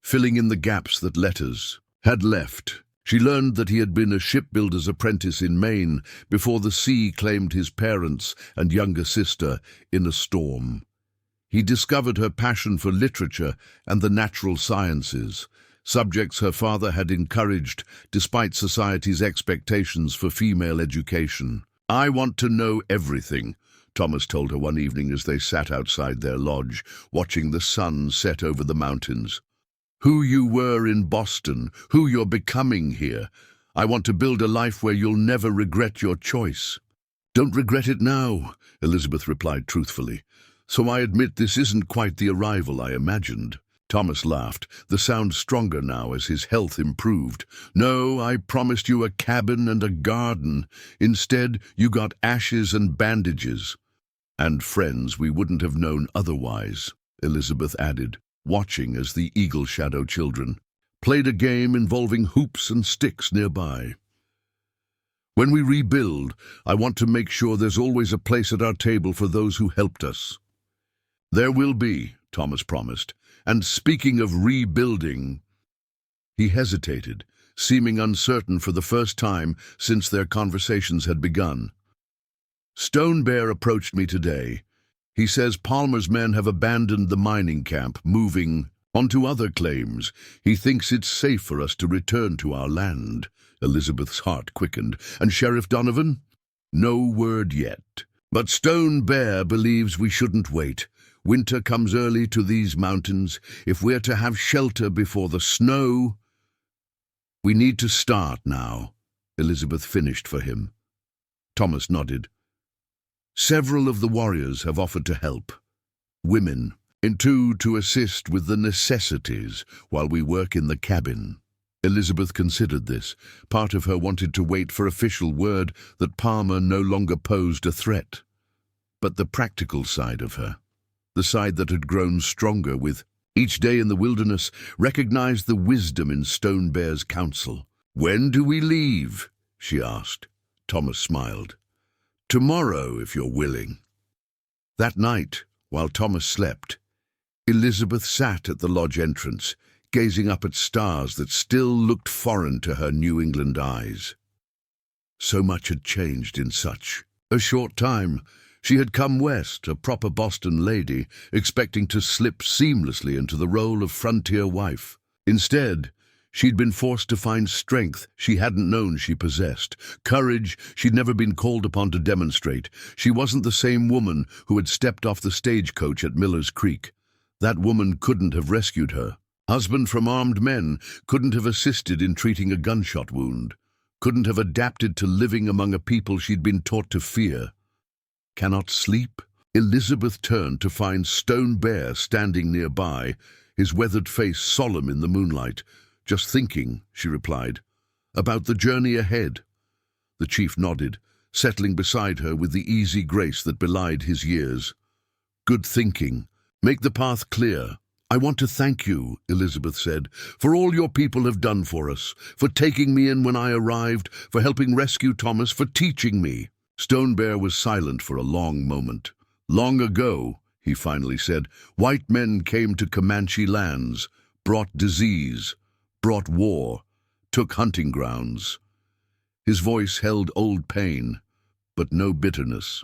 filling in the gaps that letters had left. She learned that he had been a shipbuilder's apprentice in Maine before the sea claimed his parents and younger sister in a storm. He discovered her passion for literature and the natural sciences, subjects her father had encouraged despite society's expectations for female education. "I want to know everything," Thomas told her one evening as they sat outside their lodge, watching the sun set over the mountains. "Who you were in Boston, who you're becoming here. I want to build a life where you'll never regret your choice." "Don't regret it now," Elizabeth replied truthfully. "So I admit this isn't quite the arrival I imagined." Thomas laughed, the sound stronger now as his health improved. "No, I promised you a cabin and a garden. Instead, you got ashes and bandages." "And friends we wouldn't have known otherwise," Elizabeth added, watching as the Eagle Shadow children played a game involving hoops and sticks nearby. "When we rebuild, I want to make sure there's always a place at our table for those who helped us." "There will be," Thomas promised. "And speaking of rebuilding—" He hesitated, seeming uncertain for the first time since their conversations had begun. "Stone Bear approached me today. He says Palmer's men have abandoned the mining camp, moving on to other claims. He thinks it's safe for us to return to our land." Elizabeth's heart quickened. "And Sheriff Donovan?" "No word yet. But Stone Bear believes we shouldn't wait. Winter comes early to these mountains. If we're to have shelter before the snow, we need to start now," Elizabeth finished for him. Thomas nodded. "Several of the warriors have offered to help. Women, to assist with the necessities while we work in the cabin." Elizabeth considered this. Part of her wanted to wait for official word that Palmer no longer posed a threat. But the practical side of her, the side that had grown stronger with each day in the wilderness, recognized the wisdom in Stone Bear's counsel. "When do we leave?" she asked. Thomas smiled. "Tomorrow, if you're willing." That night, while Thomas slept, Elizabeth sat at the lodge entrance, gazing up at stars that still looked foreign to her New England eyes. So much had changed in such a short time. She had come west, a proper Boston lady, expecting to slip seamlessly into the role of frontier wife. Instead, she'd been forced to find strength she hadn't known she possessed, courage she'd never been called upon to demonstrate. She wasn't the same woman who had stepped off the stagecoach at Miller's Creek. That woman couldn't have rescued her. Husband from armed men couldn't have assisted in treating a gunshot wound, couldn't have adapted to living among a people she'd been taught to fear. Cannot sleep? Elizabeth turned to find Stone Bear standing nearby, his weathered face solemn in the moonlight. "Just thinking," she replied, "about the journey ahead." The chief nodded, settling beside her with the easy grace that belied his years. "Good thinking. Make the path clear." "I want to thank you," Elizabeth said, "for all your people have done for us, for taking me in when I arrived, for helping rescue Thomas, for teaching me." Stone Bear was silent for a long moment. "Long ago," he finally said, "white men came to Comanche lands, brought disease, brought war, took hunting grounds." His voice held old pain, but no bitterness.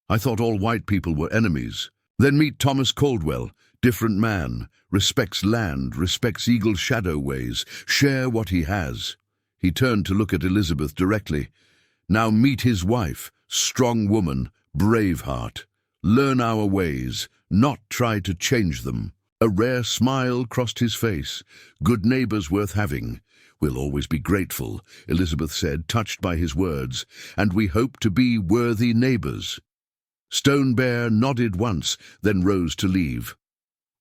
"I thought all white people were enemies. Then meet Thomas Caldwell, different man, respects land, respects Eagle Shadow ways, share what he has." He turned to look at Elizabeth directly. "Now meet his wife, strong woman, brave heart. Learn our ways, not try to change them." A rare smile crossed his face. "Good neighbors worth having. We'll always be grateful," Elizabeth said, touched by his words, "and we hope to be worthy neighbors." Stone Bear nodded once, then rose to leave.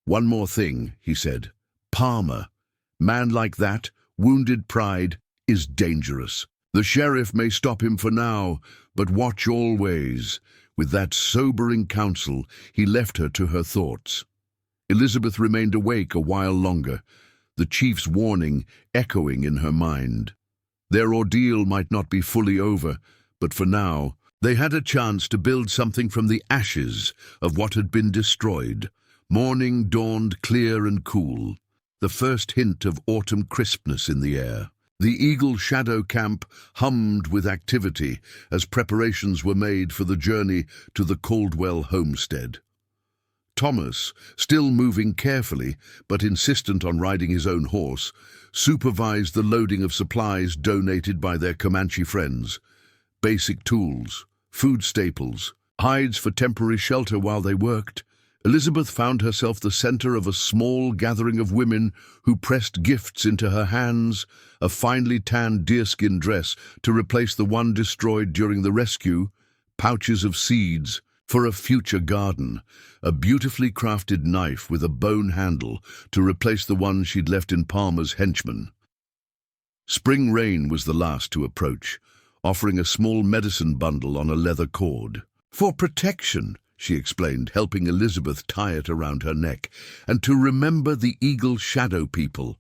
"One more thing," he said. "Palmer. Man like that, wounded pride, is dangerous. The sheriff may stop him for now, but watch always." With that sobering counsel, he left her to her thoughts. Elizabeth remained awake a while longer, the chief's warning echoing in her mind. Their ordeal might not be fully over, but for now, they had a chance to build something from the ashes of what had been destroyed. Morning dawned clear and cool, the first hint of autumn crispness in the air. The Eagle Shadow camp hummed with activity as preparations were made for the journey to the Caldwell homestead. Thomas, still moving carefully but insistent on riding his own horse, supervised the loading of supplies donated by their Comanche friends. Basic tools, food staples, hides for temporary shelter while they worked. Elizabeth found herself the center of a small gathering of women who pressed gifts into her hands, a finely tanned deerskin dress to replace the one destroyed during the rescue, pouches of seeds for a future garden, a beautifully crafted knife with a bone handle to replace the one she'd left in Palmer's henchman. Spring rain was the last to approach, offering a small medicine bundle on a leather cord. "For protection," she explained, helping Elizabeth tie it around her neck, "and to remember the Eagle Shadow people."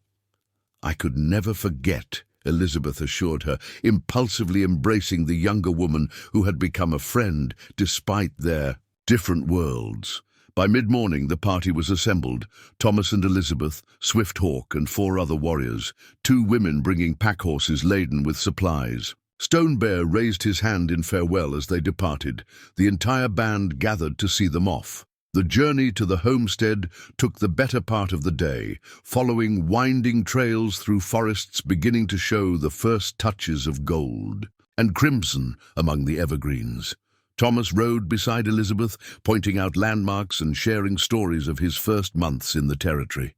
"I could never forget," Elizabeth assured her, impulsively embracing the younger woman who had become a friend despite their different worlds. By mid-morning, the party was assembled. Thomas and Elizabeth, Swift Hawk, and 4 other warriors, 2 women bringing pack-horses laden with supplies. Stone Bear raised his hand in farewell as they departed. The entire band gathered to see them off. The journey to the homestead took the better part of the day, following winding trails through forests beginning to show the first touches of gold and crimson among the evergreens. Thomas rode beside Elizabeth, pointing out landmarks and sharing stories of his first months in the territory.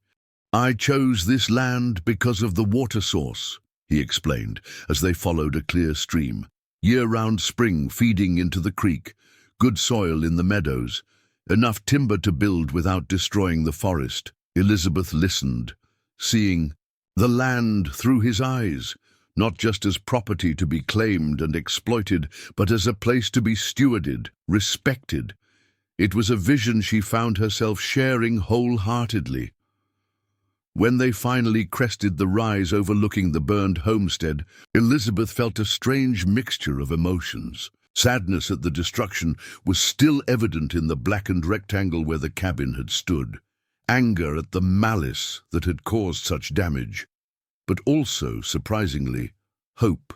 "I chose this land because of the water source," he explained, as they followed a clear stream. "Year-round spring feeding into the creek, good soil in the meadows, enough timber to build without destroying the forest." Elizabeth listened, seeing the land through his eyes, not just as property to be claimed and exploited, but as a place to be stewarded, respected. It was a vision she found herself sharing wholeheartedly. When they finally crested the rise overlooking the burned homestead, Elizabeth felt a strange mixture of emotions. Sadness at the destruction was still evident in the blackened rectangle where the cabin had stood. Anger at the malice that had caused such damage. But also, surprisingly, hope.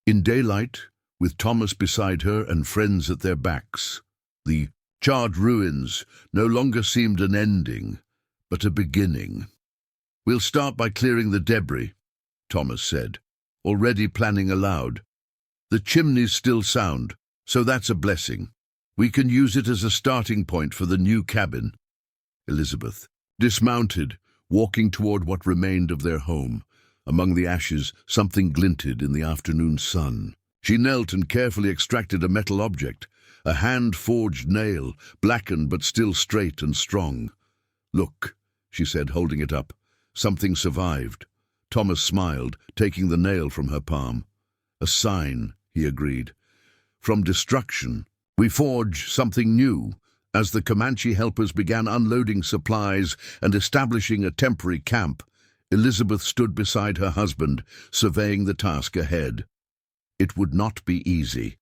In daylight, with Thomas beside her and friends at their backs, the charred ruins no longer seemed an ending, but a beginning. "We'll start by clearing the debris," Thomas said, already planning aloud. "The chimney's still sound, so that's a blessing. We can use it as a starting point for the new cabin." Elizabeth dismounted, walking toward what remained of their home. Among the ashes, something glinted in the afternoon sun. She knelt and carefully extracted a metal object, a hand-forged nail, blackened but still straight and strong. "Look," she said, holding it up. "Something survived." Thomas smiled, taking the nail from her palm. "A sign," he agreed. "From destruction, we forge something new." As the Comanche helpers began unloading supplies and establishing a temporary camp, Elizabeth stood beside her husband, surveying the task ahead. It would not be easy.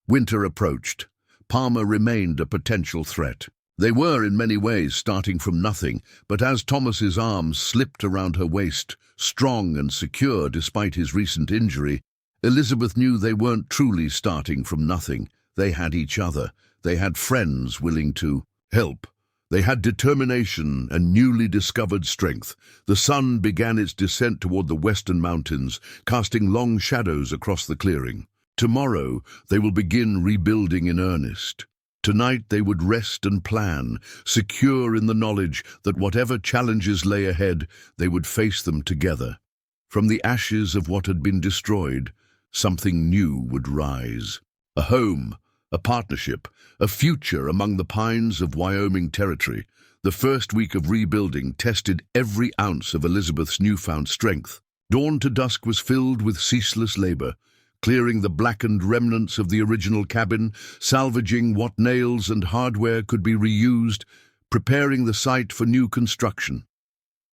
Winter approached. Palmer remained a potential threat. They were in many ways starting from nothing, but as Thomas's arms slipped around her waist, strong and secure despite his recent injury, Elizabeth knew they weren't truly starting from nothing. They had each other. They had friends willing to help. They had determination and newly discovered strength. The sun began its descent toward the western mountains, casting long shadows across the clearing. Tomorrow, they will begin rebuilding in earnest. Tonight they would rest and plan, secure in the knowledge that whatever challenges lay ahead, they would face them together. From the ashes of what had been destroyed, something new would rise. A home, a partnership, a future among the pines of Wyoming territory. The first week of rebuilding tested every ounce of Elizabeth's newfound strength. Dawn to dusk was filled with ceaseless labor, clearing the blackened remnants of the original cabin, salvaging what nails and hardware could be reused, preparing the site for new construction.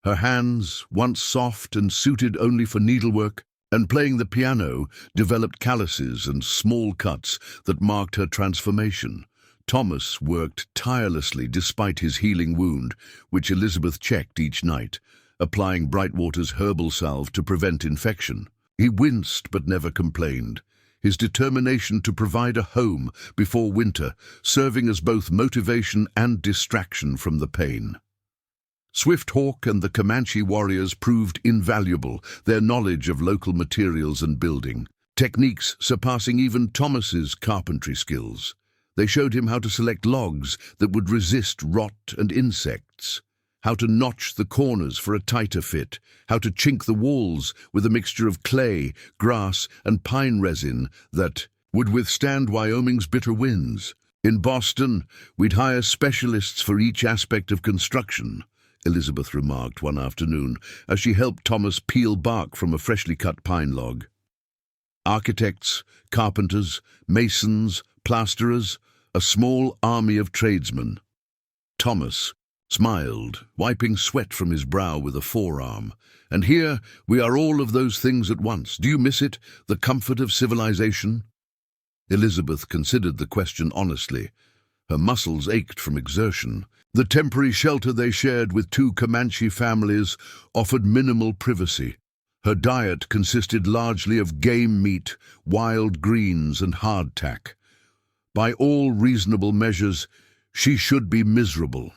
Her hands, once soft and suited only for needlework, and playing the piano, developed calluses and small cuts that marked her transformation. Thomas worked tirelessly despite his healing wound, which Elizabeth checked each night, applying Brightwater's herbal salve to prevent infection. He winced but never complained, his determination to provide a home before winter serving as both motivation and distraction from the pain. Swift Hawk and the Comanche warriors proved invaluable, their knowledge of local materials and building, techniques surpassing even Thomas's carpentry skills. They showed him how to select logs that would resist rot and insects, how to notch the corners for a tighter fit, how to chink the walls with a mixture of clay, grass, and pine resin that would withstand Wyoming's bitter winds. In Boston, we'd hire specialists for each aspect of construction, Elizabeth remarked one afternoon as she helped Thomas peel bark from a freshly cut pine log. Architects, carpenters, masons, plasterers, a small army of tradesmen. Thomas smiled, wiping sweat from his brow with a forearm. And here we are, all of those things at once. Do you miss it, the comfort of civilization? Elizabeth considered the question honestly. Her muscles ached from exertion. The temporary shelter they shared with two Comanche families offered minimal privacy. Her diet consisted largely of game meat, wild greens, and hardtack. By all reasonable measures, she should be miserable.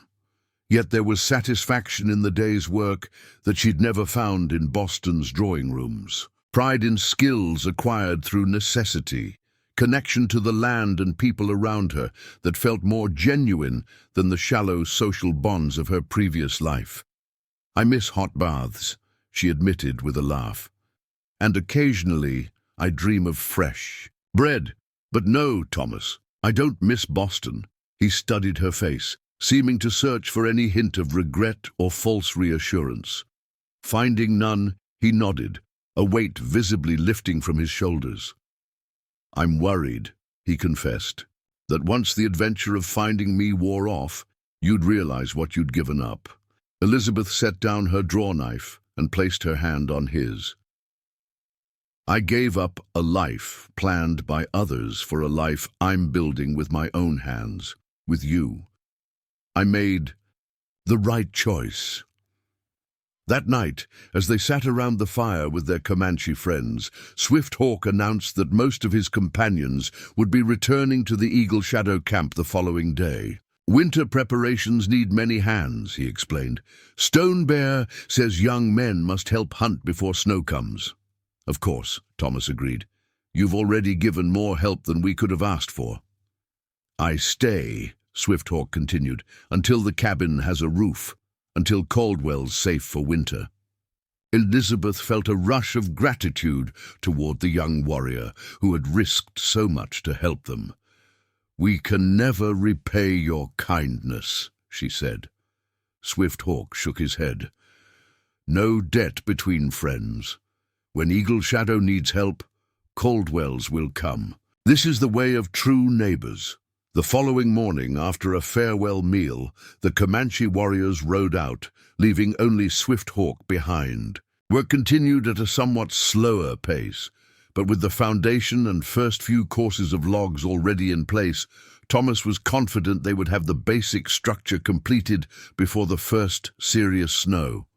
Yet there was satisfaction in the day's work that she'd never found in Boston's drawing rooms. Pride in skills acquired through necessity, connection to the land and people around her that felt more genuine than the shallow social bonds of her previous life. I miss hot baths, she admitted with a laugh. And occasionally I dream of fresh bread. But no, Thomas, I don't miss Boston. He studied her face, seeming to search for any hint of regret or false reassurance. Finding none, he nodded, a weight visibly lifting from his shoulders. I'm worried, he confessed, that once the adventure of finding me wore off, you'd realize what you'd given up. Elizabeth set down her draw knife and placed her hand on his. I gave up a life planned by others for a life I'm building with my own hands, with you. I made the right choice. That night, as they sat around the fire with their Comanche friends, Swift Hawk announced that most of his companions would be returning to the Eagle Shadow camp the following day. Winter preparations need many hands, he explained. Stone Bear says young men must help hunt before snow comes. Of course, Thomas agreed. You've already given more help than we could have asked for. I stay, Swift Hawk continued, until the cabin has a roof, until Caldwell's safe for winter. Elizabeth felt a rush of gratitude toward the young warrior who had risked so much to help them. We can never repay your kindness, she said. Swift Hawk shook his head. No debt between friends. When Eagle Shadow needs help, Caldwell's will come. This is the way of true neighbors. The following morning, after a farewell meal, the Comanche warriors rode out, leaving only Swift Hawk behind. Work continued at a somewhat slower pace, but with the foundation and first few courses of logs already in place, Thomas was confident they would have the basic structure completed before the first serious snow.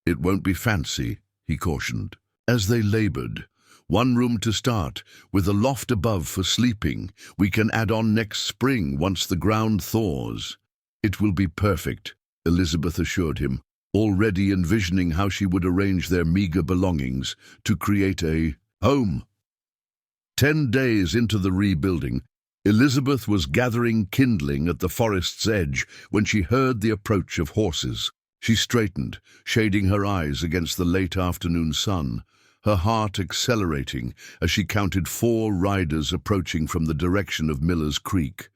It won't be fancy, he cautioned. As they labored, one room to start, with a loft above for sleeping. We can add on next spring once the ground thaws. It will be perfect, Elizabeth assured him, already envisioning how she would arrange their meager belongings to create a home. 10 days into the rebuilding, Elizabeth was gathering kindling at the forest's edge when she heard the approach of horses. She straightened, shading her eyes against the late afternoon sun, her heart accelerating as she counted 4 riders approaching from the direction of Miller's Creek.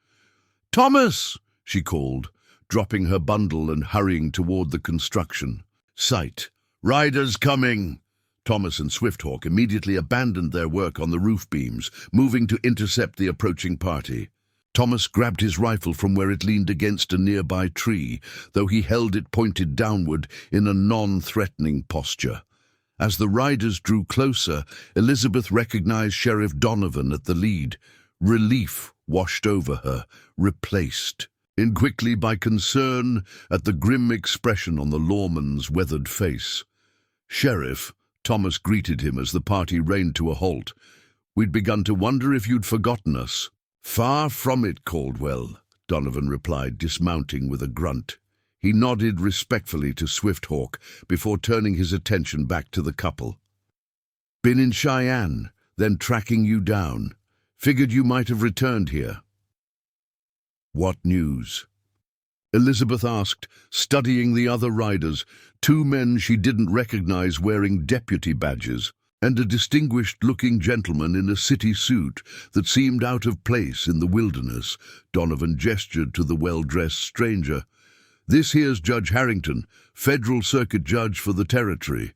"Thomas!" she called, dropping her bundle and hurrying toward the construction. Sight. "Riders coming!" Thomas and Swift Hawk immediately abandoned their work on the roof beams, moving to intercept the approaching party. Thomas grabbed his rifle from where it leaned against a nearby tree, though he held it pointed downward in a non-threatening posture. As the riders drew closer, Elizabeth recognized Sheriff Donovan at the lead. Relief washed over her, replaced quickly by concern at the grim expression on the lawman's weathered face. "Sheriff," Thomas greeted him as the party reined to a halt. "We'd begun to wonder if you'd forgotten us." "Far from it, Caldwell," Donovan replied, dismounting with a grunt. He nodded respectfully to Swift Hawk before turning his attention back to the couple. "Been in Cheyenne, then tracking you down. Figured you might have returned here." What news? Elizabeth asked, studying the other riders, two men she didn't recognize wearing deputy badges, and a distinguished-looking gentleman in a city suit that seemed out of place in the wilderness. Donovan gestured to the well-dressed stranger. This here's Judge Harrington, federal circuit judge for the territory.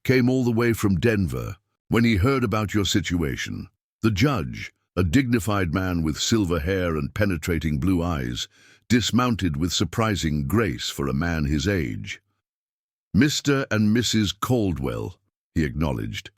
Came all the way from Denver when he heard about your situation. The judge, a dignified man with silver hair and penetrating blue eyes, dismounted with surprising grace for a man his age. Mr. and Mrs. Caldwell, he acknowledged.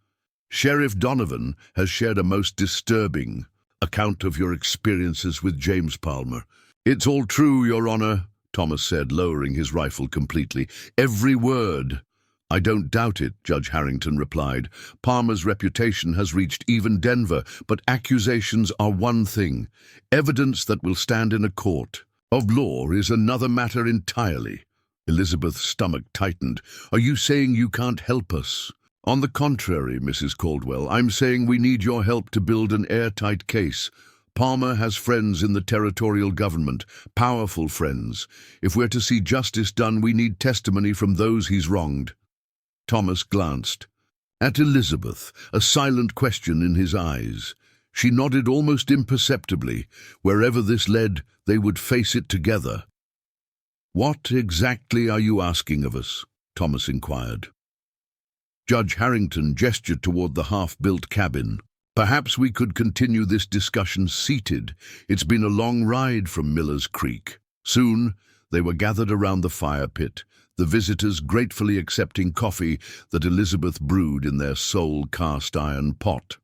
Sheriff Donovan has shared a most disturbing account of your experiences with James Palmer. It's all true, Your Honor, Thomas said, lowering his rifle completely. Every word. I don't doubt it, Judge Harrington replied. Palmer's reputation has reached even Denver, but accusations are one thing. Evidence that will stand in a court of law is another matter entirely. Elizabeth's stomach tightened. Are you saying you can't help us? On the contrary, Mrs. Caldwell, I'm saying we need your help to build an airtight case. Palmer has friends in the territorial government, powerful friends. If we're to see justice done, we need testimony from those he's wronged. Thomas glanced at Elizabeth, a silent question in his eyes. She nodded almost imperceptibly. Wherever this led, they would face it together. What exactly are you asking of us? Thomas inquired. Judge Harrington gestured toward the half-built cabin. Perhaps we could continue this discussion seated. It's been a long ride from Miller's Creek. Soon, they were gathered around the fire pit, the visitors gratefully accepting coffee that Elizabeth brewed in their sole cast-iron pot.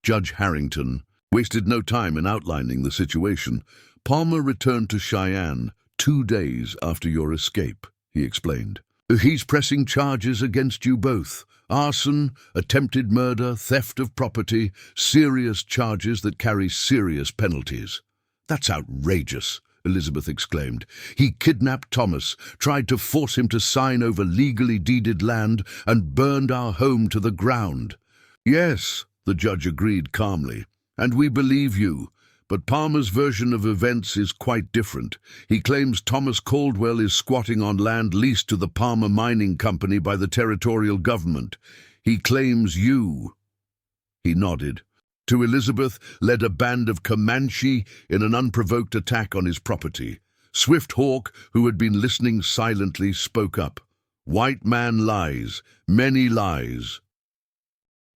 Judge Harrington wasted no time in outlining the situation. Palmer returned to Cheyenne 2 days after your escape, he explained. He's pressing charges against you both. Arson, attempted murder, theft of property, serious charges that carry serious penalties. That's outrageous, Elizabeth exclaimed. He kidnapped Thomas, tried to force him to sign over legally deeded land, and burned our home to the ground. Yes, the judge agreed calmly, and we believe you. But Palmer's version of events is quite different. He claims Thomas Caldwell is squatting on land leased to the Palmer Mining Company by the territorial government. He claims you, he nodded, to Elizabeth led a band of Comanche in an unprovoked attack on his property. Swift Hawk, who had been listening silently, spoke up. White man lies, many lies.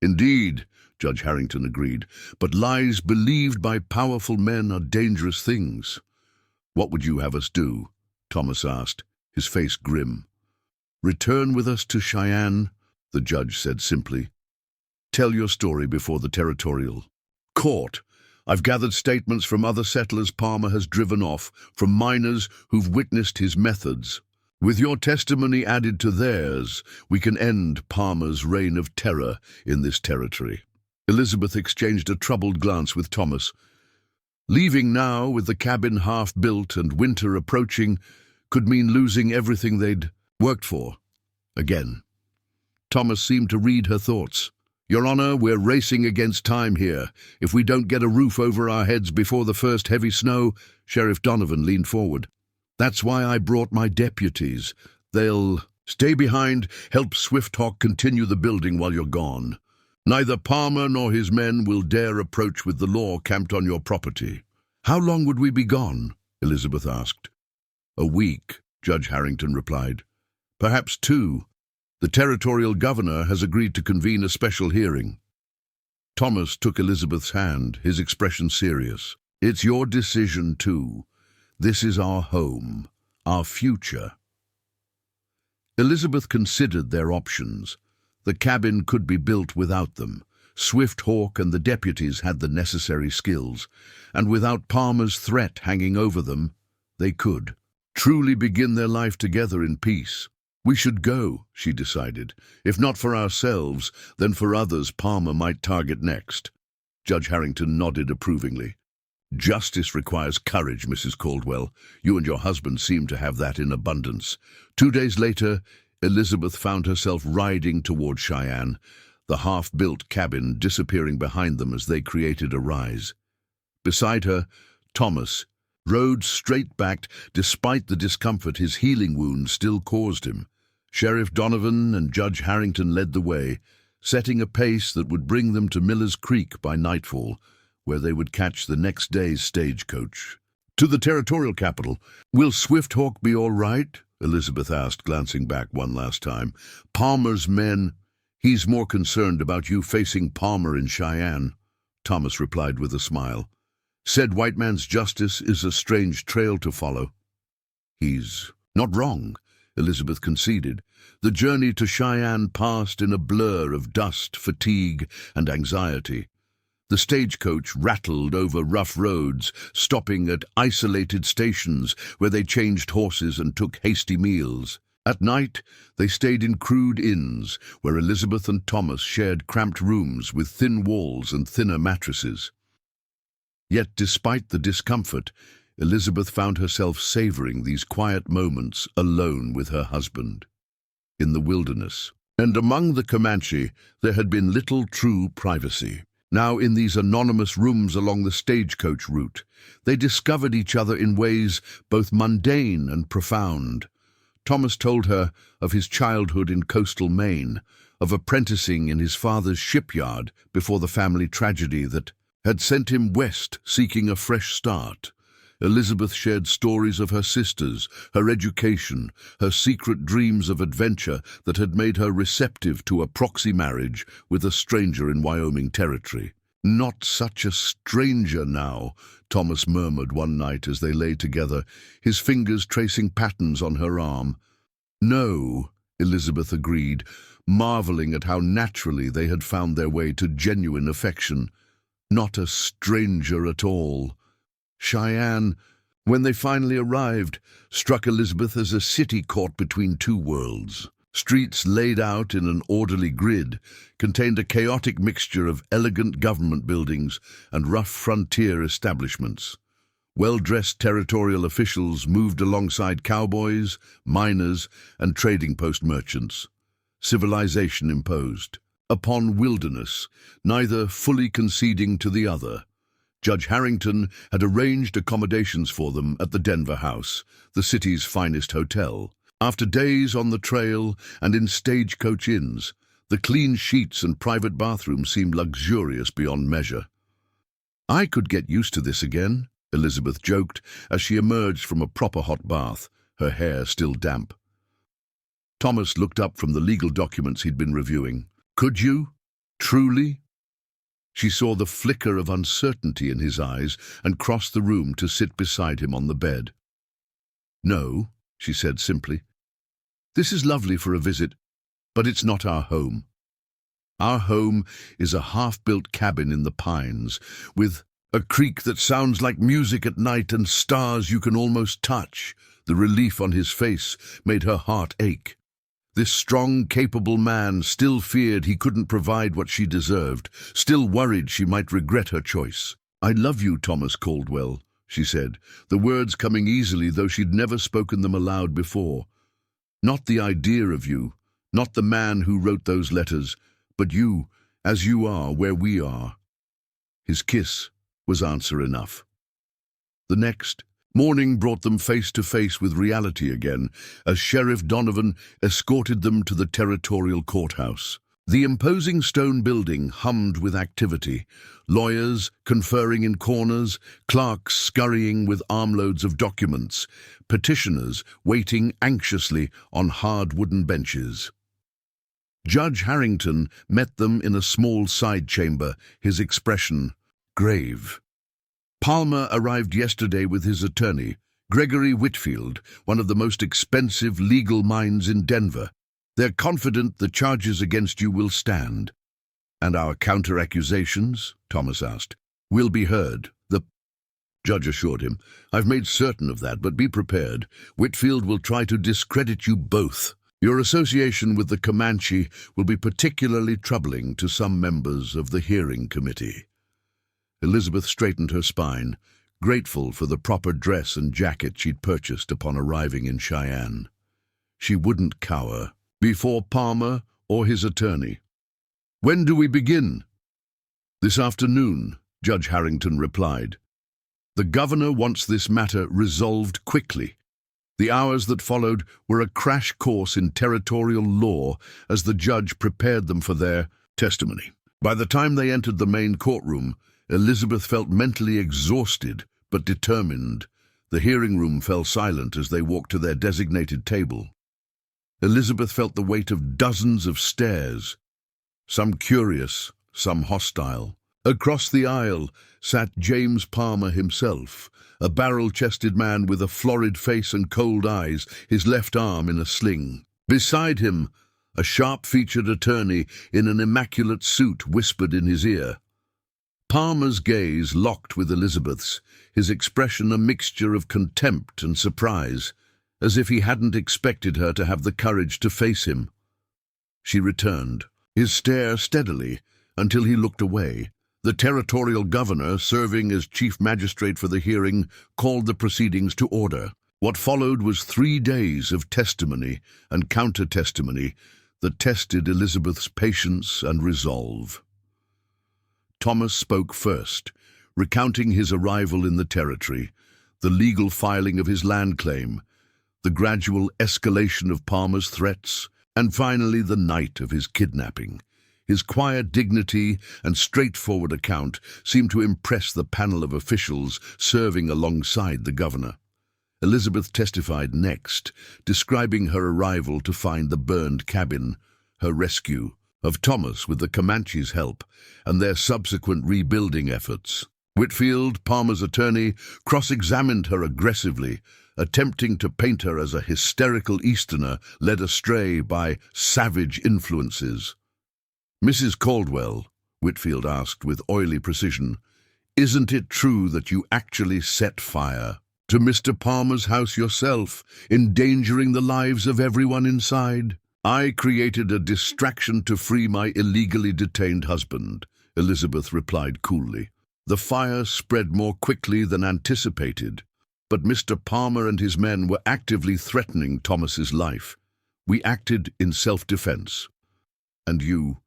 Indeed, Judge Harrington agreed, but lies believed by powerful men are dangerous things. What would you have us do? Thomas asked, his face grim. Return with us to Cheyenne, the judge said simply. Tell your story before the territorial court. I've gathered statements from other settlers Palmer has driven off, from miners who've witnessed his methods. With your testimony added to theirs, we can end Palmer's reign of terror in this territory. Elizabeth exchanged a troubled glance with Thomas. Leaving now, with the cabin half-built and winter approaching, could mean losing everything they'd worked for. Again. Thomas seemed to read her thoughts. Your Honor, we're racing against time here. If we don't get a roof over our heads before the first heavy snow, Sheriff Donovan leaned forward. That's why I brought my deputies. They'll stay behind, help Swift Hawk continue the building while you're gone. Neither Palmer nor his men will dare approach with the law camped on your property. How long would we be gone? Elizabeth asked. A week, Judge Harrington replied. Perhaps 2. The territorial governor has agreed to convene a special hearing. Thomas took Elizabeth's hand, his expression serious. It's your decision, too. This is our home, our future. Elizabeth considered their options. The cabin could be built without them. Swift Hawk and the deputies had the necessary skills, and without Palmer's threat hanging over them, they could truly begin their life together in peace. We should go, she decided. If not for ourselves, then for others Palmer might target next. Judge Harrington nodded approvingly. Justice requires courage, Mrs. Caldwell. You and your husband seem to have that in abundance. 2 days later, Elizabeth found herself riding toward Cheyenne, the half-built cabin disappearing behind them as they created a rise. Beside her, Thomas, rode straight-backed despite the discomfort his healing wound still caused him. Sheriff Donovan and Judge Harrington led the way, setting a pace that would bring them to Miller's Creek by nightfall, where they would catch the next day's stagecoach. To the territorial capital. "Will Swifthawk be all right?" Elizabeth asked, glancing back one last time. "Palmer's men—" "He's more concerned about you facing Palmer in Cheyenne," Thomas replied with a smile. "Said white man's justice is a strange trail to follow." "He's not wrong," Elizabeth conceded. The journey to Cheyenne passed in a blur of dust, fatigue, and anxiety. The stagecoach rattled over rough roads, stopping at isolated stations where they changed horses and took hasty meals. At night, they stayed in crude inns, where Elizabeth and Thomas shared cramped rooms with thin walls and thinner mattresses. Yet, despite the discomfort, Elizabeth found herself savoring these quiet moments alone with her husband. In the wilderness, and among the Comanche, there had been little true privacy. Now, in these anonymous rooms along the stagecoach route, they discovered each other in ways both mundane and profound. Thomas told her of his childhood in coastal Maine, of apprenticing in his father's shipyard before the family tragedy that had sent him west seeking a fresh start. Elizabeth shared stories of her sisters, her education, her secret dreams of adventure that had made her receptive to a proxy marriage with a stranger in Wyoming territory. "Not such a stranger now," Thomas murmured one night as they lay together, his fingers tracing patterns on her arm. "No," Elizabeth agreed, marveling at how naturally they had found their way to genuine affection. "Not a stranger at all." Cheyenne, when they finally arrived, struck Elizabeth as a city caught between two worlds. Streets laid out in an orderly grid contained a chaotic mixture of elegant government buildings and rough frontier establishments. Well-dressed territorial officials moved alongside cowboys, miners, and trading post merchants. Civilization imposed upon wilderness, neither fully conceding to the other. Judge Harrington had arranged accommodations for them at the Denver House, the city's finest hotel. After days on the trail and in stagecoach inns, the clean sheets and private bathrooms seemed luxurious beyond measure. "I could get used to this again," Elizabeth joked as she emerged from a proper hot bath, her hair still damp. Thomas looked up from the legal documents he'd been reviewing. "Could you? Truly?" She saw the flicker of uncertainty in his eyes and crossed the room to sit beside him on the bed. "No," she said simply. "This is lovely for a visit, but it's not our home. Our home is a half-built cabin in the pines, with a creek that sounds like music at night and stars you can almost touch." The relief on his face made her heart ache. This strong, capable man still feared he couldn't provide what she deserved, still worried she might regret her choice. "I love you, Thomas Caldwell," she said, the words coming easily though she'd never spoken them aloud before. "Not the idea of you, not the man who wrote those letters, but you, as you are, where we are." His kiss was answer enough. The next morning brought them face to face with reality again, as Sheriff Donovan escorted them to the territorial courthouse. The imposing stone building hummed with activity, lawyers conferring in corners, clerks scurrying with armloads of documents, petitioners waiting anxiously on hard wooden benches. Judge Harrington met them in a small side chamber, his expression grave. Palmer arrived yesterday with his attorney, Gregory Whitfield, one of the most expensive legal minds in Denver. They're confident the charges against you will stand. "And our counter-accusations?" Thomas asked. "Will be heard," the judge assured him. "I've made certain of that, but be prepared. Whitfield will try to discredit you both. Your association with the Comanche will be particularly troubling to some members of the hearing committee." Elizabeth straightened her spine, grateful for the proper dress and jacket she'd purchased upon arriving in Cheyenne. She wouldn't cower before Palmer or his attorney. "When do we begin?" "This afternoon," Judge Harrington replied. The governor wants this matter resolved quickly. The hours that followed were a crash course in territorial law as the judge prepared them for their testimony. By the time they entered the main courtroom, Elizabeth felt mentally exhausted but determined. The hearing room fell silent as they walked to their designated table. Elizabeth felt the weight of dozens of stares, some curious, some hostile. Across the aisle sat James Palmer himself, a barrel-chested man with a florid face and cold eyes, his left arm in a sling. Beside him, a sharp-featured attorney in an immaculate suit whispered in his ear. Palmer's gaze locked with Elizabeth's, his expression a mixture of contempt and surprise, as if he hadn't expected her to have the courage to face him. She returned, his stare steadily, until he looked away. The territorial governor, serving as chief magistrate for the hearing, called the proceedings to order. What followed was 3 days of testimony and counter-testimony that tested Elizabeth's patience and resolve. Thomas spoke first, recounting his arrival in the territory, the legal filing of his land claim, the gradual escalation of Palmer's threats, and finally the night of his kidnapping. His quiet dignity and straightforward account seemed to impress the panel of officials serving alongside the governor. Elizabeth testified next, describing her arrival to find the burned cabin, her rescue of Thomas with the Comanche's help, and their subsequent rebuilding efforts. Whitfield, Palmer's attorney, cross-examined her aggressively, attempting to paint her as a hysterical Easterner led astray by savage influences. "Mrs. Caldwell," Whitfield asked with oily precision, "isn't it true that you actually set fire to Mr. Palmer's house yourself, endangering the lives of everyone inside?" "I created a distraction to free my illegally detained husband," Elizabeth replied coolly. "The fire spread more quickly than anticipated, but Mr. Palmer and his men were actively threatening Thomas's life. We acted in self-defense. And you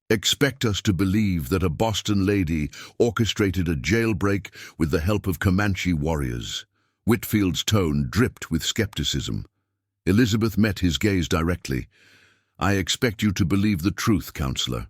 expect us to believe that a Boston lady orchestrated a jailbreak with the help of Comanche warriors?" Whitfield's tone dripped with skepticism. Elizabeth met his gaze directly. "I expect you to believe the truth, Counselor.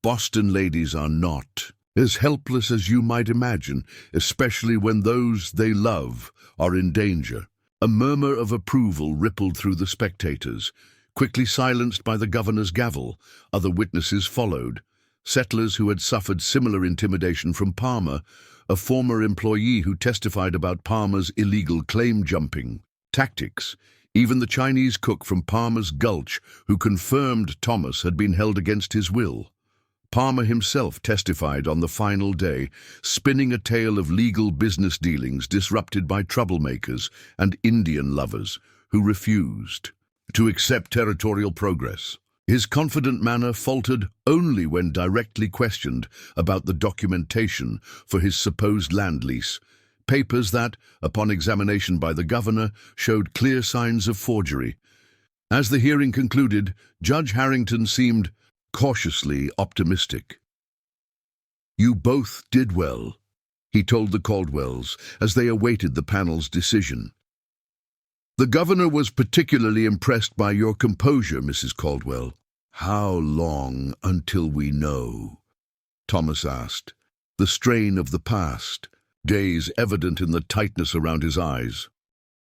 Boston ladies are not as helpless as you might imagine, especially when those they love are in danger." A murmur of approval rippled through the spectators, quickly silenced by the governor's gavel. Other witnesses followed. Settlers who had suffered similar intimidation from Palmer, a former employee who testified about Palmer's illegal claim-jumping tactics, even the Chinese cook from Palmer's Gulch who confirmed Thomas had been held against his will. Palmer himself testified on the final day, spinning a tale of legal business dealings disrupted by troublemakers and Indian lovers who refused to accept territorial progress. His confident manner faltered only when directly questioned about the documentation for his supposed land lease, papers that, upon examination by the governor, showed clear signs of forgery. As the hearing concluded, Judge Harrington seemed cautiously optimistic. "You both did well," he told the Caldwells as they awaited the panel's decision. "The governor was particularly impressed by your composure, Mrs. Caldwell." "How long until we know?" Thomas asked, the strain of the past, days evident in the tightness around his eyes.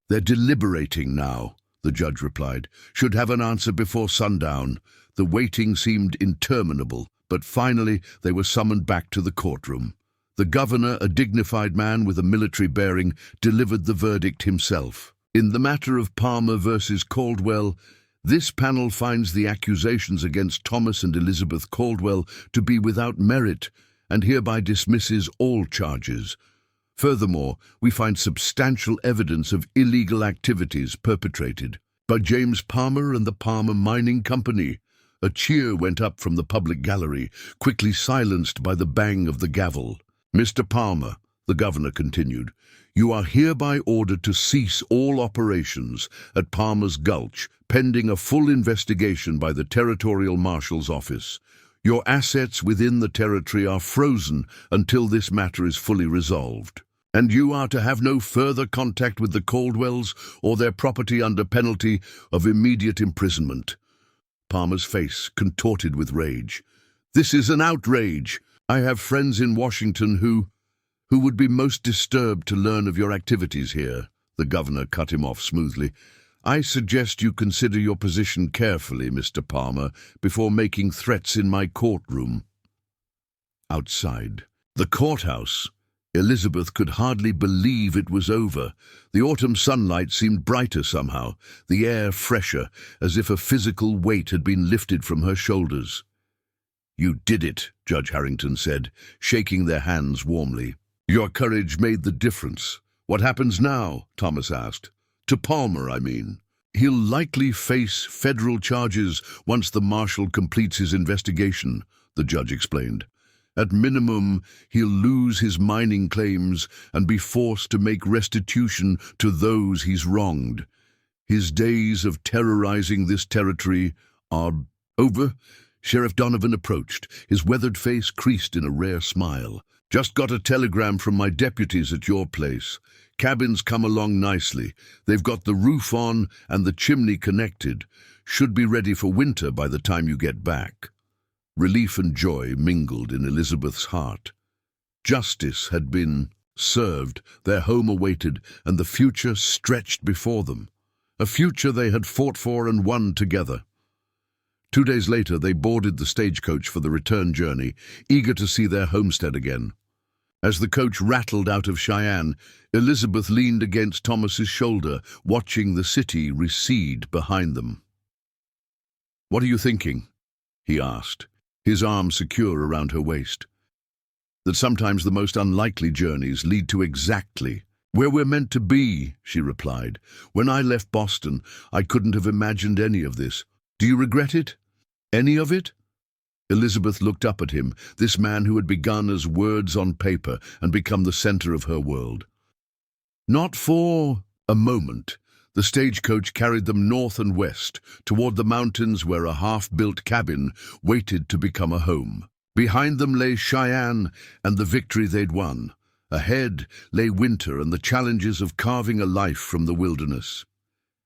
"They're deliberating now," the judge replied. "Should have an answer before sundown." The waiting seemed interminable, but finally they were summoned back to the courtroom. The governor, a dignified man with a military bearing, delivered the verdict himself. In the matter of Palmer versus Caldwell, this panel finds the accusations against Thomas and Elizabeth Caldwell to be without merit and hereby dismisses all charges. Furthermore, we find substantial evidence of illegal activities perpetrated by James Palmer and the Palmer Mining Company. A cheer went up from the public gallery, quickly silenced by the bang of the gavel. "Mr. Palmer," the governor continued, "you are hereby ordered to cease all operations at Palmer's Gulch, pending a full investigation by the Territorial Marshal's Office. Your assets within the territory are frozen until this matter is fully resolved." And you are to have no further contact with the Caldwells or their property under penalty of immediate imprisonment. Palmer's face contorted with rage. This is an outrage. I have friends in Washington who would be most disturbed to learn of your activities here. The governor cut him off smoothly. I suggest you consider your position carefully, Mr. Palmer, before making threats in my courtroom. Outside the courthouse, Elizabeth could hardly believe it was over. The autumn sunlight seemed brighter somehow, the air fresher, as if a physical weight had been lifted from her shoulders. You did it, Judge Harrington said, shaking their hands warmly. Your courage made the difference. What happens now? Thomas asked. To Palmer, I mean. He'll likely face federal charges once the marshal completes his investigation, the judge explained. At minimum, he'll lose his mining claims and be forced to make restitution to those he's wronged. His days of terrorizing this territory are over. Sheriff Donovan approached, his weathered face creased in a rare smile. Just got a telegram from my deputies at your place. Cabins come along nicely. They've got the roof on and the chimney connected. Should be ready for winter by the time you get back. Relief and joy mingled in Elizabeth's heart. Justice had been served, their home awaited, and the future stretched before them. A future they had fought for and won together. 2 days later, they boarded the stagecoach for the return journey, eager to see their homestead again. As the coach rattled out of Cheyenne, Elizabeth leaned against Thomas's shoulder, watching the city recede behind them. "What are you thinking?" he asked, his arm secure around her waist. "That sometimes the most unlikely journeys lead to exactly where we're meant to be," she replied. "When I left Boston, I couldn't have imagined any of this. Do you regret it? Any of it?" Elizabeth looked up at him, this man who had begun as words on paper and become the center of her world. Not for a moment. The stagecoach carried them north and west, toward the mountains where a half-built cabin waited to become a home. Behind them lay Cheyenne and the victory they'd won. Ahead lay winter and the challenges of carving a life from the wilderness.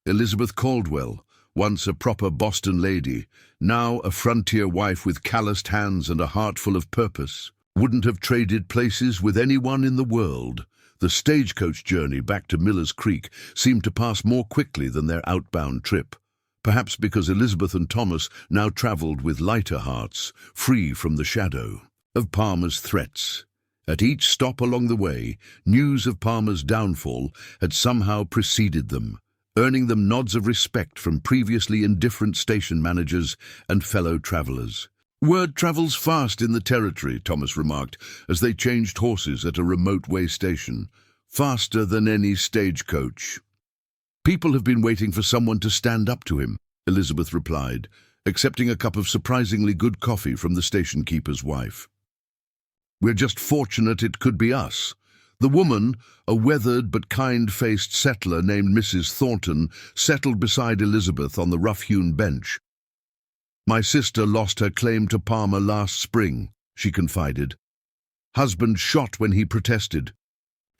Elizabeth Caldwell, once a proper Boston lady, now a frontier wife with calloused hands and a heart full of purpose, wouldn't have traded places with anyone in the world. The stagecoach journey back to Miller's Creek seemed to pass more quickly than their outbound trip, perhaps because Elizabeth and Thomas now traveled with lighter hearts, free from the shadow of Palmer's threats. At each stop along the way, news of Palmer's downfall had somehow preceded them, earning them nods of respect from previously indifferent station managers and fellow travelers. "Word travels fast in the territory," Thomas remarked, as they changed horses at a remote way station. "Faster than any stagecoach." "People have been waiting for someone to stand up to him," Elizabeth replied, accepting a cup of surprisingly good coffee from the station keeper's wife. "We're just fortunate it could be us." The woman, a weathered but kind-faced settler named Mrs. Thornton, settled beside Elizabeth on the rough-hewn bench. "My sister lost her claim to Palmer last spring," she confided. "Husband shot when he protested.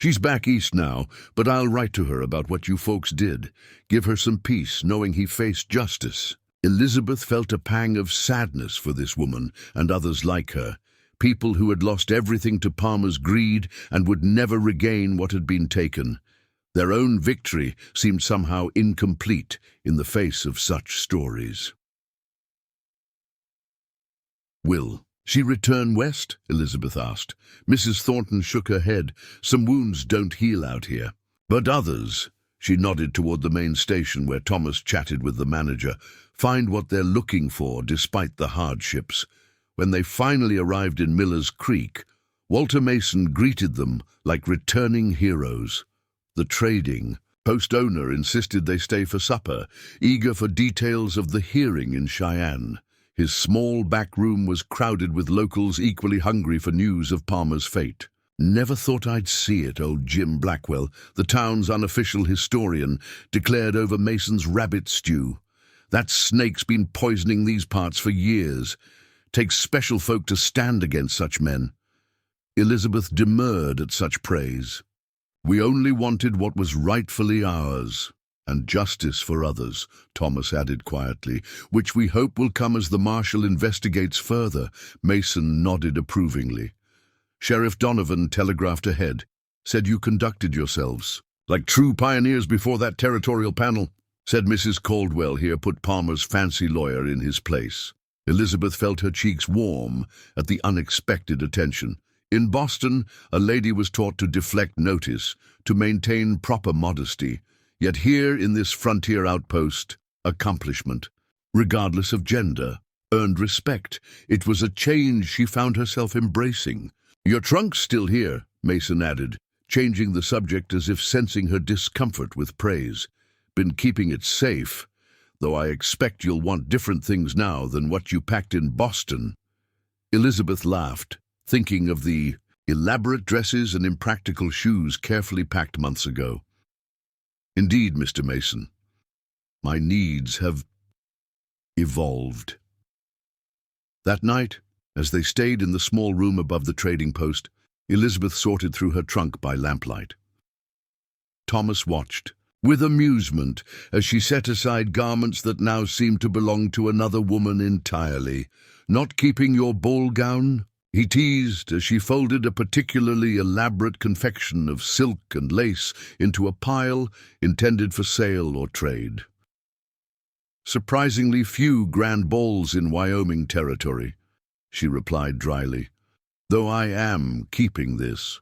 She's back east now, but I'll write to her about what you folks did. Give her some peace, knowing he faced justice." Elizabeth felt a pang of sadness for this woman and others like her. People who had lost everything to Palmer's greed and would never regain what had been taken. Their own victory seemed somehow incomplete in the face of such stories. "Will she return west?" Elizabeth asked. Mrs. Thornton shook her head. "Some wounds don't heal out here. But others," she nodded toward the main station where Thomas chatted with the manager, "find what they're looking for despite the hardships." When they finally arrived in Miller's Creek, Walter Mason greeted them like returning heroes. The trading post owner insisted they stay for supper, eager for details of the hearing in Cheyenne. His small back room was crowded with locals equally hungry for news of Palmer's fate. "Never thought I'd see it," old Jim Blackwell, the town's unofficial historian, declared over Mason's rabbit stew. "That snake's been poisoning these parts for years. Takes special folk to stand against such men." Elizabeth demurred at such praise. We only wanted what was rightfully ours, and justice for others, Thomas added quietly, which we hope will come as the marshal investigates further. Mason nodded approvingly. Sheriff Donovan telegraphed ahead, said you conducted yourselves like true pioneers before that territorial panel, said Mrs. Caldwell here put Palmer's fancy lawyer in his place. Elizabeth felt her cheeks warm at the unexpected attention. In Boston, a lady was taught to deflect notice, to maintain proper modesty, yet here in this frontier outpost, accomplishment, regardless of gender, earned respect. It was a change she found herself embracing. Your trunk's still here, Mason added, changing the subject as if sensing her discomfort with praise. Been keeping it safe, though I expect you'll want different things now than what you packed in Boston. Elizabeth laughed, thinking of the elaborate dresses and impractical shoes carefully packed months ago. Indeed, Mr. Mason, my needs have evolved. That night, as they stayed in the small room above the trading post, Elizabeth sorted through her trunk by lamplight. Thomas watched with amusement as she set aside garments that now seemed to belong to another woman entirely. Not keeping your ball gown? He teased as she folded a particularly elaborate confection of silk and lace into a pile intended for sale or trade. Surprisingly few grand balls in Wyoming territory, she replied dryly, though I am keeping this.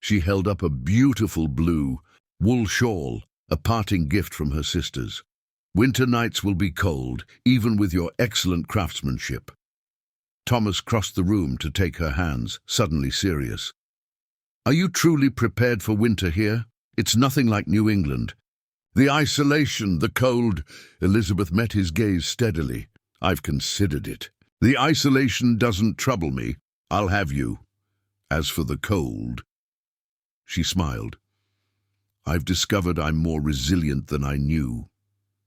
She held up a beautiful blue wool shawl, a parting gift from her sisters. Winter nights will be cold, even with your excellent craftsmanship. Thomas crossed the room to take her hands, suddenly serious. Are you truly prepared for winter here? It's nothing like New England. The isolation, the cold. Elizabeth met his gaze steadily. I've considered it. The isolation doesn't trouble me. I'll have you. As for the cold, she smiled. I've discovered I'm more resilient than I knew.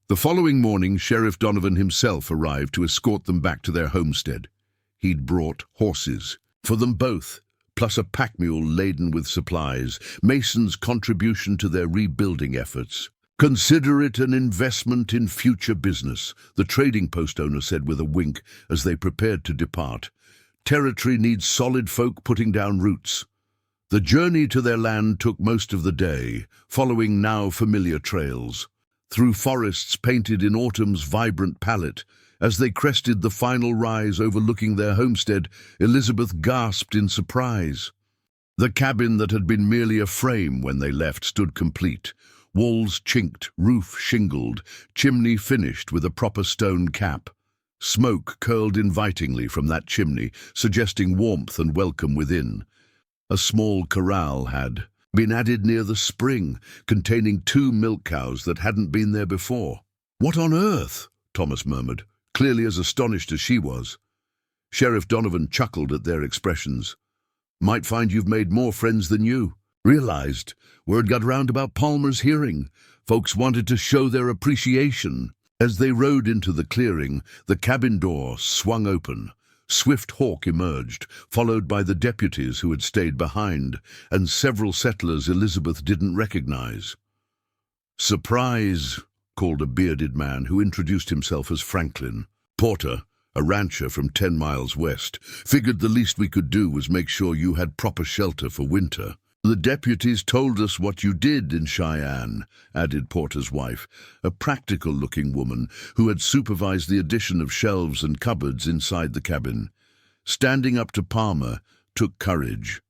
The following morning, Sheriff Donovan himself arrived to escort them back to their homestead. He'd brought horses for them both, plus a pack mule laden with supplies, Mason's contribution to their rebuilding efforts. Consider it an investment in future business, the trading post owner said with a wink as they prepared to depart. Territory needs solid folk putting down roots. The journey to their land took most of the day, following now familiar trails, through forests painted in autumn's vibrant palette. As they crested the final rise overlooking their homestead, Elizabeth gasped in surprise. The cabin that had been merely a frame when they left stood complete. Walls chinked, roof shingled, chimney finished with a proper stone cap. Smoke curled invitingly from that chimney, suggesting warmth and welcome within. A small corral had been added near the spring, containing 2 milk cows that hadn't been there before. What on earth? Thomas murmured, clearly as astonished as she was. Sheriff Donovan chuckled at their expressions. Might find you've made more friends than you realized. Word got round about Palmer's hearing. Folks wanted to show their appreciation. As they rode into the clearing, the cabin door swung open. Swift Hawk emerged, followed by the deputies who had stayed behind, and several settlers Elizabeth didn't recognize. Surprise, called a bearded man who introduced himself as Franklin. Porter, a rancher from 10 miles west, figured the least we could do was make sure you had proper shelter for winter. The deputies told us what you did in Cheyenne, added Porter's wife, a practical-looking woman who had supervised the addition of shelves and cupboards inside the cabin. Standing up to Palmer took courage.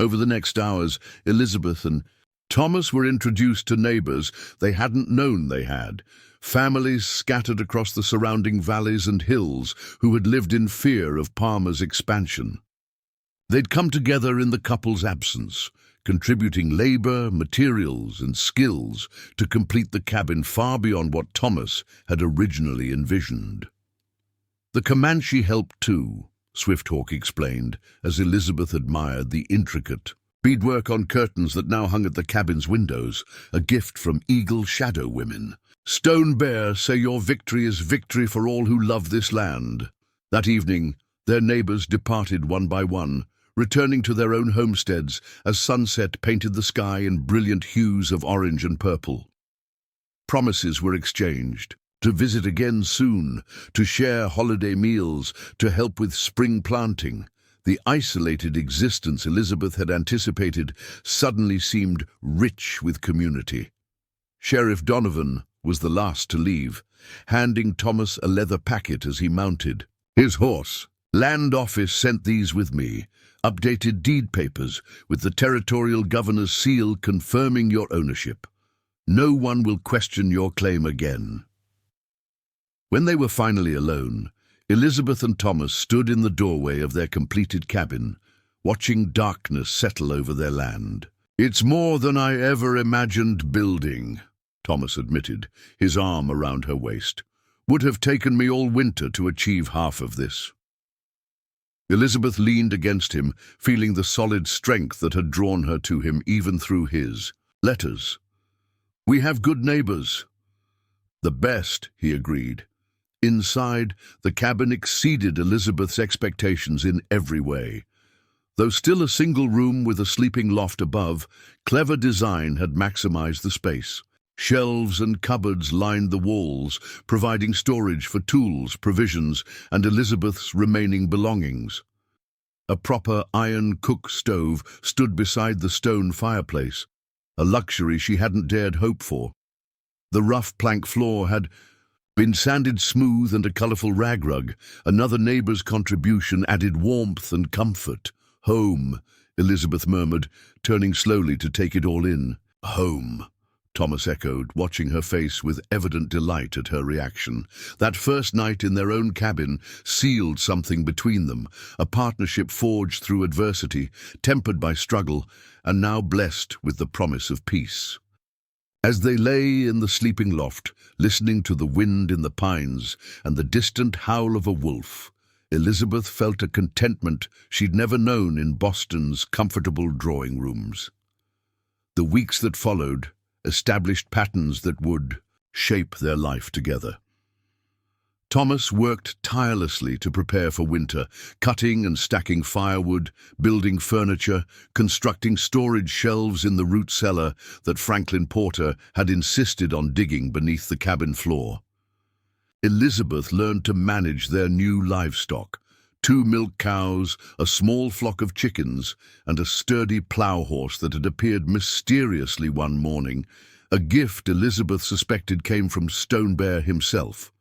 Over the next hours, Elizabeth and Thomas were introduced to neighbors they hadn't known they had, families scattered across the surrounding valleys and hills who had lived in fear of Palmer's expansion. They'd come together in the couple's absence, contributing labor, materials, and skills to complete the cabin far beyond what Thomas had originally envisioned. The Comanche helped too, Swifthawk explained, as Elizabeth admired the intricate beadwork on curtains that now hung at the cabin's windows, a gift from Eagle Shadow women. Stone Bear say your victory is victory for all who love this land. That evening, their neighbors departed one by one, returning to their own homesteads as sunset painted the sky in brilliant hues of orange and purple. Promises were exchanged, to visit again soon, to share holiday meals, to help with spring planting. The isolated existence Elizabeth had anticipated suddenly seemed rich with community. Sheriff Donovan was the last to leave, handing Thomas a leather packet as he mounted his horse. "Land office sent these with me. Updated deed papers with the territorial governor's seal confirming your ownership. No one will question your claim again." When they were finally alone, Elizabeth and Thomas stood in the doorway of their completed cabin, watching darkness settle over their land. "It's more than I ever imagined building," Thomas admitted, his arm around her waist. "Would have taken me all winter to achieve half of this." Elizabeth leaned against him, feeling the solid strength that had drawn her to him even through his letters. "We have good neighbors." "The best," he agreed. Inside, the cabin exceeded Elizabeth's expectations in every way. Though still a single room with a sleeping loft above, clever design had maximized the space. Shelves and cupboards lined the walls, providing storage for tools, provisions, and Elizabeth's remaining belongings. A proper iron cook stove stood beside the stone fireplace, a luxury she hadn't dared hope for. The rough plank floor had been sanded smooth, and a colourful rag rug, another neighbour's contribution, added warmth and comfort. "Home," Elizabeth murmured, turning slowly to take it all in. "Home," Thomas echoed, watching her face with evident delight at her reaction. That first night in their own cabin sealed something between them, a partnership forged through adversity, tempered by struggle, and now blessed with the promise of peace. As they lay in the sleeping loft, listening to the wind in the pines and the distant howl of a wolf, Elizabeth felt a contentment she'd never known in Boston's comfortable drawing rooms. The weeks that followed established patterns that would shape their life together. Thomas worked tirelessly to prepare for winter, cutting and stacking firewood, building furniture, constructing storage shelves in the root cellar that Franklin Porter had insisted on digging beneath the cabin floor. Elizabeth learned to manage their new livestock: 2 milk cows, a small flock of chickens, and a sturdy plough horse that had appeared mysteriously one morning, a gift Elizabeth suspected came from Stone Bear himself.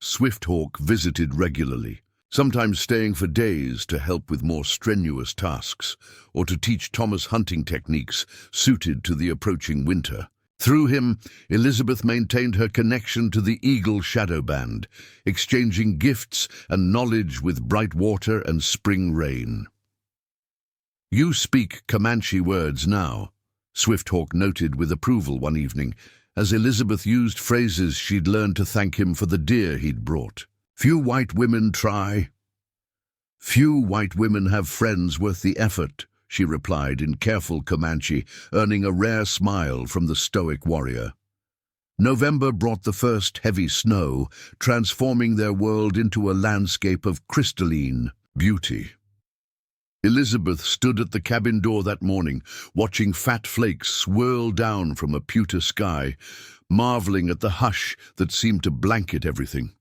Swifthawk visited regularly, sometimes staying for days to help with more strenuous tasks or to teach Thomas hunting techniques suited to the approaching winter. Through him, Elizabeth maintained her connection to the Eagle Shadow Band, exchanging gifts and knowledge with Brightwater and Spring Rain. "You speak Comanche words now," Swifthawk noted with approval one evening, as Elizabeth used phrases she'd learned to thank him for the deer he'd brought. "Few white women try." "Few white women have friends worth the effort," she replied in careful Comanche, earning a rare smile from the stoic warrior. November brought the first heavy snow, transforming their world into a landscape of crystalline beauty. Elizabeth stood at the cabin door that morning, watching fat flakes swirl down from a pewter sky, marveling at the hush that seemed to blanket everything.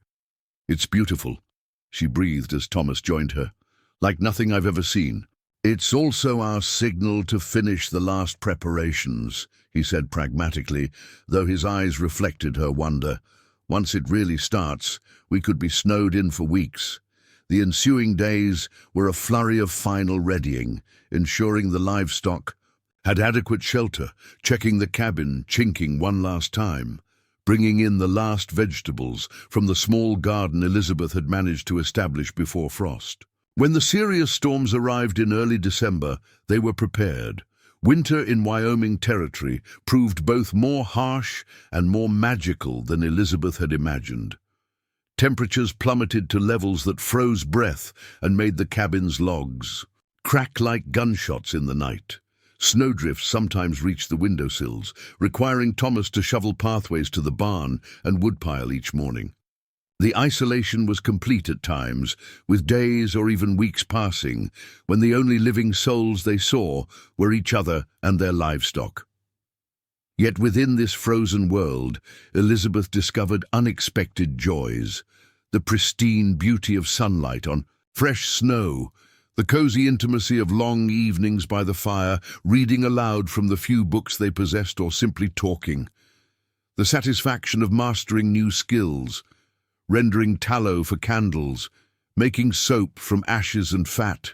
"It's beautiful," she breathed as Thomas joined her. "Like nothing I've ever seen." "It's also our signal to finish the last preparations," he said pragmatically, though his eyes reflected her wonder. "Once it really starts, we could be snowed in for weeks." The ensuing days were a flurry of final readying, ensuring the livestock had adequate shelter, checking the cabin, chinking one last time, bringing in the last vegetables from the small garden Elizabeth had managed to establish before frost. When the serious storms arrived in early December, they were prepared. Winter in Wyoming territory proved both more harsh and more magical than Elizabeth had imagined. Temperatures plummeted to levels that froze breath and made the cabin's logs crack like gunshots in the night. Snowdrifts sometimes reached the windowsills, requiring Thomas to shovel pathways to the barn and woodpile each morning. The isolation was complete at times, with days or even weeks passing, when the only living souls they saw were each other and their livestock. Yet within this frozen world, Elizabeth discovered unexpected joys: the pristine beauty of sunlight on fresh snow, the cozy intimacy of long evenings by the fire, reading aloud from the few books they possessed or simply talking, the satisfaction of mastering new skills, rendering tallow for candles, making soap from ashes and fat,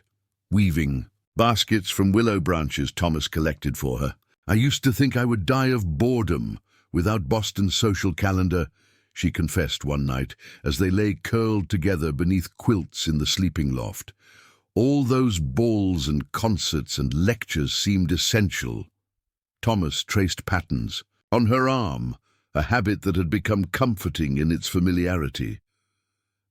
weaving baskets from willow branches Thomas collected for her. "I used to think I would die of boredom without Boston's social calendar," she confessed one night as they lay curled together beneath quilts in the sleeping loft. All those balls and concerts and lectures seemed essential. Thomas traced patterns on her arm, a habit that had become comforting in its familiarity.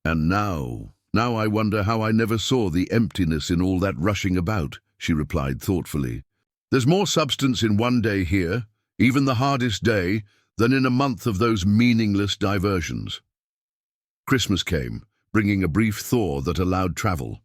"And now I wonder how I never saw the emptiness in all that rushing about," she replied thoughtfully. "There's more substance in one day here, even the hardest day, than in a month of those meaningless diversions." Christmas came, bringing a brief thaw that allowed travel.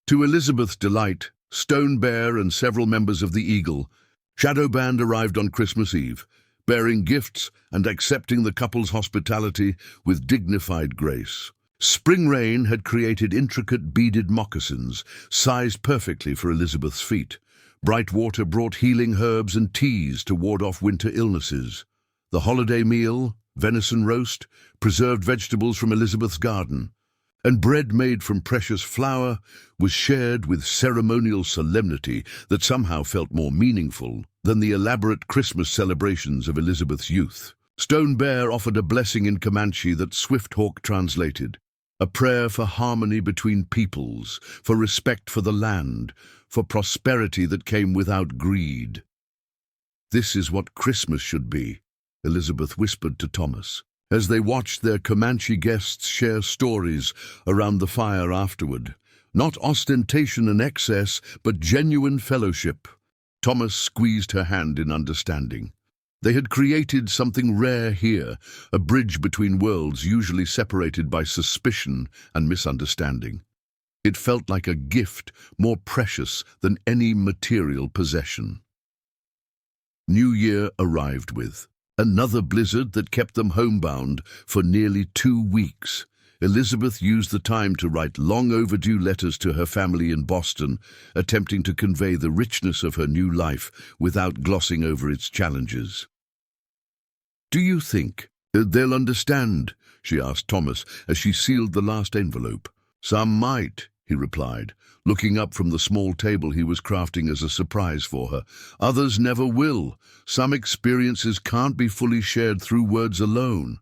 To Elizabeth's delight, Stone Bear and several members of the Eagle Shadow Band arrived on Christmas Eve, bearing gifts and accepting the couple's hospitality with dignified grace. Spring rain had created intricate beaded moccasins, sized perfectly for Elizabeth's feet. Bright water brought healing herbs and teas to ward off winter illnesses. The holiday meal, venison roast, preserved vegetables from Elizabeth's garden, and bread made from precious flour, was shared with ceremonial solemnity that somehow felt more meaningful than the elaborate Christmas celebrations of Elizabeth's youth. Stone Bear offered a blessing in Comanche that Swifthawk translated, a prayer for harmony between peoples, for respect for the land, for prosperity that came without greed. "This is what Christmas should be," Elizabeth whispered to Thomas, as they watched their Comanche guests share stories around the fire afterward. Not ostentation and excess, but genuine fellowship. Thomas squeezed her hand in understanding. They had created something rare here, a bridge between worlds usually separated by suspicion and misunderstanding. It felt like a gift more precious than any material possession. New Year arrived with another blizzard that kept them homebound for nearly 2 weeks. Elizabeth used the time to write long-overdue letters to her family in Boston, attempting to convey the richness of her new life without glossing over its challenges. "Do you think they'll understand?" she asked Thomas as she sealed the last envelope. "Some might," he replied, looking up from the small table he was crafting as a surprise for her. "Others never will. Some experiences can't be fully shared through words alone."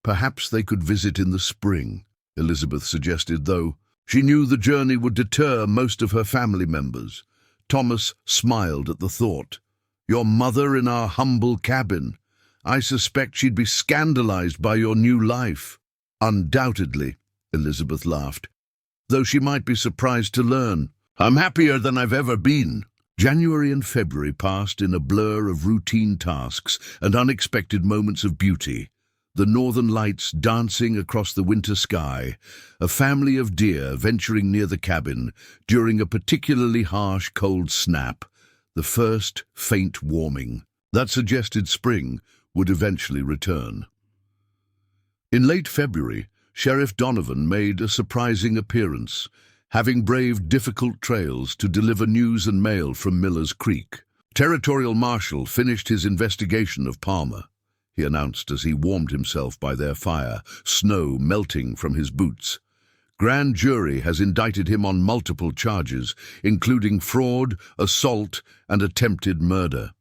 "Perhaps they could visit in the spring," Elizabeth suggested, though she knew the journey would deter most of her family members. Thomas smiled at the thought. "Your mother in our humble cabin. I suspect she'd be scandalized by your new life." "Undoubtedly," Elizabeth laughed, "though she might be surprised to learn. I'm happier than I've ever been." January and February passed in a blur of routine tasks and unexpected moments of beauty. The northern lights dancing across the winter sky, a family of deer venturing near the cabin during a particularly harsh cold snap, the first faint warming that suggested spring would eventually return. In late February, Sheriff Donovan made a surprising appearance, having braved difficult trails to deliver news and mail from Miller's Creek. Territorial Marshal finished his investigation of Palmer, he announced as he warmed himself by their fire, snow melting from his boots. Grand jury has indicted him on multiple charges, including fraud, assault, and attempted murder.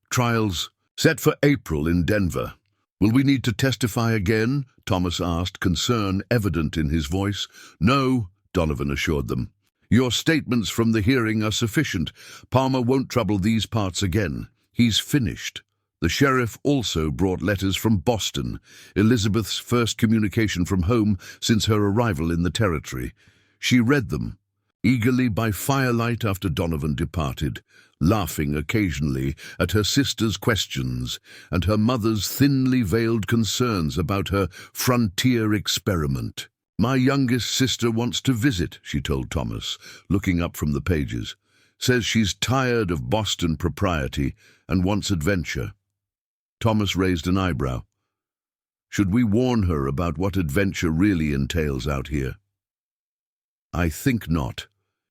Trials set for April in Denver. "Will we need to testify again?" Thomas asked, concern evident in his voice. "No," Donovan assured them. "Your statements from the hearing are sufficient. Palmer won't trouble these parts again. He's finished." The sheriff also brought letters from Boston, Elizabeth's first communication from home since her arrival in the territory. She read them, eagerly by firelight after Donovan departed, laughing occasionally at her sister's questions and her mother's thinly veiled concerns about her frontier experiment. "My youngest sister wants to visit," she told Thomas, looking up from the pages. "Says she's tired of Boston propriety and wants adventure." Thomas raised an eyebrow. "Should we warn her about what adventure really entails out here?" "I think not,"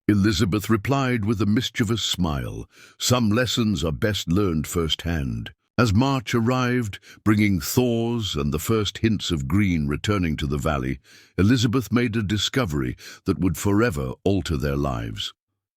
Elizabeth replied with a mischievous smile. "Some lessons are best learned firsthand." As March arrived, bringing thaws and the first hints of green returning to the valley, Elizabeth made a discovery that would forever alter their lives.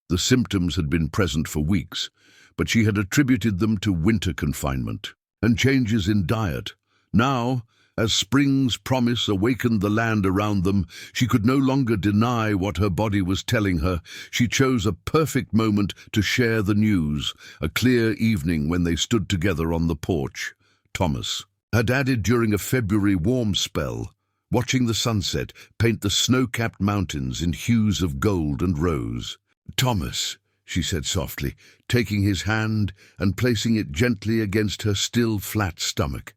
The symptoms had been present for weeks, but she had attributed them to winter confinement and changes in diet. Now, as spring's promise awakened the land around them, she could no longer deny what her body was telling her. She chose a perfect moment to share the news, a clear evening when they stood together on the porch. Thomas had added during a February warm spell, watching the sunset paint the snow-capped mountains in hues of gold and rose. "Thomas," she said softly, taking his hand and placing it gently against her still flat stomach.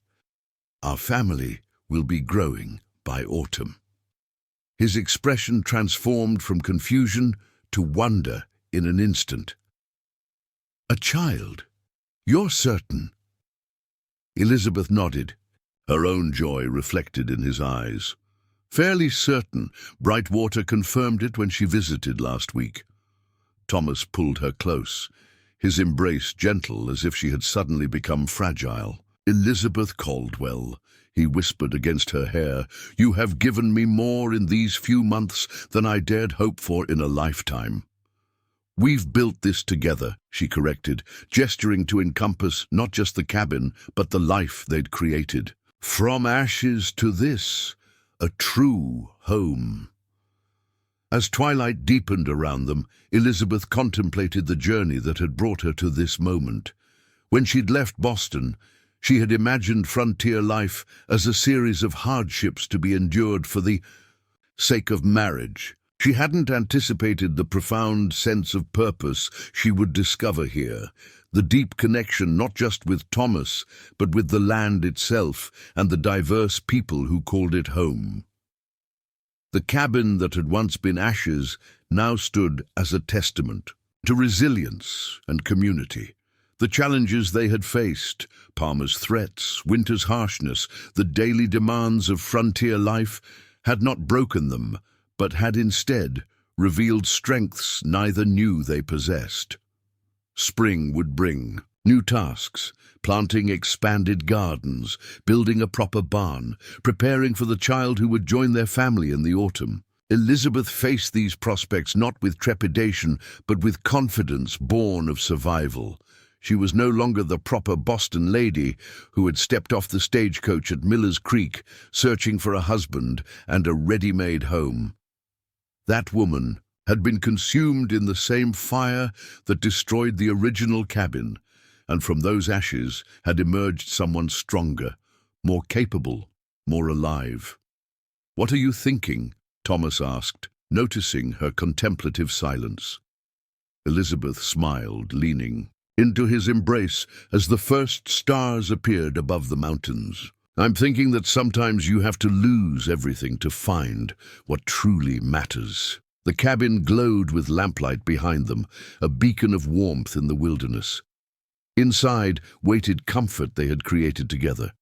"Our family will be growing by autumn." His expression transformed from confusion to wonder in an instant. "A child? You're certain?" Elizabeth nodded, her own joy reflected in his eyes. "Fairly certain. Brightwater confirmed it when she visited last week." Thomas pulled her close, his embrace gentle as if she had suddenly become fragile. "Elizabeth Caldwell," he whispered against her hair, "you have given me more in these few months than I dared hope for in a lifetime." "We've built this together," she corrected, gesturing to encompass not just the cabin, but the life they'd created. "From ashes to this, a true home." As twilight deepened around them, Elizabeth contemplated the journey that had brought her to this moment. When she'd left Boston, she had imagined frontier life as a series of hardships to be endured for the sake of marriage. She hadn't anticipated the profound sense of purpose she would discover here, the deep connection not just with Thomas, but with the land itself and the diverse people who called it home. The cabin that had once been ashes now stood as a testament to resilience and community. The challenges they had faced, Palmer's threats, winter's harshness, the daily demands of frontier life, had not broken them, but had instead revealed strengths neither knew they possessed. Spring would bring new tasks, planting expanded gardens, building a proper barn, preparing for the child who would join their family in the autumn. Elizabeth faced these prospects not with trepidation, but with confidence born of survival. She was no longer the proper Boston lady who had stepped off the stagecoach at Miller's Creek, searching for a husband and a ready-made home. That woman had been consumed in the same fire that destroyed the original cabin, and from those ashes had emerged someone stronger, more capable, more alive. "What are you thinking?" Thomas asked, noticing her contemplative silence. Elizabeth smiled, leaning into his embrace as the first stars appeared above the mountains. "I'm thinking that sometimes you have to lose everything to find what truly matters." The cabin glowed with lamplight behind them, a beacon of warmth in the wilderness. Inside waited comfort they had created together.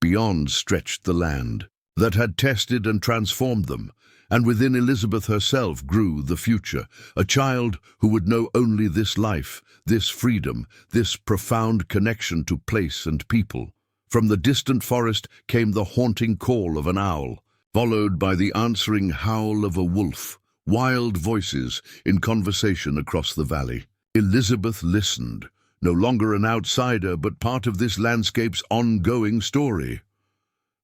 Beyond stretched the land that had tested and transformed them, and within Elizabeth herself grew the future, a child who would know only this life, this freedom, this profound connection to place and people. From the distant forest came the haunting call of an owl, followed by the answering howl of a wolf, wild voices in conversation across the valley. Elizabeth listened, no longer an outsider, but part of this landscape's ongoing story.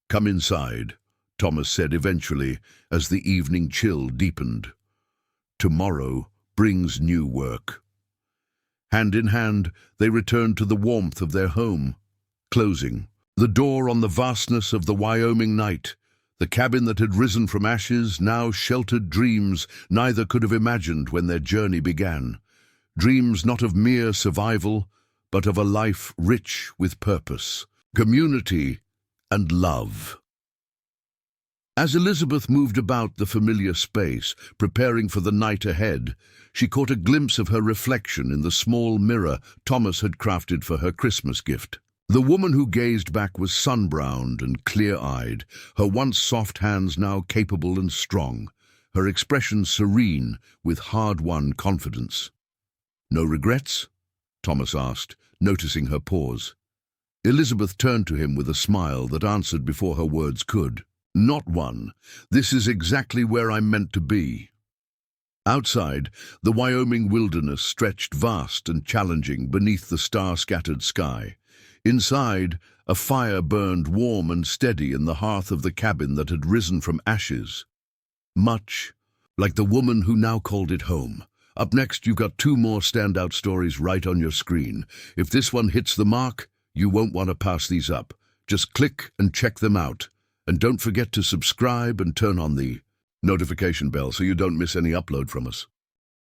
"Come inside," Thomas said eventually, as the evening chill deepened. "Tomorrow brings new work." Hand in hand, they returned to the warmth of their home. Closing the door on the vastness of the Wyoming night, The cabin that had risen from ashes now sheltered dreams neither could have imagined when their journey began. Dreams not of mere survival, but of a life rich with purpose, community, and love. As Elizabeth moved about the familiar space, preparing for the night ahead, she caught a glimpse of her reflection in the small mirror Thomas had crafted for her Christmas gift. The woman who gazed back was sun-browned and clear-eyed, her once soft hands now capable and strong, her expression serene with hard-won confidence. "No regrets?" Thomas asked, noticing her pause. Elizabeth turned to him with a smile that answered before her words could. "Not one. This is exactly where I'm meant to be." Outside, the Wyoming wilderness stretched vast and challenging beneath the star-scattered sky. Inside, a fire burned warm and steady in the hearth of the cabin that had risen from ashes. Much like the woman who now called it home. Up next, you've got 2 more standout stories right on your screen. If this one hits the mark, you won't want to pass these up. Just click and check them out. And don't forget to subscribe and turn on the notification bell so you don't miss any upload from us.